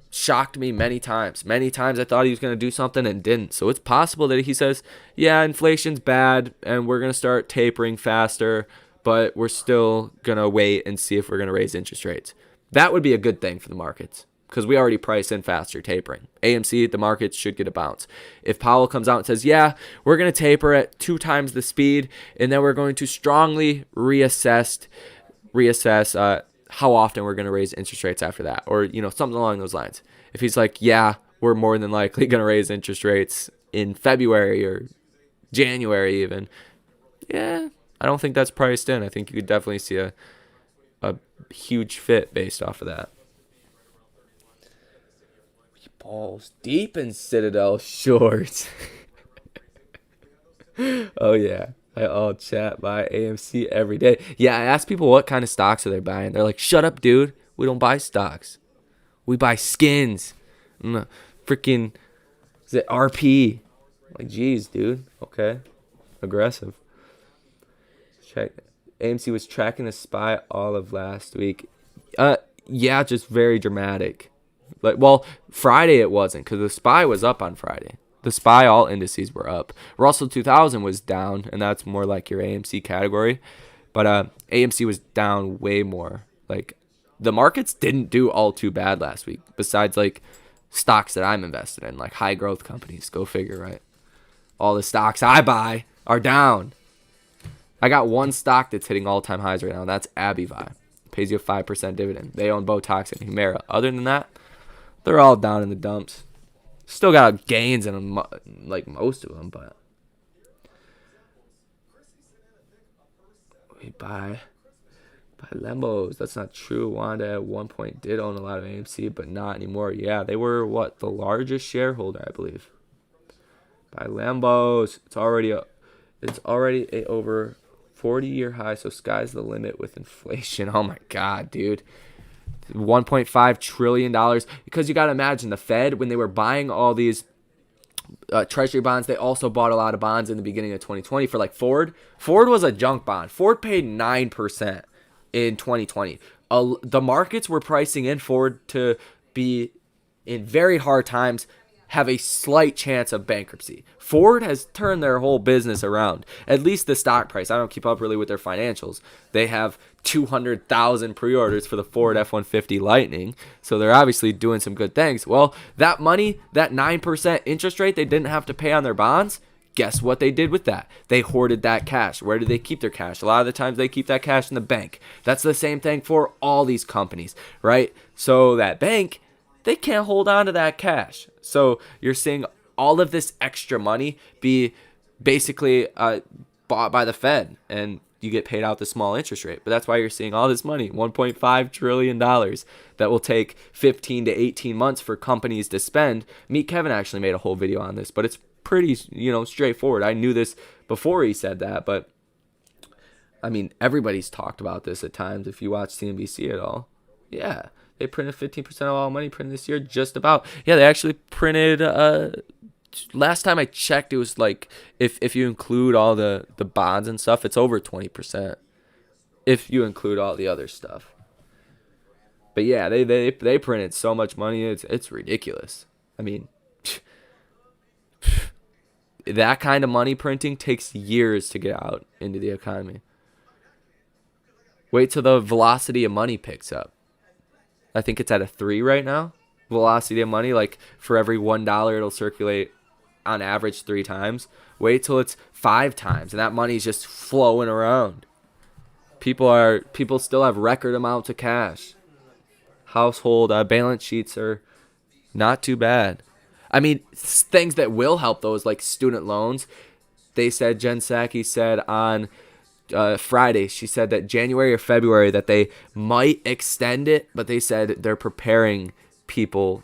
shocked me many times. Many times I thought he was going to do something and didn't. So it's possible that he says, yeah, inflation's bad and we're going to start tapering faster, but we're still going to wait and see if we're going to raise interest rates. That would be a good thing for the markets, because we already price in faster tapering. AMC, the markets should get a bounce. If Powell comes out and says, yeah, we're going to taper at 2 times the speed, and then we're going to strongly reassess how often we're going to raise interest rates after that, or something along those lines. If he's like, yeah, we're more than likely going to raise interest rates in February or January even, yeah, I don't think that's priced in. I think you could definitely see a huge fit based off of that. Balls deep in Citadel shorts. Oh yeah, I all chat buy AMC every day. Yeah, I ask people what kind of stocks are they buying. They're like, shut up, dude. We don't buy stocks. We buy skins. Freaking, is it RP? Like, geez, dude. Okay, aggressive. Check. AMC was tracking the SPY all of last week. Yeah, just very dramatic. Like, well, Friday it wasn't because the SPY was up on Friday. The SPY, all indices were up. Russell 2000 was down, and that's more like your AMC category. But AMC was down way more. Like, the markets didn't do all too bad last week, besides like stocks that I'm invested in, like high growth companies. Go figure, right? All the stocks I buy are down. I got one stock that's hitting all-time highs right now, and that's Abivi. Pays you a 5% dividend. They own Botox and Humira. Other than that, they're all down in the dumps. Still got gains in them, like most of them, but we buy Lambos. That's not true. Wanda at one point did own a lot of AMC, but not anymore. Yeah, they were the largest shareholder, I believe. Buy Lambos. It's already a over 40-year high, so sky's the limit with inflation. Oh my god, dude. $1.5 trillion. Because you got to imagine the Fed, when they were buying all these treasury bonds, they also bought a lot of bonds in the beginning of 2020 for like Ford. Ford was a junk bond. Ford paid 9% in 2020. The markets were pricing in Ford to be, in very hard times, have a slight chance of bankruptcy. Ford has turned their whole business around. At least the stock price. I don't keep up really with their financials. They have 200,000 pre-orders for the Ford F-150 Lightning, so they're obviously doing some good things. Well, that money, that 9% interest rate they didn't have to pay on their bonds, guess what they did with that? They hoarded that cash. Where do they keep their cash? A lot of the times they keep that cash in the bank. That's the same thing for all these companies, right? So that bank, they can't hold on to that cash. So you're seeing all of this extra money be basically bought by the Fed, and you get paid out the small interest rate. But that's why you're seeing all this money, $1.5 trillion, that will take 15 to 18 months for companies to spend. Meet Kevin actually made a whole video on this, but it's pretty, straightforward. I knew this before he said that, but I mean, everybody's talked about this at times if you watch CNBC at all. Yeah. They printed 15% of all money printed this year, just about. Yeah, they actually printed, last time I checked, it was like, if you include all the bonds and stuff, it's over 20%. If you include all the other stuff. But yeah, they printed so much money, it's ridiculous. I mean, that kind of money printing takes years to get out into the economy. Wait till the velocity of money picks up. I think it's at a 3 right now. Velocity of money, like for every $1, it'll circulate on average 3 times. Wait till it's 5 times, and that money's just flowing around. People still have record amounts of cash. Household balance sheets are not too bad. I mean, things that will help those, like student loans. They said, Jen Psaki said on Friday, she said that January or February that they might extend it, but they said they're preparing people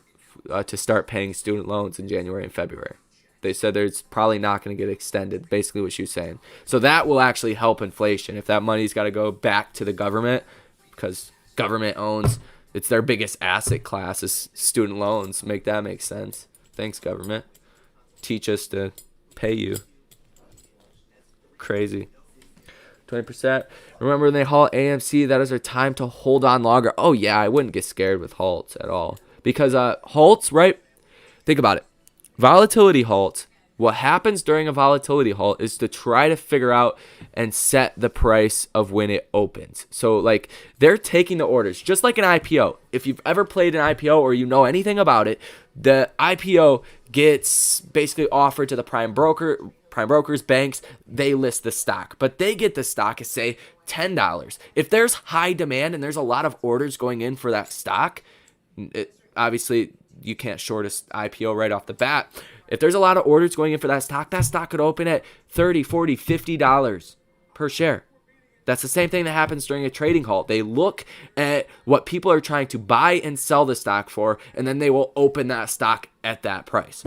to start paying student loans in January and February. They said there's probably not going to get extended, basically what she was saying. So that will actually help inflation if that money's got to go back to the government, because government owns, it's their biggest asset class is student loans. Make that make sense. Thanks, government. Teach us to pay you. Crazy. 20%. Remember when they halt AMC, that is our time to hold on longer. Oh yeah, I wouldn't get scared with halts at all. Because halts, right? Think about it. Volatility halts. What happens during a volatility halt is to try to figure out and set the price of when it opens. So like they're taking the orders, just like an IPO. If you've ever played an IPO or you know anything about it, the IPO gets basically offered to the prime brokers, banks. They list the stock, but they get the stock at say $10. If there's high demand and there's a lot of orders going in for that stock, obviously you can't short an IPO right off the bat. If there's a lot of orders going in for that stock could open at $30, $40, $50 per share. That's the same thing that happens during a trading halt. They look at what people are trying to buy and sell the stock for, and then they will open that stock at that price,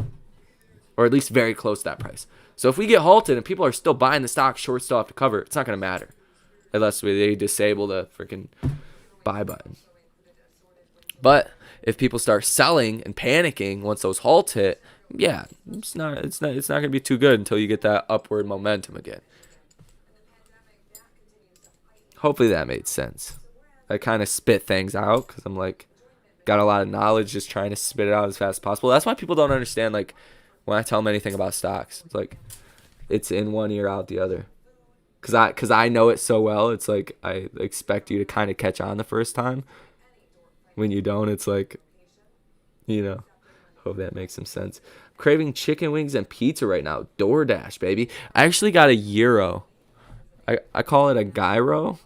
or at least very close to that price. So if we get halted and people are still buying the stock, short still have to cover, it's not going to matter unless they disable the freaking buy button. But if people start selling and panicking once those halts hit, yeah, it's not going to be too good until you get that upward momentum again. Hopefully that made sense. I kind of spit things out because I'm like, got a lot of knowledge, just trying to spit it out as fast as possible. That's why people don't understand, like, when I tell them anything about stocks. It's like, it's in one ear, out the other. Because I know it so well, it's like I expect you to kind of catch on the first time. When you don't, it's like, hope that makes some sense. I'm craving chicken wings and pizza right now. DoorDash, baby. I actually got a gyro. I call it a gyro,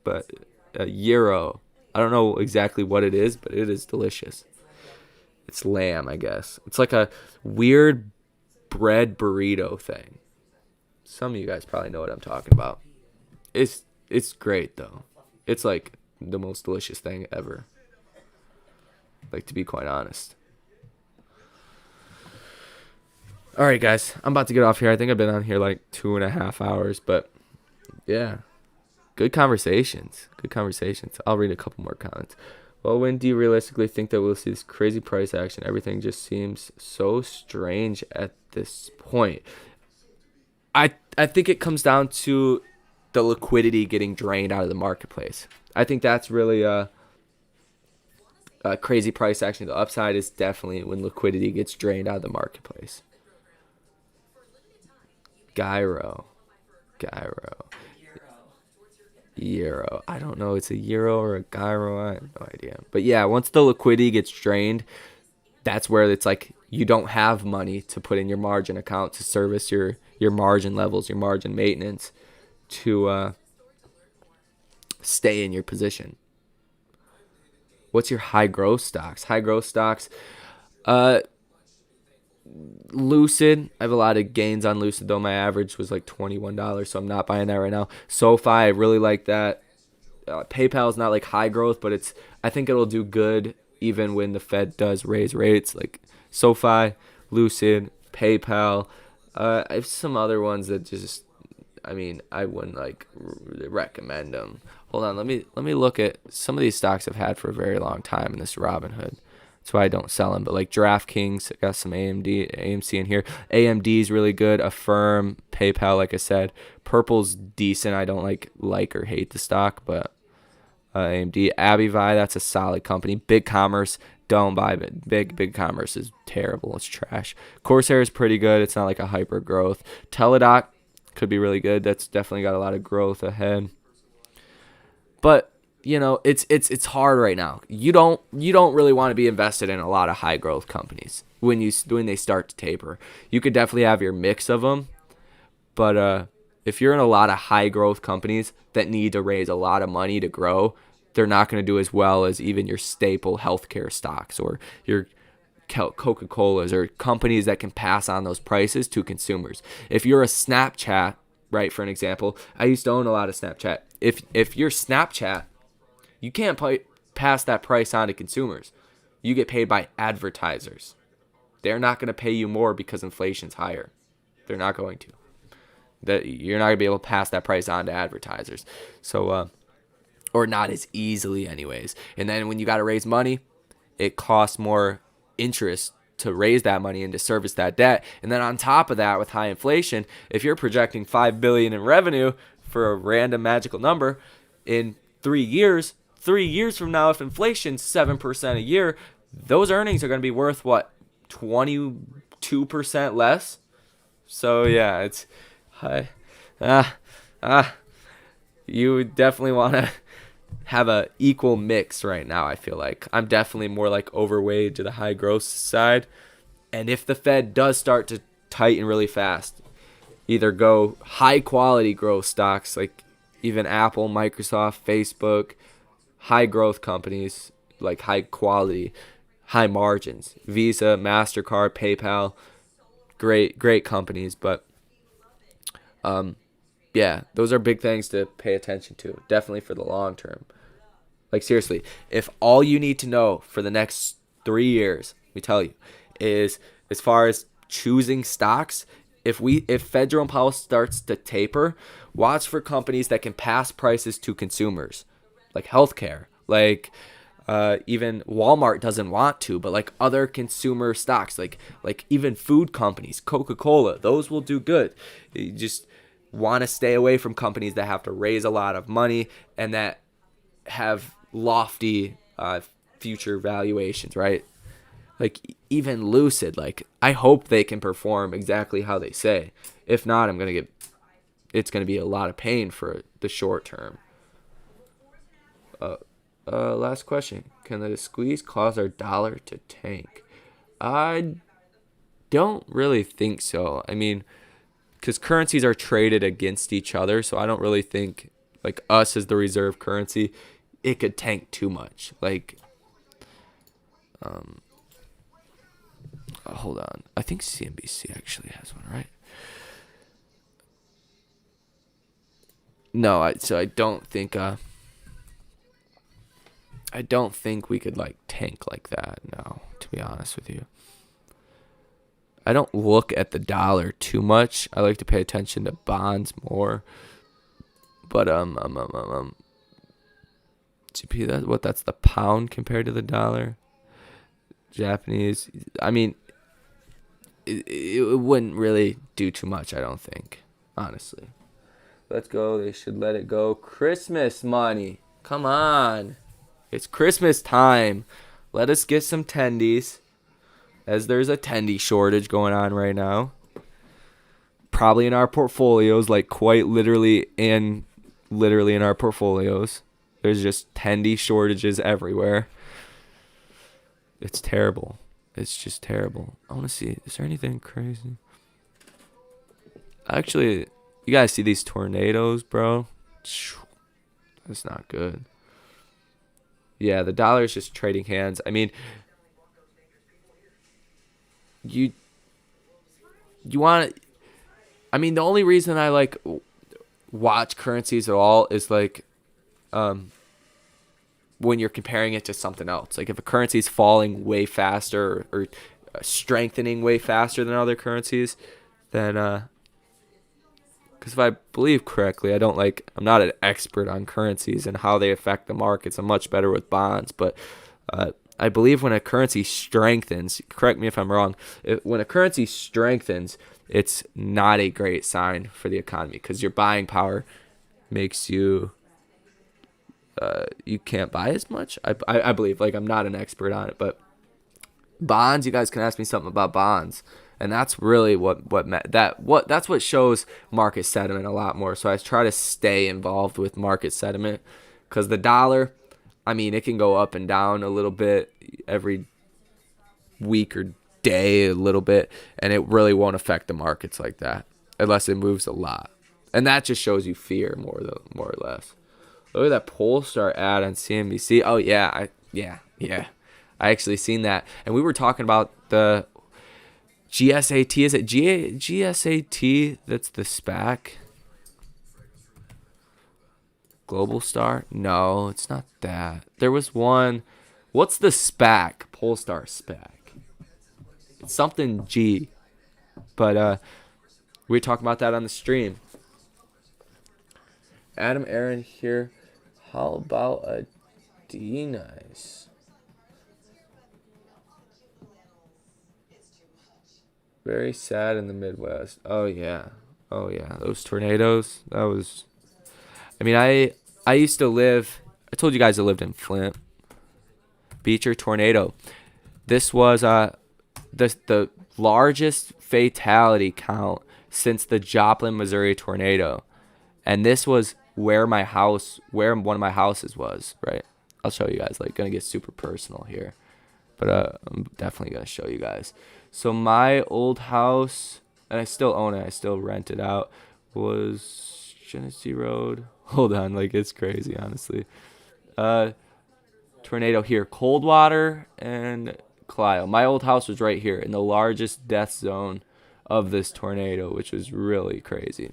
but a gyro. I don't know exactly what it is, but it is delicious. It's lamb, I guess. It's like a weird bread burrito thing. Some of you guys probably know what I'm talking about. It's great though. It's like the most delicious thing ever. Like, to be quite honest. All right, guys. I'm about to get off here. I think I've been on here like 2.5 hours, but yeah. Good conversations. Good conversations. I'll read a couple more comments. Well, when do you realistically think that we'll see this crazy price action? Everything just seems so strange at this point. I think it comes down to the liquidity getting drained out of the marketplace. I think that's really a crazy price action. The upside is definitely when liquidity gets drained out of the marketplace. Gyro. Euro. I don't know. It's a euro or a gyro. I have no idea. But yeah, once the liquidity gets drained, that's where it's like you don't have money to put in your margin account to service your margin levels, your margin maintenance, to stay in your position. What's your high growth stocks? High growth stocks. Lucid. I have a lot of gains on Lucid, though my average was like $21, so I'm not buying that right now. SoFi, I really like that. PayPal is not like high growth, but I think it'll do good even when the Fed does raise rates. Like SoFi, Lucid, PayPal. I have some other ones that just, I wouldn't like recommend them. Hold on, let me look at some of these stocks I've had for a very long time in this Robinhood. That's why I don't sell them. But like DraftKings, I got some AMC in here. AMD is really good. Affirm, PayPal, like I said. Purple's decent. I don't like or hate the stock, but AMD, Abivai, that's a solid company. Big Commerce, don't buy it. Big Commerce is terrible. It's trash. Corsair is pretty good. It's not like a hyper growth. Teladoc could be really good. That's definitely got a lot of growth ahead. But it's hard right now. You don't really want to be invested in a lot of high growth companies when they start to taper. You could definitely have your mix of them, but if you're in a lot of high growth companies that need to raise a lot of money to grow, they're not going to do as well as even your staple healthcare stocks or your Coca-Colas or companies that can pass on those prices to consumers. If you're a Snapchat, right, for an example, I used to own a lot of Snapchat. If you're Snapchat, you can't pass that price on to consumers. You get paid by advertisers. They're not going to pay you more because inflation's higher. They're not going to. You're not going to be able to pass that price on to advertisers. So, or not as easily anyways. And then when you got to raise money, it costs more interest to raise that money and to service that debt. And then on top of that, with high inflation, if you're projecting $5 billion in revenue for a random magical number in 3 years, 3 years from now, if inflation's 7% a year, those earnings are going to be worth what, 22% less? So yeah, it's you definitely want to have a equal mix right now. I feel like I'm definitely more like overweight to the high growth side, and if the Fed does start to tighten really fast, either go high quality growth stocks like even Apple, Microsoft, Facebook, high growth companies like high quality, high margins, Visa, MasterCard, PayPal, great companies. But yeah, those are big things to pay attention to, definitely for the long term. Like seriously, if all you need to know for the next 3 years, let me tell you, is as far as choosing stocks, if Fed Jerome Powell starts to taper, watch for companies that can pass prices to consumers, like healthcare, like even Walmart doesn't want to, but like other consumer stocks, like even food companies, Coca-Cola, those will do good. You just want to stay away from companies that have to raise a lot of money and that have lofty future valuations, right? Like even Lucid, like I hope they can perform exactly how they say. If not, it's gonna be a lot of pain for the short term. Last question: can the squeeze cause our dollar to tank? I don't really think so. I mean, because currencies are traded against each other, so I don't really think like us as the reserve currency, it could tank too much. Like, hold on, I think CNBC actually has one, right? No, I don't think I don't think we could like tank like that. No, to be honest with you. I don't look at the dollar too much. I like to pay attention to bonds more. But GP, that's the pound compared to the dollar. Japanese. I mean, it wouldn't really do too much, I don't think. Honestly. Let's go. They should let it go. Christmas money. Come on. It's Christmas time. Let us get some tendies, as there's a tendy shortage going on right now. Probably in our portfolios, like quite literally in our portfolios. There's just tendy shortages everywhere. It's terrible. It's just terrible. I want to see. Is there anything crazy? Actually, you guys see these tornadoes, bro? That's not good. Yeah, the dollar is just trading hands. I mean, you want to... I mean, the only reason I like watch currencies at all is like when you're comparing it to something else. Like if a currency is falling way faster or strengthening way faster than other currencies, then because if I believe correctly, I'm not an expert on currencies and how they affect the markets. I'm much better with bonds, but I believe when a currency strengthens, correct me if I'm wrong, when a currency strengthens, it's not a great sign for the economy because your buying power makes you you can't buy as much. I believe, like I'm not an expert on it, but bonds, you guys can ask me something about bonds. And that's really that's what shows market sentiment a lot more. So I try to stay involved with market sentiment because the dollar, I mean, it can go up and down a little bit every week or day a little bit, and it really won't affect the markets like that unless it moves a lot. And that just shows you fear more or less. Look at that Polestar ad on CNBC. Oh yeah, I actually seen that, and we were talking about the GSAT. Is it GSAT? That's the SPAC. Global Star? No, it's not that. There was one. What's the SPAC? Polestar SPAC. It's something G. But we were talking about that on the stream. Adam Aaron here. How about a D nice? Very sad in the Midwest. Oh yeah. Those tornadoes. That was. I mean, I used to live. I told you guys I lived in Flint. Beecher tornado. This was the largest fatality count since the Joplin, Missouri tornado, and this was where one of my houses was. Right. I'll show you guys. Like, gonna get super personal here, but I'm definitely gonna show you guys. So my old house, and I still own it, I still rent it out, was Genesee Road. Hold on, like it's crazy, honestly. Tornado here, Coldwater and Clio. My old house was right here in the largest death zone of this tornado, which was really crazy.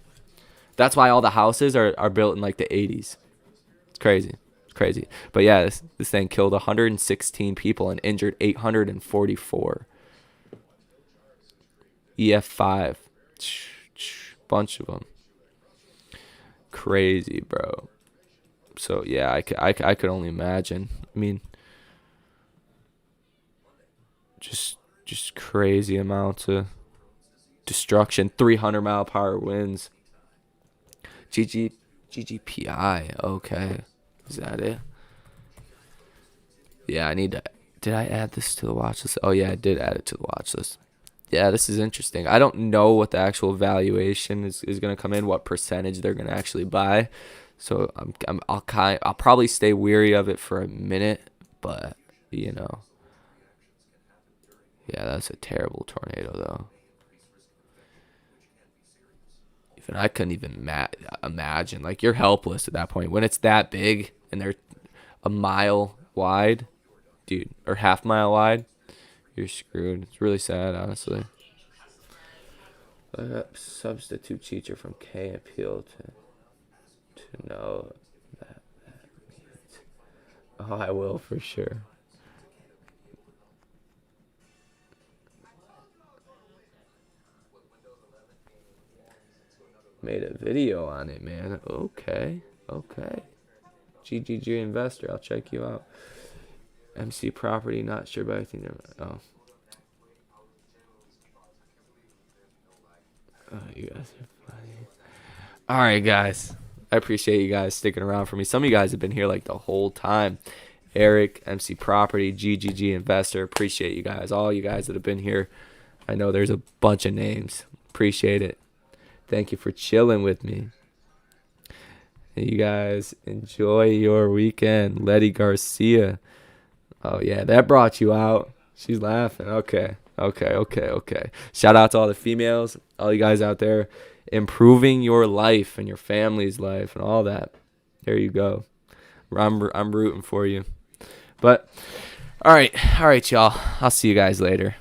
That's why all the houses are built in like the 80s. It's crazy. But yeah, this thing killed 116 people and injured 844. EF5. Bunch of them. Crazy, bro. So yeah, I could only imagine. I mean, just crazy amounts of destruction. 300-mile-per-hour winds. GGPI. Okay, is that it? Yeah, I need to. Did I add this to the watch list? Oh, yeah, I did add it to the watch list. Yeah, this is interesting. I don't know what the actual valuation is going to come in, what percentage they're going to actually buy. So I'll probably stay weary of it for a minute, but you know, yeah, that's a terrible tornado though. Even I couldn't even imagine. Like, you're helpless at that point when it's that big and they're a mile wide, dude, or half mile wide. You're screwed. It's really sad, honestly. Substitute teacher from K appeal to know that means. Oh, I will for sure. Made a video on it, man. Okay. GGG investor, I'll check you out. MC property, not sure, but I think they're. Oh, you guys are funny. All right, guys. I appreciate you guys sticking around for me. Some of you guys have been here like the whole time. Eric, MC Property, GGG Investor. Appreciate you guys. All you guys that have been here. I know there's a bunch of names. Appreciate it. Thank you for chilling with me. You guys enjoy your weekend. Letty Garcia. Oh, yeah, that brought you out. She's laughing. Okay. Shout out to all the females, all you guys out there improving your life and your family's life and all that. There you go. I'm rooting for you. But all right, y'all. I'll see you guys later.